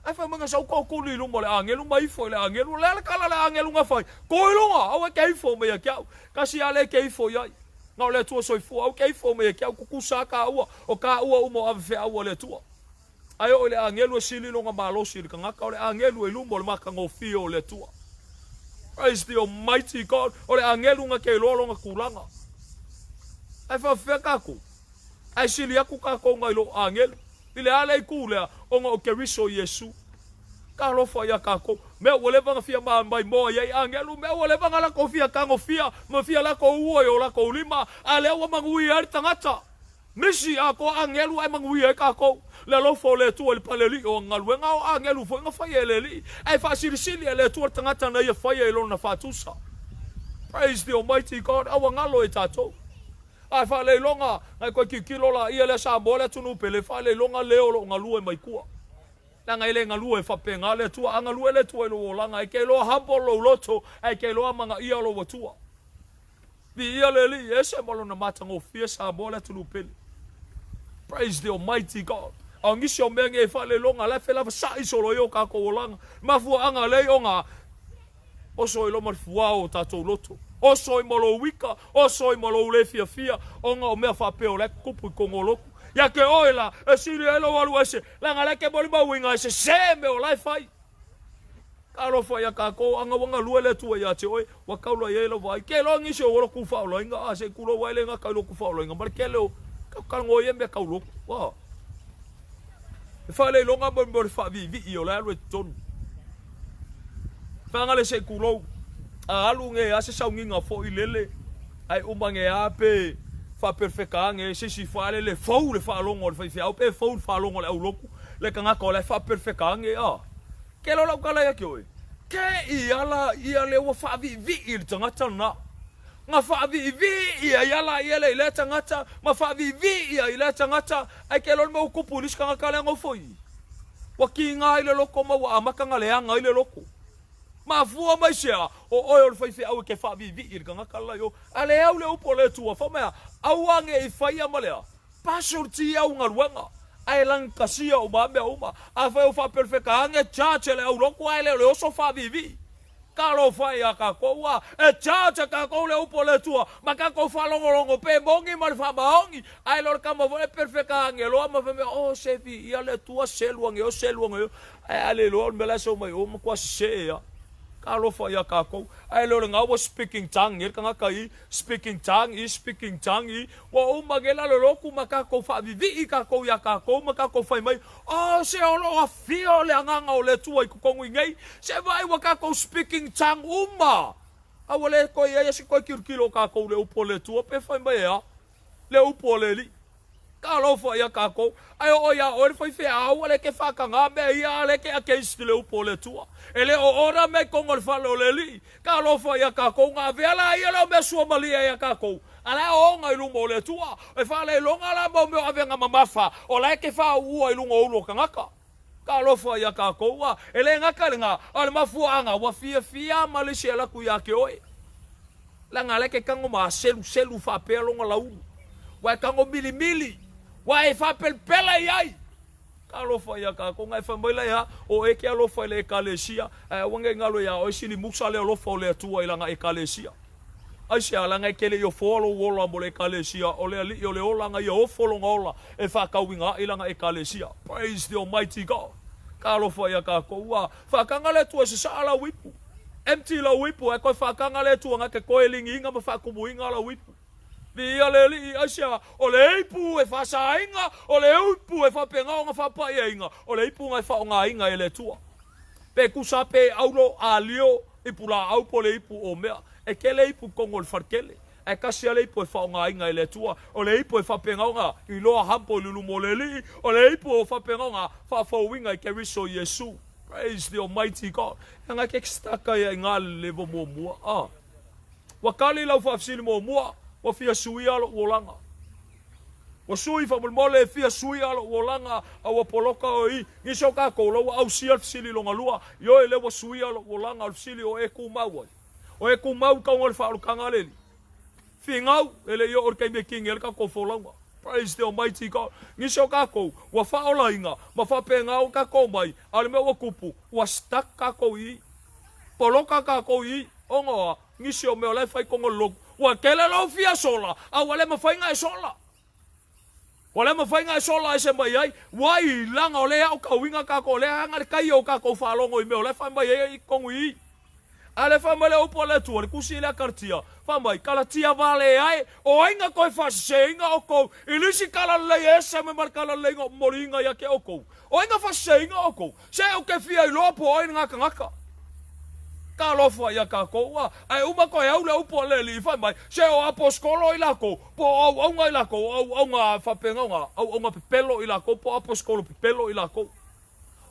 ai fa nga sau ko li lu mo le angelu mai fo le angelu le kala le angelu nga fa ko lunga au ke fo me ya ka si ale ke fo ya nga le tu so fo au ke fo me ya ku sa ka o ka o mo ave fe au le tu ai o le angelu si li lunga malo si ka nga ka le angelu e lu mo le maka ngo fio le tu Praise the Almighty God o le angelu nga ke lo nga kulanga ai fa fe ka ku ai sili aku ka ko ngai lo angel ile ale kule o ngo ke riso Yesu ka lo fa ya ka ko me wole va fia ma mai mo ye angel me wole va la ko fia ka ngo fia mo fia la ko uo yo la ko lima ale o mangui ar tangata Misi ako angelu ai mangui e kako. Le lofo le tu le paleli o ngaluenga o angelu fo nga fai eleli. Ai fa sirisili le tu tangata na ia fai e lona fatusa. Praise the Almighty God. Awa ngalo e tato. Ai fa le longa ai ko kikilo la ia le sa mole tunu pele fa le longa leo lo ngalu e mai kua. Langa ile ngalu e fa penga le tu angalu le tu e lo langa ai ke lo hampo lo loto ai ke lo manga ia lo watua. Vi ia le li ese malo na matango fia sa mole tunu pele. Praise the Almighty God. Ang isyo menge e fa le longa la fela sa isolo yo ka ko langa. Mafu anga le onga. Oso ilo marfuao tato loto. Oso imolo wika, oso imolo le fia onga o mea fa peo le kupu kongoloku. Ya ke oila, e siri elo walu ese, langa leke boli ba winga ese, seme o lai fai. Karo fa ya kako, anga wanga lue le tua ya te oi, wakaula ye lo vai. Ke lo ngisi o wala kufa o loinga, ase kulo waile nga kaulo kufa o loinga, mar ke leo, kakango ye me kaulo. Wa. E fa le longa bon fa vi i o la lo tonu. Fanga le se kulo. Alu nge ase saunginga fo ilele ai umange ape fa perfeka nge sisi fa le fo le fa longo le fa pe fo fa longo le uloku le kanga ko le fa perfeka nge a ke lo la kala ya koi ke ia le wa fa vi il tangata na nga fa vi ia la ile le tangata ma fa vi ia ile tangata ai ke lo mo kupulis kanga kala ngo foi wa kinga ile loko ma wa makanga le anga ile loko ma fua mai sea o oil fai au ke fa vi ir kanga kala yo ale au le upo le tua fa mea au ange I fai amalea pastor ti au ngaruanga ai lang kasia o ba me uma a fa o fa perfeka ange chache le au loko ai le oso fa vi kalo fai a ka koa e chache ka ko le upo le tua ma ka ko fa longo pe mongi mal fa baongi ai lor ka mo vole perfeka ange lo ma fa me o se vi ia le tua seluange o seluange ai ale lo me la so mai o mo kwa se ya Kalo fa ya kako ai lo nga was speaking tongue ir kanga kai speaking tongue wa magela lo ku makako fa vivi kako ya kako makako fa mai oh se olo a fio le anga o le tua ku kongu ngai se vai wa kako speaking tongue awale ko ya se ko kirkilo kako le upo le tua pe fa mai ya le upo le li Kalo fa ya kako ai o ya o foi fe au le ke fa kanga be ya le ke ke stile upo le tua ele o ora me kongo fa lo le li kalo fa ya kako nga vela ya lo me so mali ya kako ala o nga ilu mo le tua e fa le longa la mo me avenga mamafa o le ke fa u ilu ngo ulo kangaka kalo fa ya kako wa ele nga kalinga al mafu anga wa fia mali se la ku ya ke oi la nga le ke kango ma selu fa pe lo nga la u wa kango mili Wai fa pelpela yai. Kalo fa ya ka ko ngai fa mai ya o e ke alo fa le kalesia. Wange ngalo ya o sili muksa le lo fa le tua ilanga e kalesia. Ai se ala ngai kele yo folo wola mo le kalesia o le ali o le ola ngai o folo ngola e fa ka winga ilanga e kalesia. Praise the Almighty God. Kalo fa ya ka ko wa fa ka ngale tua se sala wipu. Empty la wipu e ko fa ka ngale tua nga ke ko elingi nga fa ku muinga la wipu. Via le li asia o le ipu e fa sainga o le ipu e fa penga nga fa pa inga o le ipu nga fa nga inga ele tua pe ku sa pe aulo alio ipula au po le ipu o mea e ke le ipu kongo le farkele e kasi le ipu e fa nga inga ele tua o le ipu e fa penga nga I loa hampo lulu mo le li o le ipu o fa penga nga fa fa winga I ke riso Yesu praise the Almighty God nga ke staka ya nga le bo mo mua wakali lau fa fsili mo mua wa fia sui alo wolanga. Wa sui fa mole fia sui alo wolanga awa poloka o I. Ngiso ka ko lo au sia sili longa lua. Yo ele wa sui alo wolanga al sili o e ku mau. O e ku mau ka ngol fa lo kangaleli. Fingau ele yo or kai me king el ka ko folanga. Praise the Almighty God. Ngiso ka ko wa fa ola inga, ma fa pengau ka ko mai. Al me wa kupu wa stak ka ko I. Poloka ka ko I. Onga ngiso me ola fa ko ngol wa kele lo fia sola a wale ma fainga e sola wale ma fainga e sola e se mai ai wai langa ole au ka winga ka ko le anga kai o ka ko fa longo I me ole fa mai e kongi ale fa mai o pole tu ku si la kartia fa mai kala tia vale ai o inga ko fa senga o ko ilisi kala le ese me mar kala le ngo moringa ya ke o ko o inga fa senga o ko se o ke fia I lo po inga kangaka Ka lofa ia ka koa. Ai uma ko au le upo le li fai mai. Se o aposkolo i lako. Po au nga i lako. Au nga whapenga nga. Au nga pepelo i lako. Po aposkolo pepelo i lako.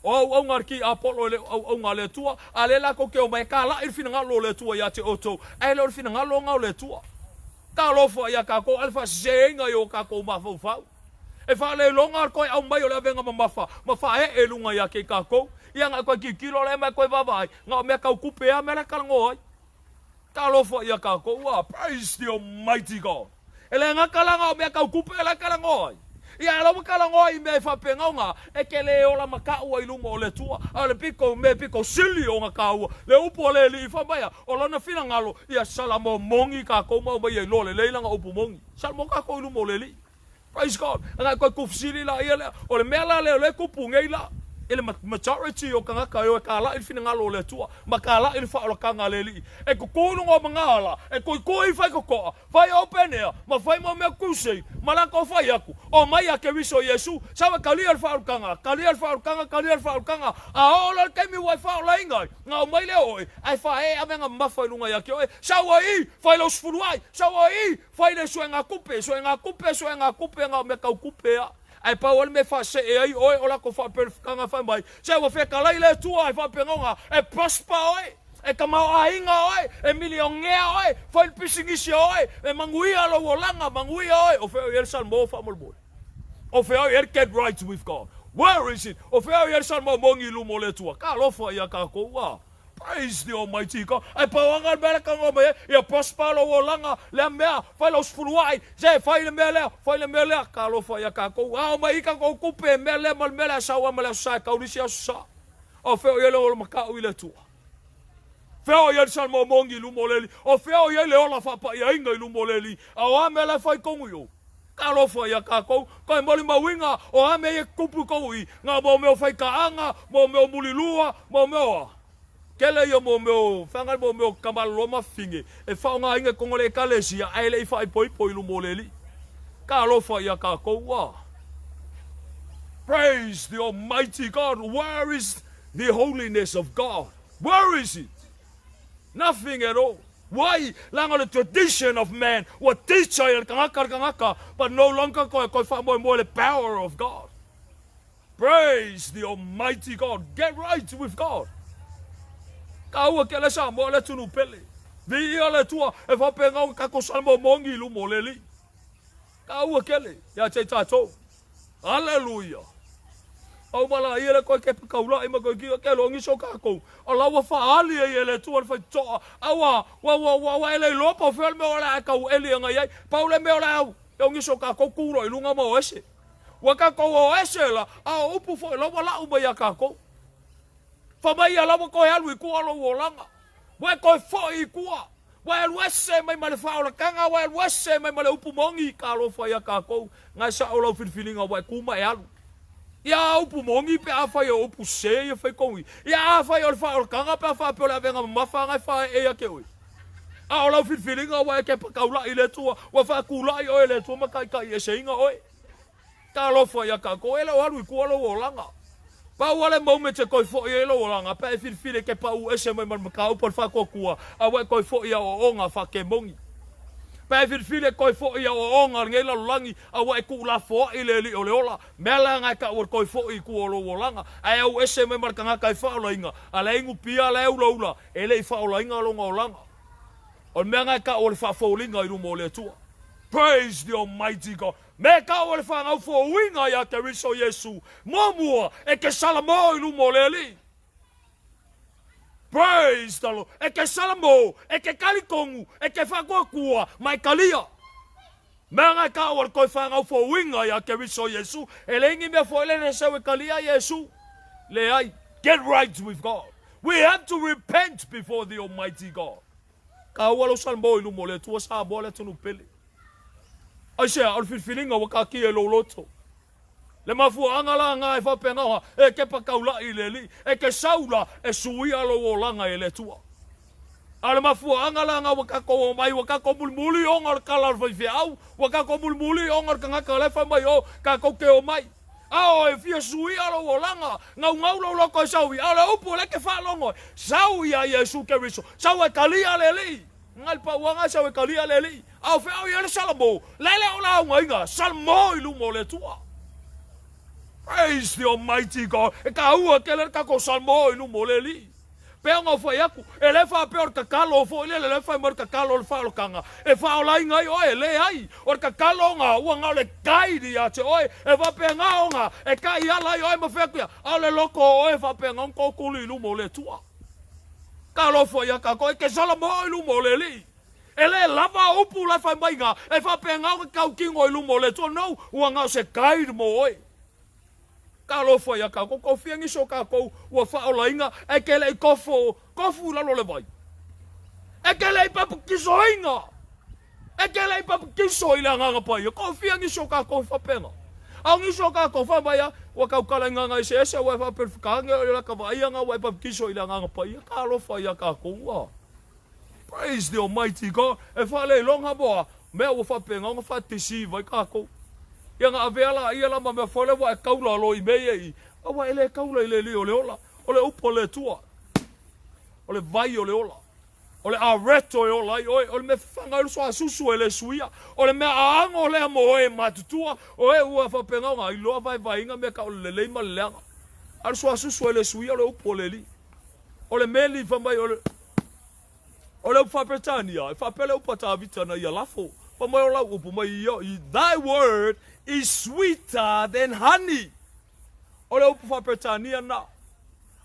Au nga ki apolo le au nga le tua. A le lako ke o mai ka la i fina ngalo le tua ia te oto. Ai le fina ngalo nga le tua. Ka lofa ia ka koa. Alfa seinga i o ka koa mafau fau. E wha le longa koe au mai o le avenga mamafa. Mafa e lunga ia ke ka koa. Ia nga koe ki kilo le mai koe vavai. Nga mea kau kupe a mea kalango ai. Ka lofa ia ka koa. Praise the Almighty God. E le nga kalanga o mea kau kupe la kalango ai. Ia lau kalango ai mea whapenga nga. E ke le ola makaua i lunga o le tua. A le piko me piko sili o nga kaua. Le upo le li whamaya. O lana whina ngalo. Ia salamo mongi ka koa mau mai e lole. Leilanga upo mongi. Salamo ka koa i lunga o le li. Praise God. Nga koe kufsiri la ia le. O le mea la le kupu ngei la. Ele majority o kanga ka o ka la il fina ngalo le tua ma ka la il fa o kanga le li e ko ko no mangala e ko ko i fa ko vai open air ma vai mo me kuse ma la ko fa yaku o mai a ke viso Yesu sa ka li al fa o kanga a ola ke mi wa fa o lenga nga mai le oi ai fa e a menga ma fa lunga ya ke oi sa wa i fa lo sfuluai sa wa i fa le suenga kupe nga me ka kupe ai pa ol me fa se e ai oi ola ko fa perfkanga fa mai se wa fe kala ile tua ai fa pengonga e prospa oi e ka mau ainga oi e milionea oi fa il pisingisi oi e manguia lo wolanga manguia oi o fe el salmo fa molbo o fe el get right with God. Where is it? O fe el salmo mongi lu mo le tua ka lo fa ya ka ko wa. Praise the Almighty God. Ai pawangan bela ka ngome ia prospalo wolanga le mea fa los fuluai se fa le mele ka lo fa ya ka ko a mai ka ko kupe mele mal mele sa wa mele sa ka uri sia sa o fe o yele o maka o ile tu fe o yele salmo mongi lu moleli o fe o yele o la fa pa ya inga lu moleli a wa mele fa ko yo ka lo fa ya ka ko moli mawinga o a me kupu ko i nga mo me fa ka anga mo me mulilua mo me Kele yo mo meu, fangal mo meu kamaloma finge. E fa nga inga kongole kalesia, ai le fa poi lu moleli. Ka lo fa ya ka ko wa. Praise the Almighty God. Where is the holiness of God? Where is it? Nothing at all. Why? Lang the tradition of man. What teacher kangaka, but no longer ko fa mo the power of God. Praise the Almighty God. Get right with God. Kaua ke le sa mo le tunu pele. Vi le tua e fa penga ka ko salmo mongi lu moleli. Kaua ke le ya te tato. Hallelujah. Au mala ia le ko ke kaula i ma ko ki ke longi so ka ko. Ala wa fa ali e le tua fa to. Awa wa ele lo po fel me ola ka u eli nga ia. Paule me ola longi so ka ko kuro i lunga mo ese. Wa ka ko o ese la a upu fo lo wala u ya ka ko. Famai ala ko ya lu ku alo wolanga. Wa ko fo I kua. Wa wese mai male fa ola kanga wa wese mai male upu mongi ka lo fa ya ka ko. Nga sa ola filfilinga wa ku mai alu. Ya upu mongi pe afa yo upu se ya fa ko. Ya afa yo fa ola kanga pe afa pe ola venga mafa nga fa e ya ke oi. A ola filfilinga wa ke pa kaula ile tua wa fa kula yo ile tua ma kai kai e seinga oi. Ka lo fa ya ka ko ele wa lu ku alo wolanga. Pa wale mo te koi fo ia lo langa pa fil ke pa u ese mai ka u por fa ko kua a wa koi fo ia o onga fa ke mongi pa fil koi fo ia o onga ngei la langi a wa ku la fo ile li o le ola mela nga ka u koi fo I ku o lo langa a u ese mai mar ka kai fa lo inga a le ngu pia le u lo ele fa o inga lo langa o me nga ka o fa fo linga I lu mo le tua. Praise the Almighty God. Me ka o le whangau fo winga ya te riso Yesu. Momua e ke salamo I lu moleli. Praise the Lord. E ke salamo, e ke kalikongu, e ke whakua mai kalia. Mea ka o le koe whangau fo winga ya ke riso Yesu. E le ingi mea fo ele ne sewe kalia Yesu. Le ai, get right with God. We have to repent before the Almighty God. Ka walo salmo I lu mole tua sa bole tunu pele. Ai se al filfilinga wa ka ki e loloto. Le mafu angala nga e fa penga e ke pa kaula I le li e ke saula e suia lo wolanga e le tua. Ale mafu angala nga wa ka ko mai wa ka ko mulmuli o ngar kala fa au wa ka ko mulmuli o ngar ka le fa mai o ka ko ke o mai. Ao e fia sui alo wolanga. Ngau lo ko sawi. Ala upu le ke whalongo. Sawi a Yesu Keriso. Sawi kalia leli. Ngal pa wanga sawi kalia leli. Au fe au yale salamo. Lele ola ngainga. Salmo ilu mo le tua. Praise the Almighty God. E ka ua kele ka ko salmo ilu mo le li. Pea ngau fai aku. E le wha pea or kakalo fo. Le wha mor kakalo le wha kanga. E wha o lai ngai oe le ai. Or kakalo ngā ua ngau le kairi a te oe. E wha pea ngā o ngā. E ka i ala i oe ma whea kuia. A le loko oe wha pea ngau kōkulu ilu mo le tua. Ka lo fai aka koe ke salamo ilu mo le li. E le lava upu la whai mai ngā. E wha pea ngau kau kingo ilu mo le tua. No, ua ngau se kairi mo oe. Ka lo fai aka ko fiangi so ka ko ua fa ola inga e ke le kofu la lo le vai e ke le papu kisoinga e ke le papu kisoila nga pai ko fiangi so ka ko fa penga au ngi so ka ko fa mai ua ka kala nga ese ua fa perfkanga la ka vai nga ua papu kisoila nga pai ka lo fai aka ko ua praise the Almighty God e fa le longa boa me ua fa penga nga fa tisi vai ka ko ia ngā aveala ia lama mea whole wa e kaula alo I mea I. Awa ele kaula I le li o le ola. O le upo le tua. O le vai o le ola. O le areto e ola. O le me whanga ilu soa susu e le suia. O le mea aango le amo e matutua. O e ua whapenga ngā iloa vai inga mea ka o le leima le leanga. Alu soa susu e le suia o le upo le li. O le meli whamai o le... O le upa Britania. E whapele upa tā vitana I a lafo. Whamai o la upu mai I thy word is sweeter than honey. O le upu whapetania na.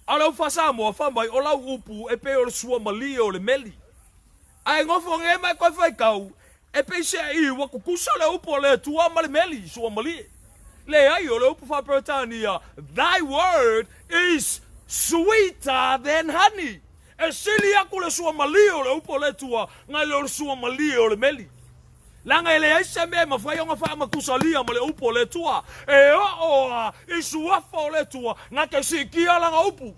A le upa Samoa whamai o lau upu e pe o le sua mali o le meli. Ai ngofo nge mai koe whai kau. E pe se I wa kukusa le upu o le tua ma le meli sua mali. Le ai o le upu whapetania. Thy word is sweeter than honey. E sili aku le sua mali o le upu o le tua. Ngai le o le sua mali o le meli. Langa ele aisa me ma fai nga fa ma kusalia ma le upo le tua e o I suafa o le tua nga ke sikia langa upu.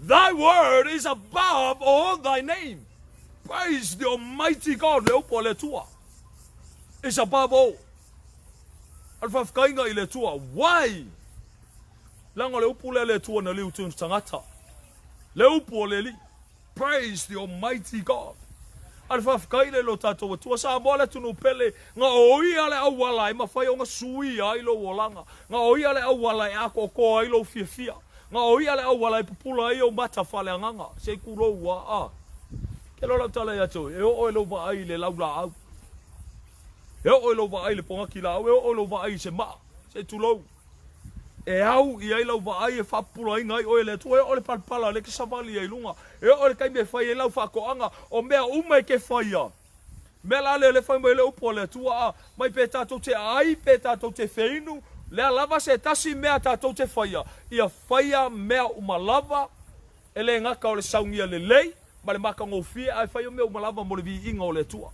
Thy word is above all thy name. Praise the Almighty God le upo le tua. Is above all. Alfa fkainga I le tua. Why? Langa le upu le tua na liu tun tangata. Le upo le li. Praise the Almighty God. Alfa fkaile lo tato tua sa mola tunu pele nga oia le awala I mafai o nga sui ai lo wolanga nga oia le awala I ako ko ai lo fia nga oia le awala I pupula ai o mata fale nganga se kulo wa ke lo la tala ya to e o lo va ai le laula au e o lo va ai le ponga kila e o lo va ai se ma se tulo e au I ai lo va ai e fapula ai ngai o le to e o le palpala le ke savali ai lunga e o le kai me fai e lau whakoanga o mea umai ke whaia. Mea la le whai mai le upo le tua mai pe tātou te ai, pe tātou te whainu, lea lava se tasi mea tātou te whaia. Ia whaia mea umalava, e le ngaka o le saungia le lei, ma le maka ngofia, ai whaia mea umalava mo le vi inga o le tua.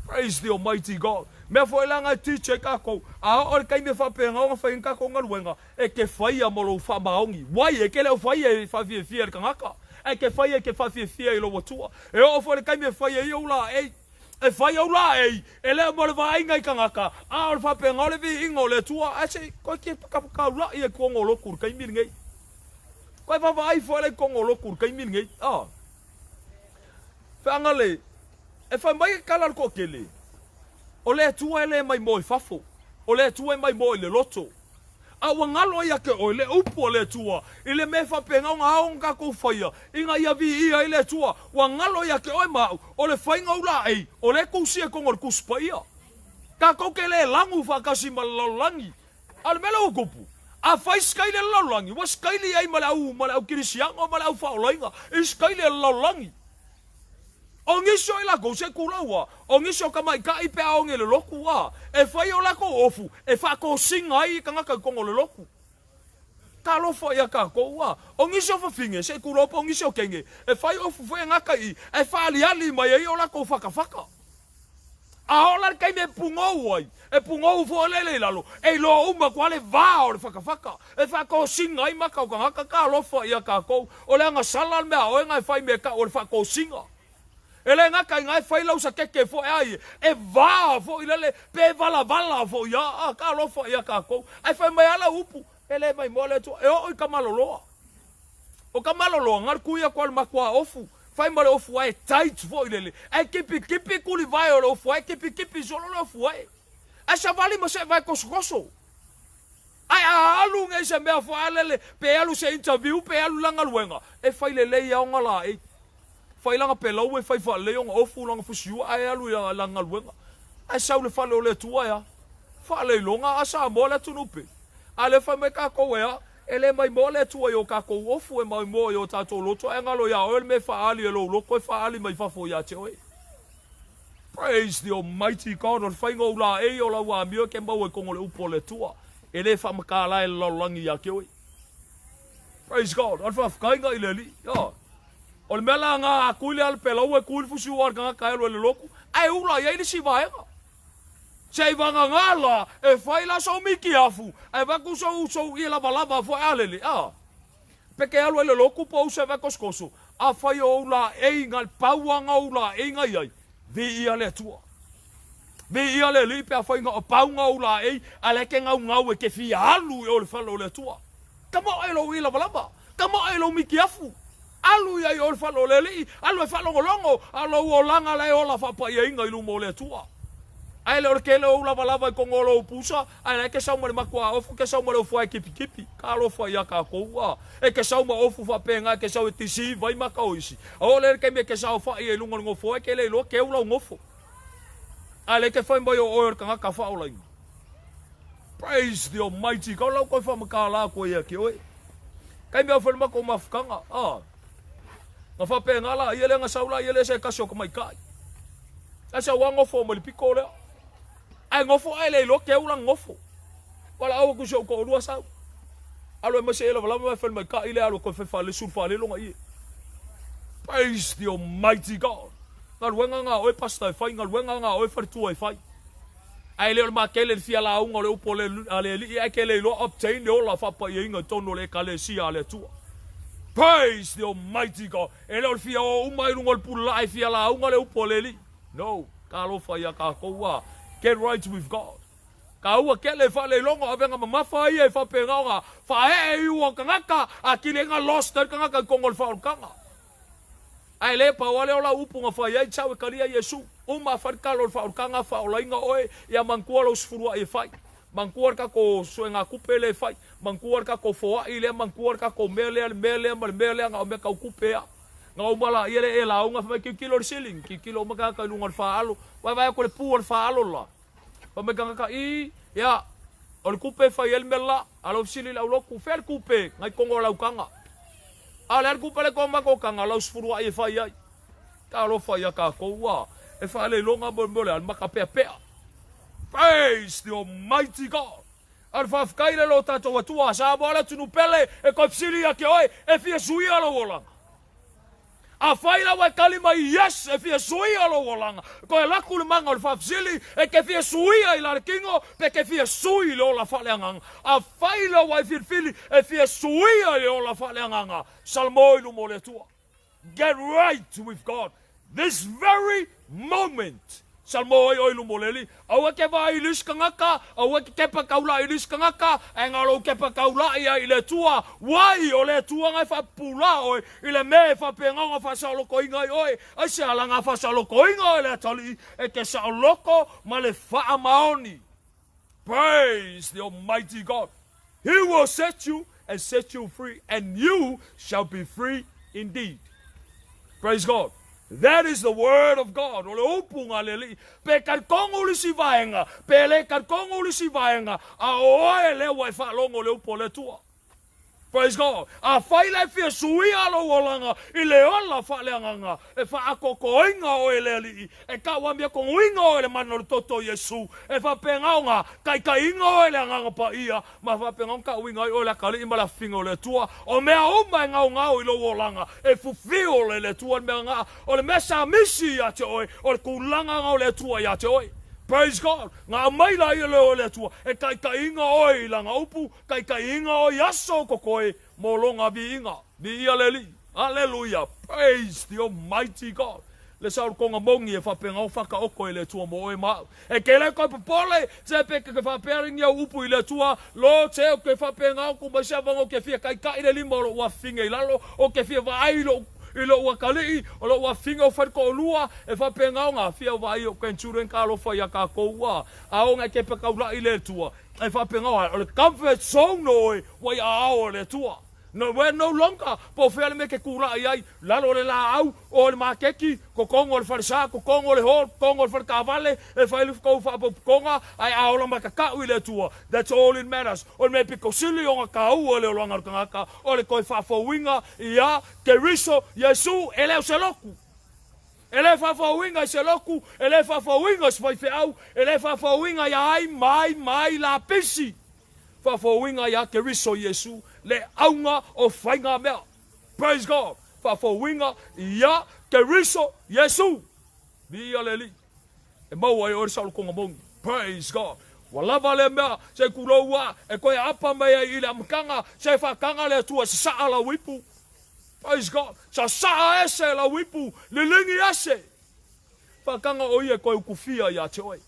Praise the Almighty God. Mea fo elanga teacher kako, a o le kai me whapenga o whai nkako ngaruenga, e ke whaia mo lo whamaongi. Wai e ke leo whaia e whawhia fia ka ngaka. E ke whaia ke whawhia I lo watua. E o fo le kai me whaia I oula e. E whaia oula e. E leo mo le vainga I ka ngaka. A o le whapenga o le vi inga o le tua. A se koe ke pakapaka ula I e kongo lokur kai miringei. Koe whawai fo le kongo lokur kai miringei. Whanga le. E whai mai e kalal ko kele. O le tua e le mai moi fafo. O le tua e mai moi le loto. A wangalo ia ke o le upo le tua. I le me whapenga o ngā onga ko whaia. I ngā ia vi ia I le tua. Wangalo ia ke oi mau. O le whainga ula ei. O le kusia kongor kuspa ia. Ka koke le langu whakasi ma laulangi. Ale mele o kupu. A whai skai le laulangi. Wa skai le ei ma le au kirisianga ma le au whaolainga. I skai le laulangi. O ngiso I lako se kuraua. O ngiso kamai ka I pe aonge le loku wa. E whai o lako ofu. E whako singa ai ka ngaka kongo le loku. Ka lofa ia ka koua. O ngiso whawhinge se kuropa o ngiso kenge. E whai ofu whai ngaka I. E whali ali mai ai o lako whaka. A ola kai me pungou ai. E pungou fo lele lalo. E lo uma kwa le va o le whaka. E whako singa ai maka o ka ngaka ka lofa ia ka kou. O le anga salan mea o enga e whai me ka o le whako singa. Ele ngaka ngai faila usa keke fo ai e va fo ile pe vala fo ya ka lo fo ya ka ko ai fa mai ala upu ele mai mole tu e o ka malolo o ka malolo ngar kuia kwal makwa ofu fai male ofu ai tight fo ile ai kipi kuli vai o ofu ai kipi solo lo ofu ai a chavali mo se vai koskoso ai alu ngai se me fo alele pe alu se interview pe alu langa luenga e fai le ya ngala e fai langa pelau e fai fa leong ofu langa fusiu ai alu ya langa luenga ai sau le fale o le tua ya fa le longa asa mo le tunupe ale fa me ka ko ya ele mai mo le tua yo ka ko ofu e mai mo yo tato loto e ngalo ya o me fa ali lo lo ko fa ali mai fa fo ya te oi. Praise the Almighty God on fai ngo la e o la wa mi ke mo e ko le upo le tua ele fa maka la lo langi ya ke oi. Praise God on fa ka nga ile li ya o le mela nga kuile al pelo e kuil fusu or nga ka lo le loku ai ula ye ni si vai nga sei vanga ngala e fai la so miki afu e va ku so i la balava fo alele peke alu le loku po se va koskoso a fai o la e ngal pauanga o la e nga ai vi ia le tua vi ia le li pe fai nga pauanga o la e ale ke ngau e ke fi alu o le falo le tua kamo e lo i la balava kamo e lo miki afu alu ia o falo le li alu e falo longo alu o langa le o la fa pa ia inga ilu mo le tua ai le ke le o lava ko ngolo pusa ai ke sa mo le makwa ofu ke sa mo le fo kipi ka lo fo ia ka ko wa e ke sa mo ofu fa penga ke sa tisi vai maka oisi o le ke me ke sa fa ia lu ngo fo ke le lo ke u lo ngofo ai ke fa mo o ka fa o la. Praise the Almighty God lo ko fa maka la ko ia ke oi kai me fa ko mafkanga nga fa penga la ia le nga saula ia le se ka so ko mai kai asa wango fo mo le pikole ai ngofo ai le lo ke ula ngofo wala au ku so ko lua sa alo me se ela wala me fa mai ka ile alo ko fa le surfa le longa i. Praise the Almighty God ngal wenga nga o pasta fa ngal wenga nga o fa tu fa ai le ma ke le fia la un le upo le ale li ai ke le lo obtain le ola fa pa inga tono le kale si ale tu. Praise the Almighty God ele o fia o mai ngol pula ai fia la un le upo le li no ka lo fa ya ka ko wa get right with God. Ka ua ke le fa le longo avenga mama fa ia fa penga fa e u kanga a kilenga lost kanga ka kongol fa kanga. Ai le pa wale ola upu nga fa ia chau kalia Yesu. Uma fa kalo fa kanga fa ola inga oe ia mankuar os furua e fa. Mankuar ka ko suenga kupele fa. Mankuar ka ko foa ile mankuar ka ko mele nga me ka kupea. Nga umala ile e la unga fa kilo shilling kilo maka ka lunga fa alu. Vai ko le pu fa alu la. Pa me ka I ya o kupe fa el mela alo sili la lo ku fel kupe ngai kongo la ukanga ala kupe le ko ma ko kanga la usfuru ai fa ya ta lo fa ya ka ko wa e fa le longa bo le al maka pe. Praise the Almighty God al fa kaile lo tato watua sa bola tunu pele e ko sili ya ke oi e fi sui alo wola a faila wa kalima yes e fia sui alo wolanga ko e laku le manga o fa fsili e ke fia sui ai la kingo pe ke fia sui lo la faleanga a faila wa fili e fia sui ai lo la faleanga salmo lu mo le tua. Get right with God this very moment. Salmo oi lu mo le li au ke va ilis kangaka au ke pa kaula ilis kangaka engalo ke pa kaula ia ile tua wai o le tua ngai fa pula oi ile me fa penga fa sa lo ko inga oi ai se ala nga fa sa lo ko inga le tali e ke sa loko ma le fa maoni. Praise the Almighty God. He will set you and set you free and you shall be free indeed. Praise God. That is the word of God. Ole upunga leli pe karkongo li si vaenga pe le karkongo li si vaenga a oe le wa fa longo le upole tua. Praise God. A fai le fia sui alo wolanga I le ola fa le nganga e fa akoko inga o ele li e ka wambia ko inga o ele mano toto Yesu e fa pengaunga kai inga o ele nganga pa ia ma fa pengaunga ka winga o le kali imala fingo le tua o mea uma ngau I lo wolanga e fulfill le tua me nga o le mesa misi ya te oi o le kulanga ngau le tua ya te oi. Praise God. Nga mai la ia leo le tua. E kai inga oi la nga upu. Kai inga oi aso kokoe. Molonga vi inga. Vi ia leli. Hallelujah. Praise the Almighty God. le saul konga mongi e whapenga o whaka oko i le tua mo e mau. E ke le koe papole, te peke ke whapering ia upu i le tua, lo te o ke whapenga o kumasa vango ke fia kai kai le lima o lo ua finga i lalo, o ke fia vai lo i lo ua kalii, o lo ua finga o whaiko o lua, e whapenga o ngā fia vai o kenturen ka lo whai a ka koua, a o ngā ke pekaula i le tua, e whapenga o le comfort zone oi, wai a ao le tua. No, we're no longer po fele me ke kura ai lalo le la au o le makeki ko kongo le farisa ko kongo le hol kongo le kavale e fai ko fa konga ai a ola makaka u le tua. That's all it matters. O me piko sili o ka u o le longa ka o le ko fa fo winga ia ke riso Yesu ele o seloku. Ele fa fo winga seloku ele fa fo winga sfai fe au ele fa fo winga ia ai mai la pisi. Fa fo winga ia ke riso Yesu le aunga o whainga mea. Praise God. Fa fo winga ia ke riso Yesu. Bia le li. E mau ai ori saulu konga mongi. Praise God. Walava le mea se kuloua e koe apa mea i le amkanga se whakanga le tua se saa la wipu. Praise God. Sa saa ese la wipu le lingi ese. Whakanga o i e koe ukufia ia te oi.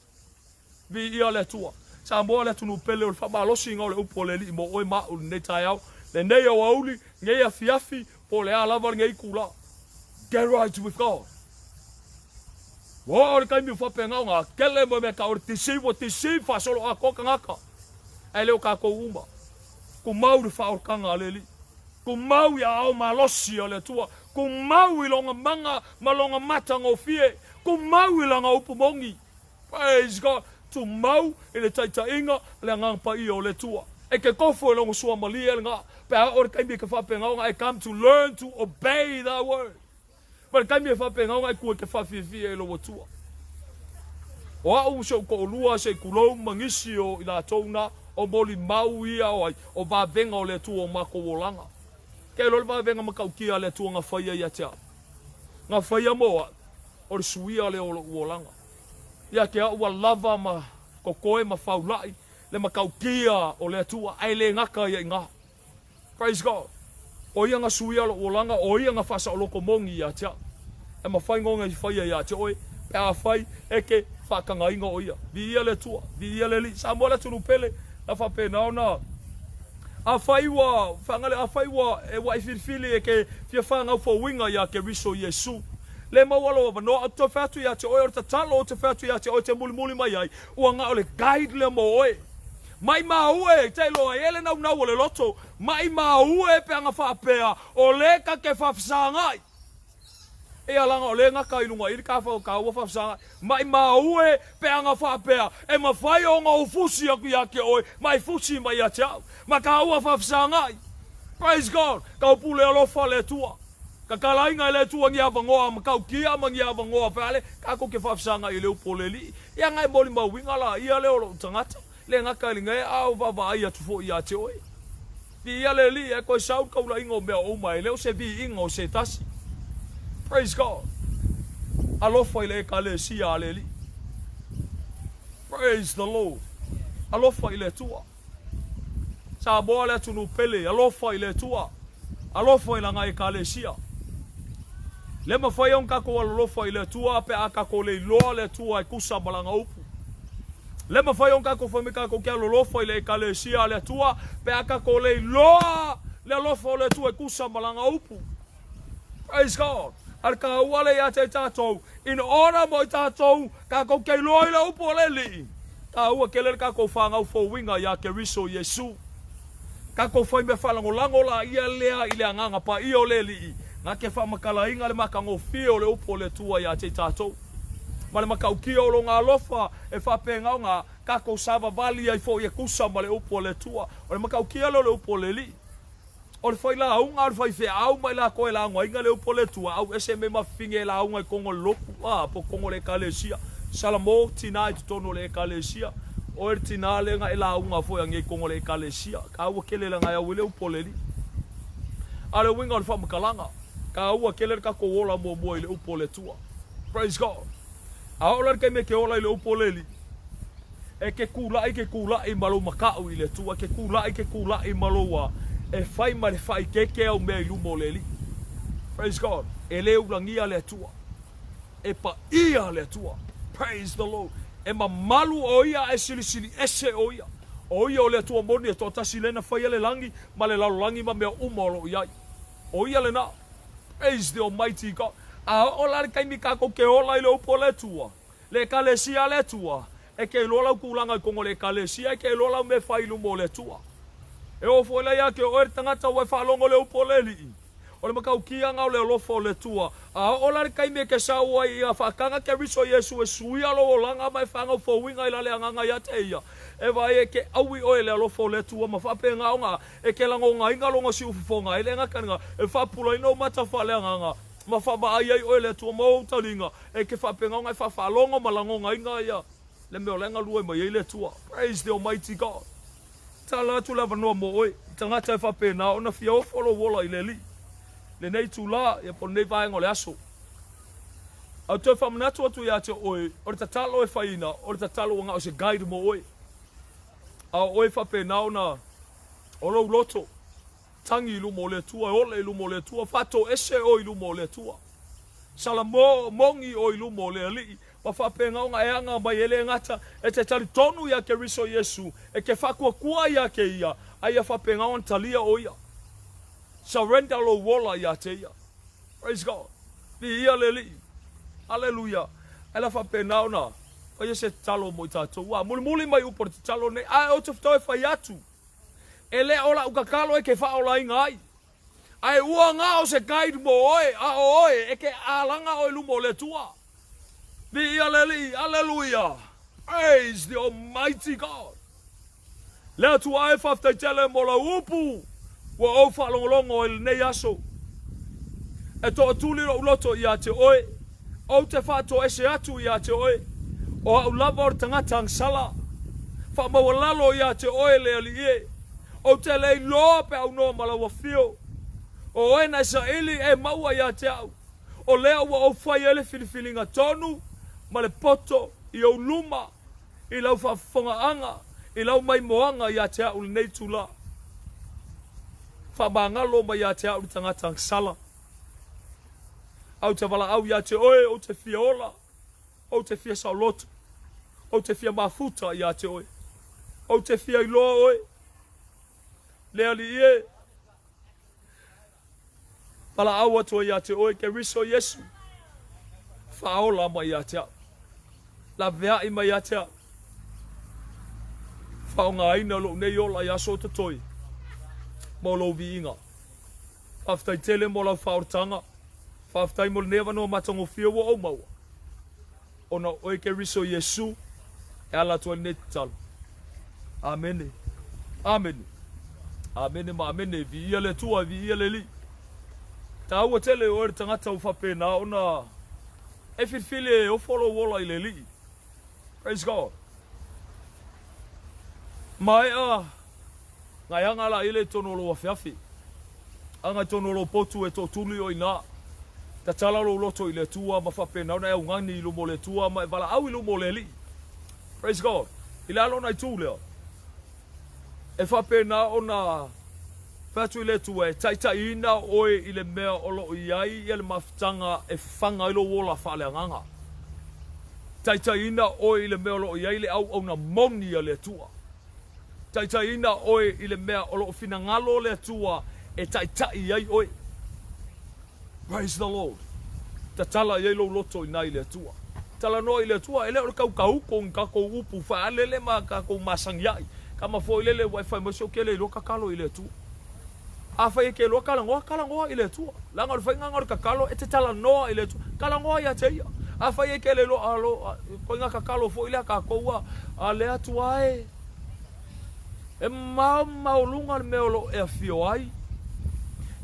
Bia le tua. Sa moa le tunu pele o le whamalosi ngau le upo le li mo oi mao le nei tai au. Le nei au auli, ngei a fiafi, po le alawa ngei kula. Get right with God. Wa o le kaimi u whape ngau ngā, kele mo me ka o le tisi wha solo a koka ngaka. E leo ka kou uma. Ku mau le whaorkanga le li. Ku mau ia au malosi o le tua. Ku mau I longa manga, malonga mata ngō fie. Ku mau I langa upu mongi. Praise God. Tu mau I le taitainga le ngangpa I o le tua. E ke kofo e longo sua malia ngā. Pe a ore kaimi ke whapengau ngā. I come to learn to obey the word. But kaimi e whapengau ngā I kua ke whawhiwhi e lo tua. O a u se ko lua se kulou mangisi o I la tauna. O moli mau ia o ai. O vavenga o le tua o mako o langa. Ke lo le vavenga makaukia le tua ngā whaia ia tea. Ngā whaia moa. O le suia le o langa. Ia ke ua lava ma kokoe ma whaulai le makaukia o le atua ai le ngaka ia ngā. Praise God. O ia ngā suia o langa, o ia ngā whasa o loko mongi ia tea. E ma whai ngonga I whaia ia te oi, pe a whai e ke whakanga inga o ia. Vi ia le tua, vi ia le li. Sa moa le tunu pele, na whapena o na. A whai wa, whangale a whai wa e wa I whirwhili e ke fia whangau fo winga ia ke riso Yesu. Le mawalo wa no te whatu ia te oi o te talo o te whatu ia te oi te muli mai ai. Ua ngā o le guide le mo oi. Mai maue, te loa ele nau o le loto. Mai maue pe anga whapea o le ka ke whafsangai. E alanga o le ngaka I lunga iri ka whao ka ua whafsangai. Mai maue pe anga whapea. E ma whai o ngā ufusi aku ia ke oi. Mai fusi mai ia te au. Ma ka ua whafsangai. Praise God. Ka upule alofa le tua. Ka kalainga le tua ngia vangoa ma kau kia ma ngia vangoa pale ka ko ke whafsanga I le upoleli ia ngai moli ma winga la ia le o tangata le ngaka I ngai au vava ia tu fo ia te oi ia le li e ko sau ka ula ingo mea o mai le o se vi ingo se tasi. Praise God. Alofa I le ka le sia le li. Praise the Lord. Alofa I le tua. Sa boa le tunu pele alofa I le tua. Alofa I langa I ka le sia. Le mawhai on kako alolofa I le tua pe a kako le loa le tua I kusa malanga upu. Le mawhai on kako whami kako kia alolofa I le kalesia le tua pe a kako le loa le alofa le tua I kusa malanga upu. Praise God. Ar ka uale ia te tātou. In ora mo I tātou kako kei loa I le upu le li. Ta ua ke le kako whangau fo winga ia ke riso Yesu. Kako whai me whalangolango la ia lea I le anganga pa I o le li. Nga ke whamakala inga le makango fio le upo le tua ia te tātou. Ma le makau kia o lo ngā lofa e whapengau ngā kako sava vali ai fo I kusa ma le upo le tua. O le makau kia lo le upo le li. O le whai la aunga, o le whai whea au mai la koe la ngā inga le upo le tua. Au ese me mawhinge la aunga I kongo lopu. Po kongo le kalesia. Salamo tina I tutono le kalesia. O e tina le ngā e la aunga fo ia ngai kongo le kalesia. Ka ua kele la ngai au le upo le li. Ale winga o le whamakalanga. Ka ua kele ka ko ola mo mo I le upo le tua. Praise God. A ola ke me ke ola I le upo le li. E ke kula I malo makau I le tua. Ke kula I malo wa. E fai ma le fai ke au mea I lumo le li. Praise God. E le ulangia le tua. e pa ia le tua. Praise the Lord. E mamalu o ia e silisili ese o ia. O ia o le tua moni e tōtasi lena whaia le langi, ma le lalo langi ma mea umolo iai. O ia le na. Praise the Almighty God. A o la le kaimi kako ke ola i le upo le tua. Le kalesia le tua. E ke lola kulanga i kongo le kalesia, e ke lola me whailu mo le tua. E o fo le ia ke o e tangata wai whalongo le upo le li. O le makau kia ngau le lofo le tua. A o la le kaimi ke saua i a whakanga ke riso Yesu e sui alo o langa mai whanga fo winga i la le anganga ia te ia. E vai e ke aui oe le lofo le tua ma whape ngā onga. E ke lango ngā inga longa si ufufonga. E le ngakanga e whapula ino mata whale anganga. Ma whaba ai oe le tua mo utalinga. E ke whape ngā ngai whawhalonga ma lango ngā inga ia. Le meo lenga lua mai e le tua. Praise the Almighty God. Tala atu lava noa mo oe. Tangata e whape na ona fia o follow wola i le li. Le nei tu la, e po nei vaenga o le aso. Au te whamanatu atu ia te oe, o le tatalo e whaina, o le tatalo o ngā o se guide mo oe. Au oe whape nao na, o lau loto, tangi ilu mo le tua, ole ilu mo le tua, whato ese o ilu mo le tua. Sala mongi o ilu mo le ali, wa whape ngao ngā eanga mai ele ngata, e te tali tonu ia ke riso Yesu, e ke whakua kua ia ke ia, ai a whape ngao talia o ia. Surrender lo wola ia te ia. Praise God. Ni ia le li. Hallelujah. Ela whape nao na. O ia se talo mo i tātou. Wa muli mai upor te talo nei. Ai o te whatoe whai atu. E le ola ukakalo e ke whaola inga ai. Ai ua ngā o se guide mo oe. A o oe. E ke alanga o ilu mo le tua. Ni ia le li. Hallelujah. Praise the Almighty God. Lea tu ai whaftai tele mo la upu. Wa o whalongolongo e nei aso. E to atuli ro uloto ia te oe. O te whato ese atu ia te oe. O au lava o tangata ang sala. Wha mawalalo ia te oe le ali e. O te lei loa pe au noa malawa fio. O e na sa ili e maua ia te au. O lea wa o whai ele filifilinga tonu. Ma le poto i au luma. I lau whafonga anga. I lau mai moanga ia te au nei tula. Whamangalo mai ia te au tangata ang sala. Au te wala au ia te oe, o te fia ola. O te fia sauloto. O te fia mafuta ia te oe. O te fia iloa oe. Lea li ie. Wala au atua ia te oe ke riso Yesu. Whaola mai ia te au. La vea i mai ia te au. Whaonga aina lo nei ola ia so te toi. Mo lo vi inga. Whaftai tele mo lau whaortanga. Whaftai mo newa no matango fia wa o maua. Ona oe ke riso Yesu. E ala tua ne talo. Amene. Amene. Amene ma amene. Vi ia le tua, vi ia le li. Ta aua tele o ere tangata u whapena. Ona e whirwhile o follow wola i le li. Praise God. Mai a ngai anga la ile tono lo afiafi. Anga tono lo potu e to tuli o ina. Ta tala lo loto ile tua ma fa pena na e ngani lo mo le tua ma vala au lo mo le li. Praise God. Ila lo na tu le. E fa pena ona fatu ile tua e taita ina oe ile mea olo iai ile maftanga e fanga ilo wola fa le nganga. Taita ina oe ile mea olo iai le au na moni le tua. Taita ina oe ile mea olo fina ngalo le tua e taita iai oe. Praise the Lord. Ta tala iai lo loto ina ile tua. Tala no ile tua ele o kau ko ngako upu fa lele ma kako masangiai. Kama fo ile wifi mo so kele lo kakalo ile tua. Afa ke lo kala ngo ile tua. La ngor fa ngor kakalo e te tala no ile tua. Kala ngo ya te ia. Afa ke le lo alo ko nga kakalo fo ile ka ko wa ale atua e. E maulunga me olo e fio ai.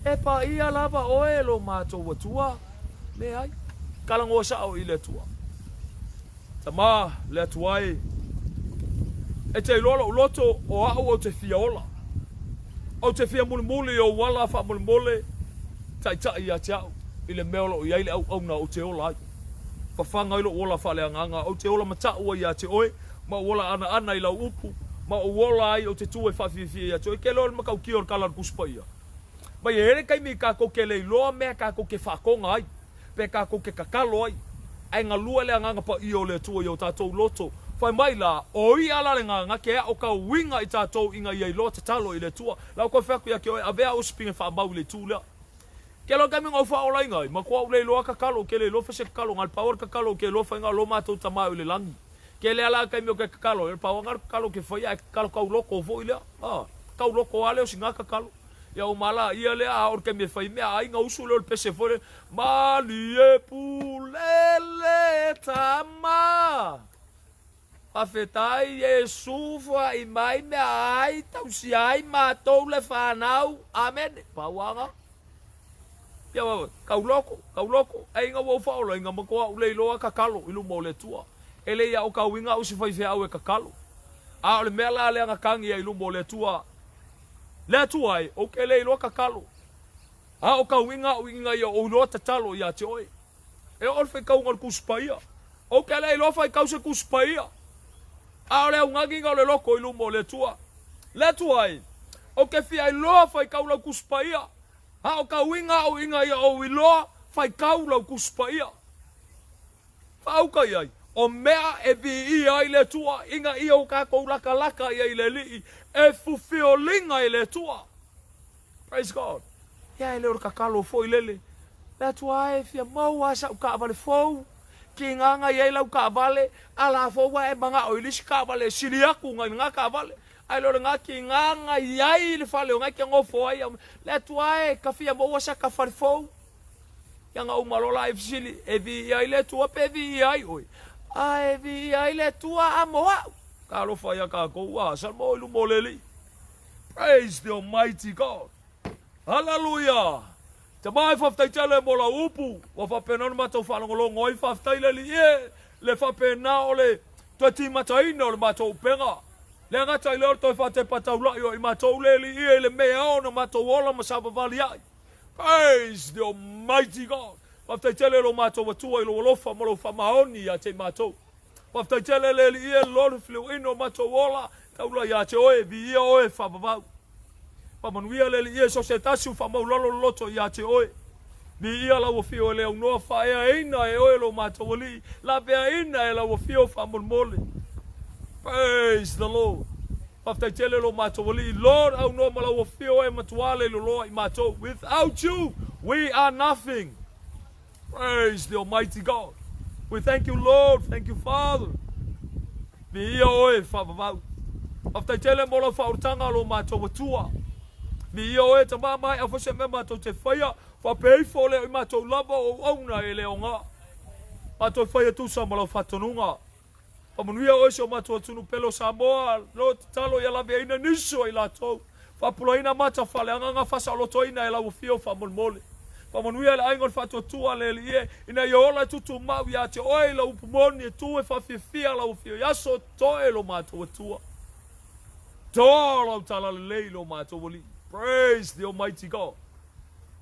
E pa ia lava oe lo mato watua. Me ai. Kala ngo sa o ile tua. Tama le tuai. E te lolo loto o au o te fia ola. O te fia muli o wala fa muli. Tai ia tau. Ile meolo ia ile au na o te ola ai. Fafanga ilo ola fa le anganga. O te ola mata ua ia te oe. Ma ola ana ila upu. Ma ola ai o te tue fafifi ia te oe. Ke lolo makau ki or kalan kuspa ia. Ma ere kai mi kako ke le loa mea kako ke whakonga ai. Pe kako ke kakalo ai. ai ngalua le nganga pa io le tua io tatou loto fai mai la o ia ala le nganga ke o ka winga i tatou inga ia i lo talo i le tua la ko fa ku ya ke a vea o spinga fa mau le tula ke lo kami ngau fa ola inga ma ko le lo ka kalo ke le lo fa se kalo ngal power ka kalo ke lo fa nga lo matou tamau le langi ke le ala kami o ka kalo le power ngal kalo ke foi kalo ka loko foi le ka loko ale o singa ka kalo ya o mala ia le a or ke me fai me ai nga usu le pese fore mali e pulele tama afetai Yesu fa i mai me ai tau si ai matou le fanau amen pawanga ya kau loko ai nga wo fa o nga mo ko le lo ka kalo ilu mo le tua ele ya o ka winga usi fai fe au e ka kalo a le mela le nga kangi ilu mo le tua le tuai o ke le lo ka kalo a o ka winga ia o lo tatalo ia te oi e o fe ka ngal kuspaia o ke le lo fai ka se kuspaia a le unga ginga le loko ilu mo le tuai o ke fia lo fai ka lo kuspaia a o ka winga o inga ia o lo fai ka lo kuspaia fa o ka ia o mea e vi ia i le tua inga ia o ka ko laka ia i le li e fulfillinga i le tua praise God ia i le o ka kalo fo i lele le tua e fia mau asa o ka vale fo ki nganga ia i lau ka vale ala fo wa e manga o ilisi ka vale siri aku nga ka vale ai lo nga ki nganga ia i le fale o nga ki ngofo ai le tua e ka fia mau asa ka fale fo ia nga o malola e fisili e vi ia i le tua pe vi ia i oi ai vi ai le tua amoa ka lo fa ya ka ko wa sal mo lu moleli praise the almighty God hallelujah te mai fa tai tele mo la upu wa fa pena ma to fa lo ngoi fa tai le le fa pena ole to ti ma tai no ma to penga le nga tai le to fa te pata lo yo ma to le me ona ma to ola ma sa ba valia praise the almighty God Waftai tele lo mato watua ilo walofa mo lo famaoni ya te mato. Waftai tele le ie lor fliu ino mato wola kaula ya te oe vi ia oe famabau. Pamanuia le ie so se tasi famau lolo loto ya te oe. Vi ia la wafio le unoa fa ea ina e oe lo mato wali. La bea ina e la wafio famul mole. Praise the Lord. Waftai tele lo mato wali. Lord au no ma la wafio e matuale lo loa i mato. Without you we are nothing. Praise the Almighty God. We thank you, Lord. Thank you, Father. Mi oe whamamau. After tele mola whaurtanga lo mato watua. Mi oe ta mamai a whase me mato te whaia. Whapei fole o mato lava o auna e leo ngā. Mato whaia tusa mola whatonunga. Whamanuia oe se o mato atunu pelo Samoa. Lo talo ia lawe ina niso i lato. Whapula ina mata whale anganga whasa loto ina e lau fio whamulmole. Pamanuia le aingon fatotua le ie ina yola tutu mau ya te oe la upumoni e tue fafifia la ufio yaso toe lo mato tua. Toa la utala le lei lo mato wali. Praise the Almighty God.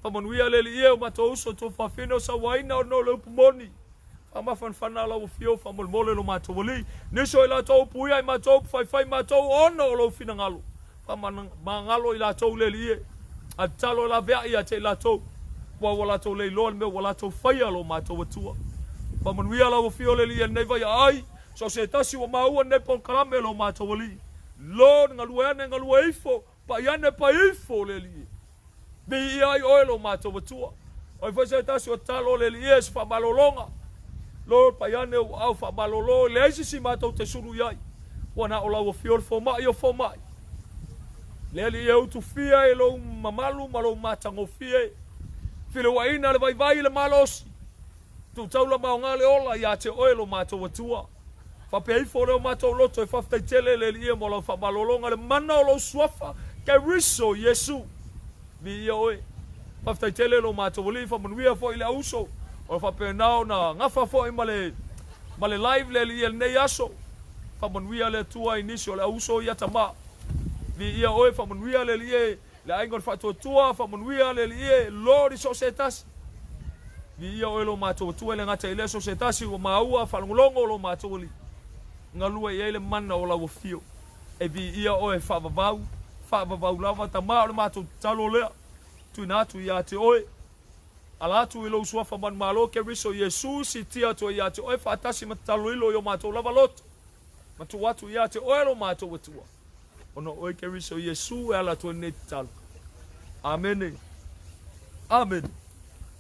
Pamanuia le ie o mato uso to fafino sa waina o no le upumoni. Pama fanfana la ufio famolmole lo mato wali. Niso ila to upuia i mato fai mato ono lo fina ngalo. Pama ngalo ila to le ie. Atalo la vea ia te ila to. Wa wala to le lo me wala to faia lo mato watua. Pa manuia la wafio le li nei vai ai. So se tasi wa maua ne pon karame lo mato wali. Lord ngaluene ngalueifo pa yane pa ifo le li. Bi ai o lo mato watua. Oi fa se tasi o talo le li es fa malolonga. Lord pa yane au fa malolo le si mato te suru yai. Wana o la wafio fo mai o fo mai. Le li eu tu fia e lo mamalu malo matango fie. Filo wa ina le vai le malos. Tu taula maonga le ola ya te oe lo mato watua. Fa pei fo le mato loto e fa ftai tele le ie mo lo fa malolonga le mana o lo suafa. Ke riso Yesu. Vi ia oe. Fa ftai tele lo mato wali fa manuia fo ile auso. O fa pe nao na ngafa fo i male live le ie nei aso. Fa manuia le tua inisio le auso ia tama. Vi ia oe fa manuia le ie le aingon fatotua fa manuia le ie Lord societas vi ia o lo mato tu le ngata ile societas o maua fa ngolongo lo mato li ngalua ia le mana o la wo fio e vi ia o e fa vavau la mata ma lo mato talo le tu na tu ia te oe ala tu ilo suafa man malo ke riso Jesus tia to ya te oe fatasi matalo ilo yo mato lava loto matu watu ya te oe lo mato wetua ono oe ke riso Yesu ala to ne talo amen amen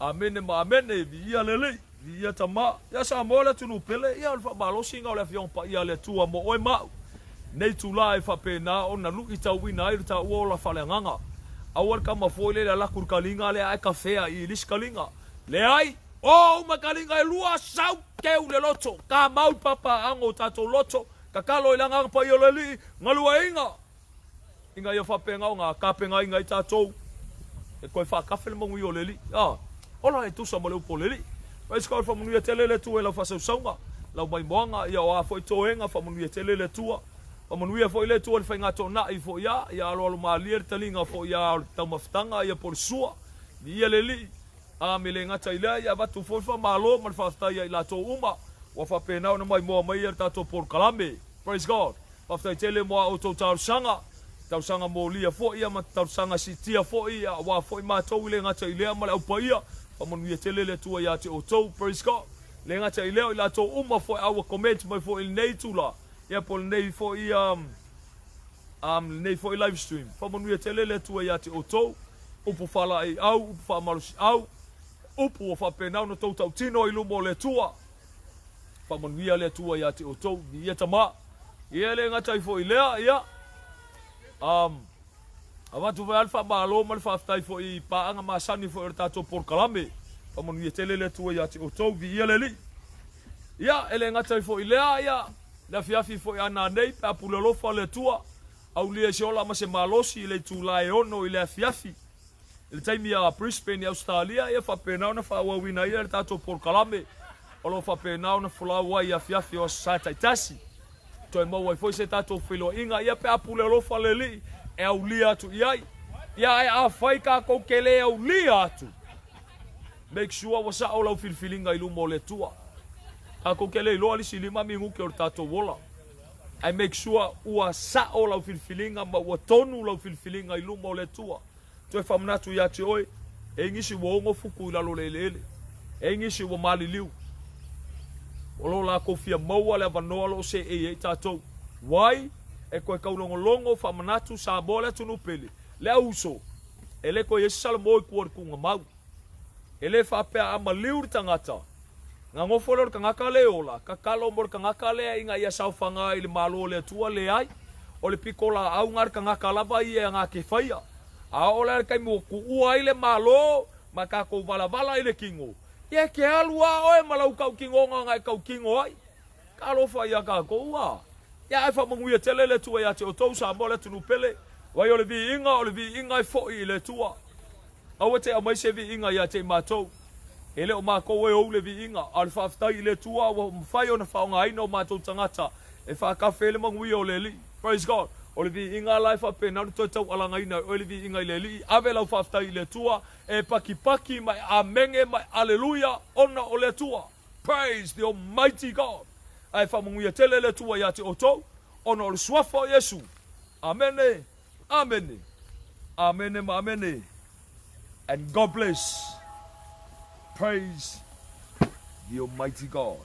amen ma amen via lele via tama ya sa mola tunu pele ya alfa malo singa ole avion pa ya le tua mo oe ma nei tu lai fa pena ona lu ita wina i ta wola fale nganga awal kama foile la kurkalinga le ai kafea i liskalinga le ai o makalinga lua sau ke le loto ka mau papa ango tato loto ka kalo ilanga pa yoleli ngalua inga yo fa penga nga ka penga inga tato e ko fa kafel mo yoleli ola e tu sa mo le poleli mas ka fa mo yetelele tu ela fa saunga la mai moanga ya wa foi toenga fa mo yetelele tua Omanuia foi le tua fa ngato na I fo ya lo malir talinga fo ya tamaftanga ya por sua ni leli a mele ngata ila ya batu fo fa malo man fa sta ya ila to uma wa fa pena no mai mo mai ta to por kalame praise God fa sta tele mo auto tau sanga mo lia fo ya ma tau sanga sitia fo ya wa fo ma to ile ngata ila ma au pa ya omanuia tele le tua ya te auto praise God le ngata ila to uma fo our comment mai fo il nei tula ya pol nei fo I nei fo I live stream fa mo nui telele tu ya te oto upu fala I au upu fa malusi au upu fa pena no tau tino I lumo le tua fa mo nui le tua ya te oto ni ya tama ye le ngata I fo I lea ya avatu va alfa malo mal fa tai fo I pa anga masani fo tato por kalame fa mo nui telele tu ya te oto vi ye le ya ele ngata I fo I lea ya la fiafi fo ana nei pa pulolo fa le tua au le jola ma se malosi le tulai ono ile fiafi le taimi a Brisbane Australia e fa pena na fa wa wina ile tato por kalame olo fa pena na fula wa ia fiafi o sata tasi to mo wa fo se tato filo inga ia pa pulolo fa le li e au lia tu iai ia a fai ka ko kele au lia tu make sure wa sa ola filfilinga ilu mo le tua ako kele lo ali silima mingu ke tato wola I make sure ua sa o la filfilinga ma ua tonu la filfilinga I lumo le tua to fa mnatu ya te oi e ngisi wo ngo fuku la lo lele e ngisi wo mali liu o lo la kofia mo le vano lo se e tato why e ko ka longo fa mnatu sa bola tunu pele le uso ele ko yesal mo ko ku ngau ele fa pe ama liu tangata nga ngofolo ka ngakale ola ka kalo mor ka ngakale inga ia saufanga I le malo le tua le ai o le pikola au ngar ka ngakala ba ia nga ke faia a ola ka mo ku ua I le malo ma ka ko vala I le kingo ia ke alua oe malau ka kingo nga ka kingo ai kalo fa ia ka ko ua ia fa mo ia telele tua ia te o tou sa mo le tunu pele wa yo le vi inga fo I le tua au te amai se vi inga ia te matou ele o ma ko we o le vi inga al fa fta ile tua o fai ona fa nga ino ma to tangata e fa ka fele mo wi o le li praise God o le vi inga life up na to to ala nga ina o le vi inga le li ave la fa fta ile tua e paki mai amenge mai hallelujah ona o le tua praise the almighty God ai fa mo wi tele le tua ya te oto ona o swafo Yesu amen amen amen amen and God bless. Praise the Almighty God.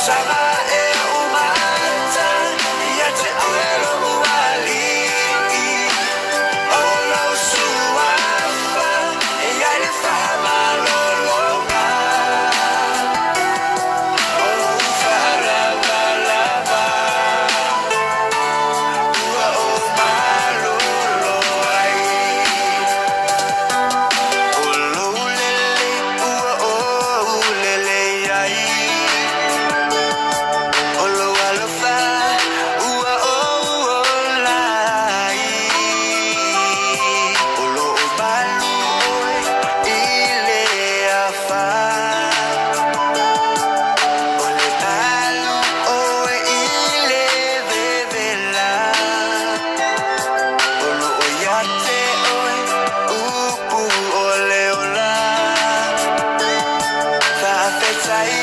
Sama e umata ia te aero uali o lo suafa ia le fama lolonga o fara valava ua o malolo ai o lo lele ua o lele ai Olo alofa, ua o lai. Olo o balu oe, ile afa. Ole balu oe, ile vevela. Olo o yate oe, upu ole ola. Fa fetai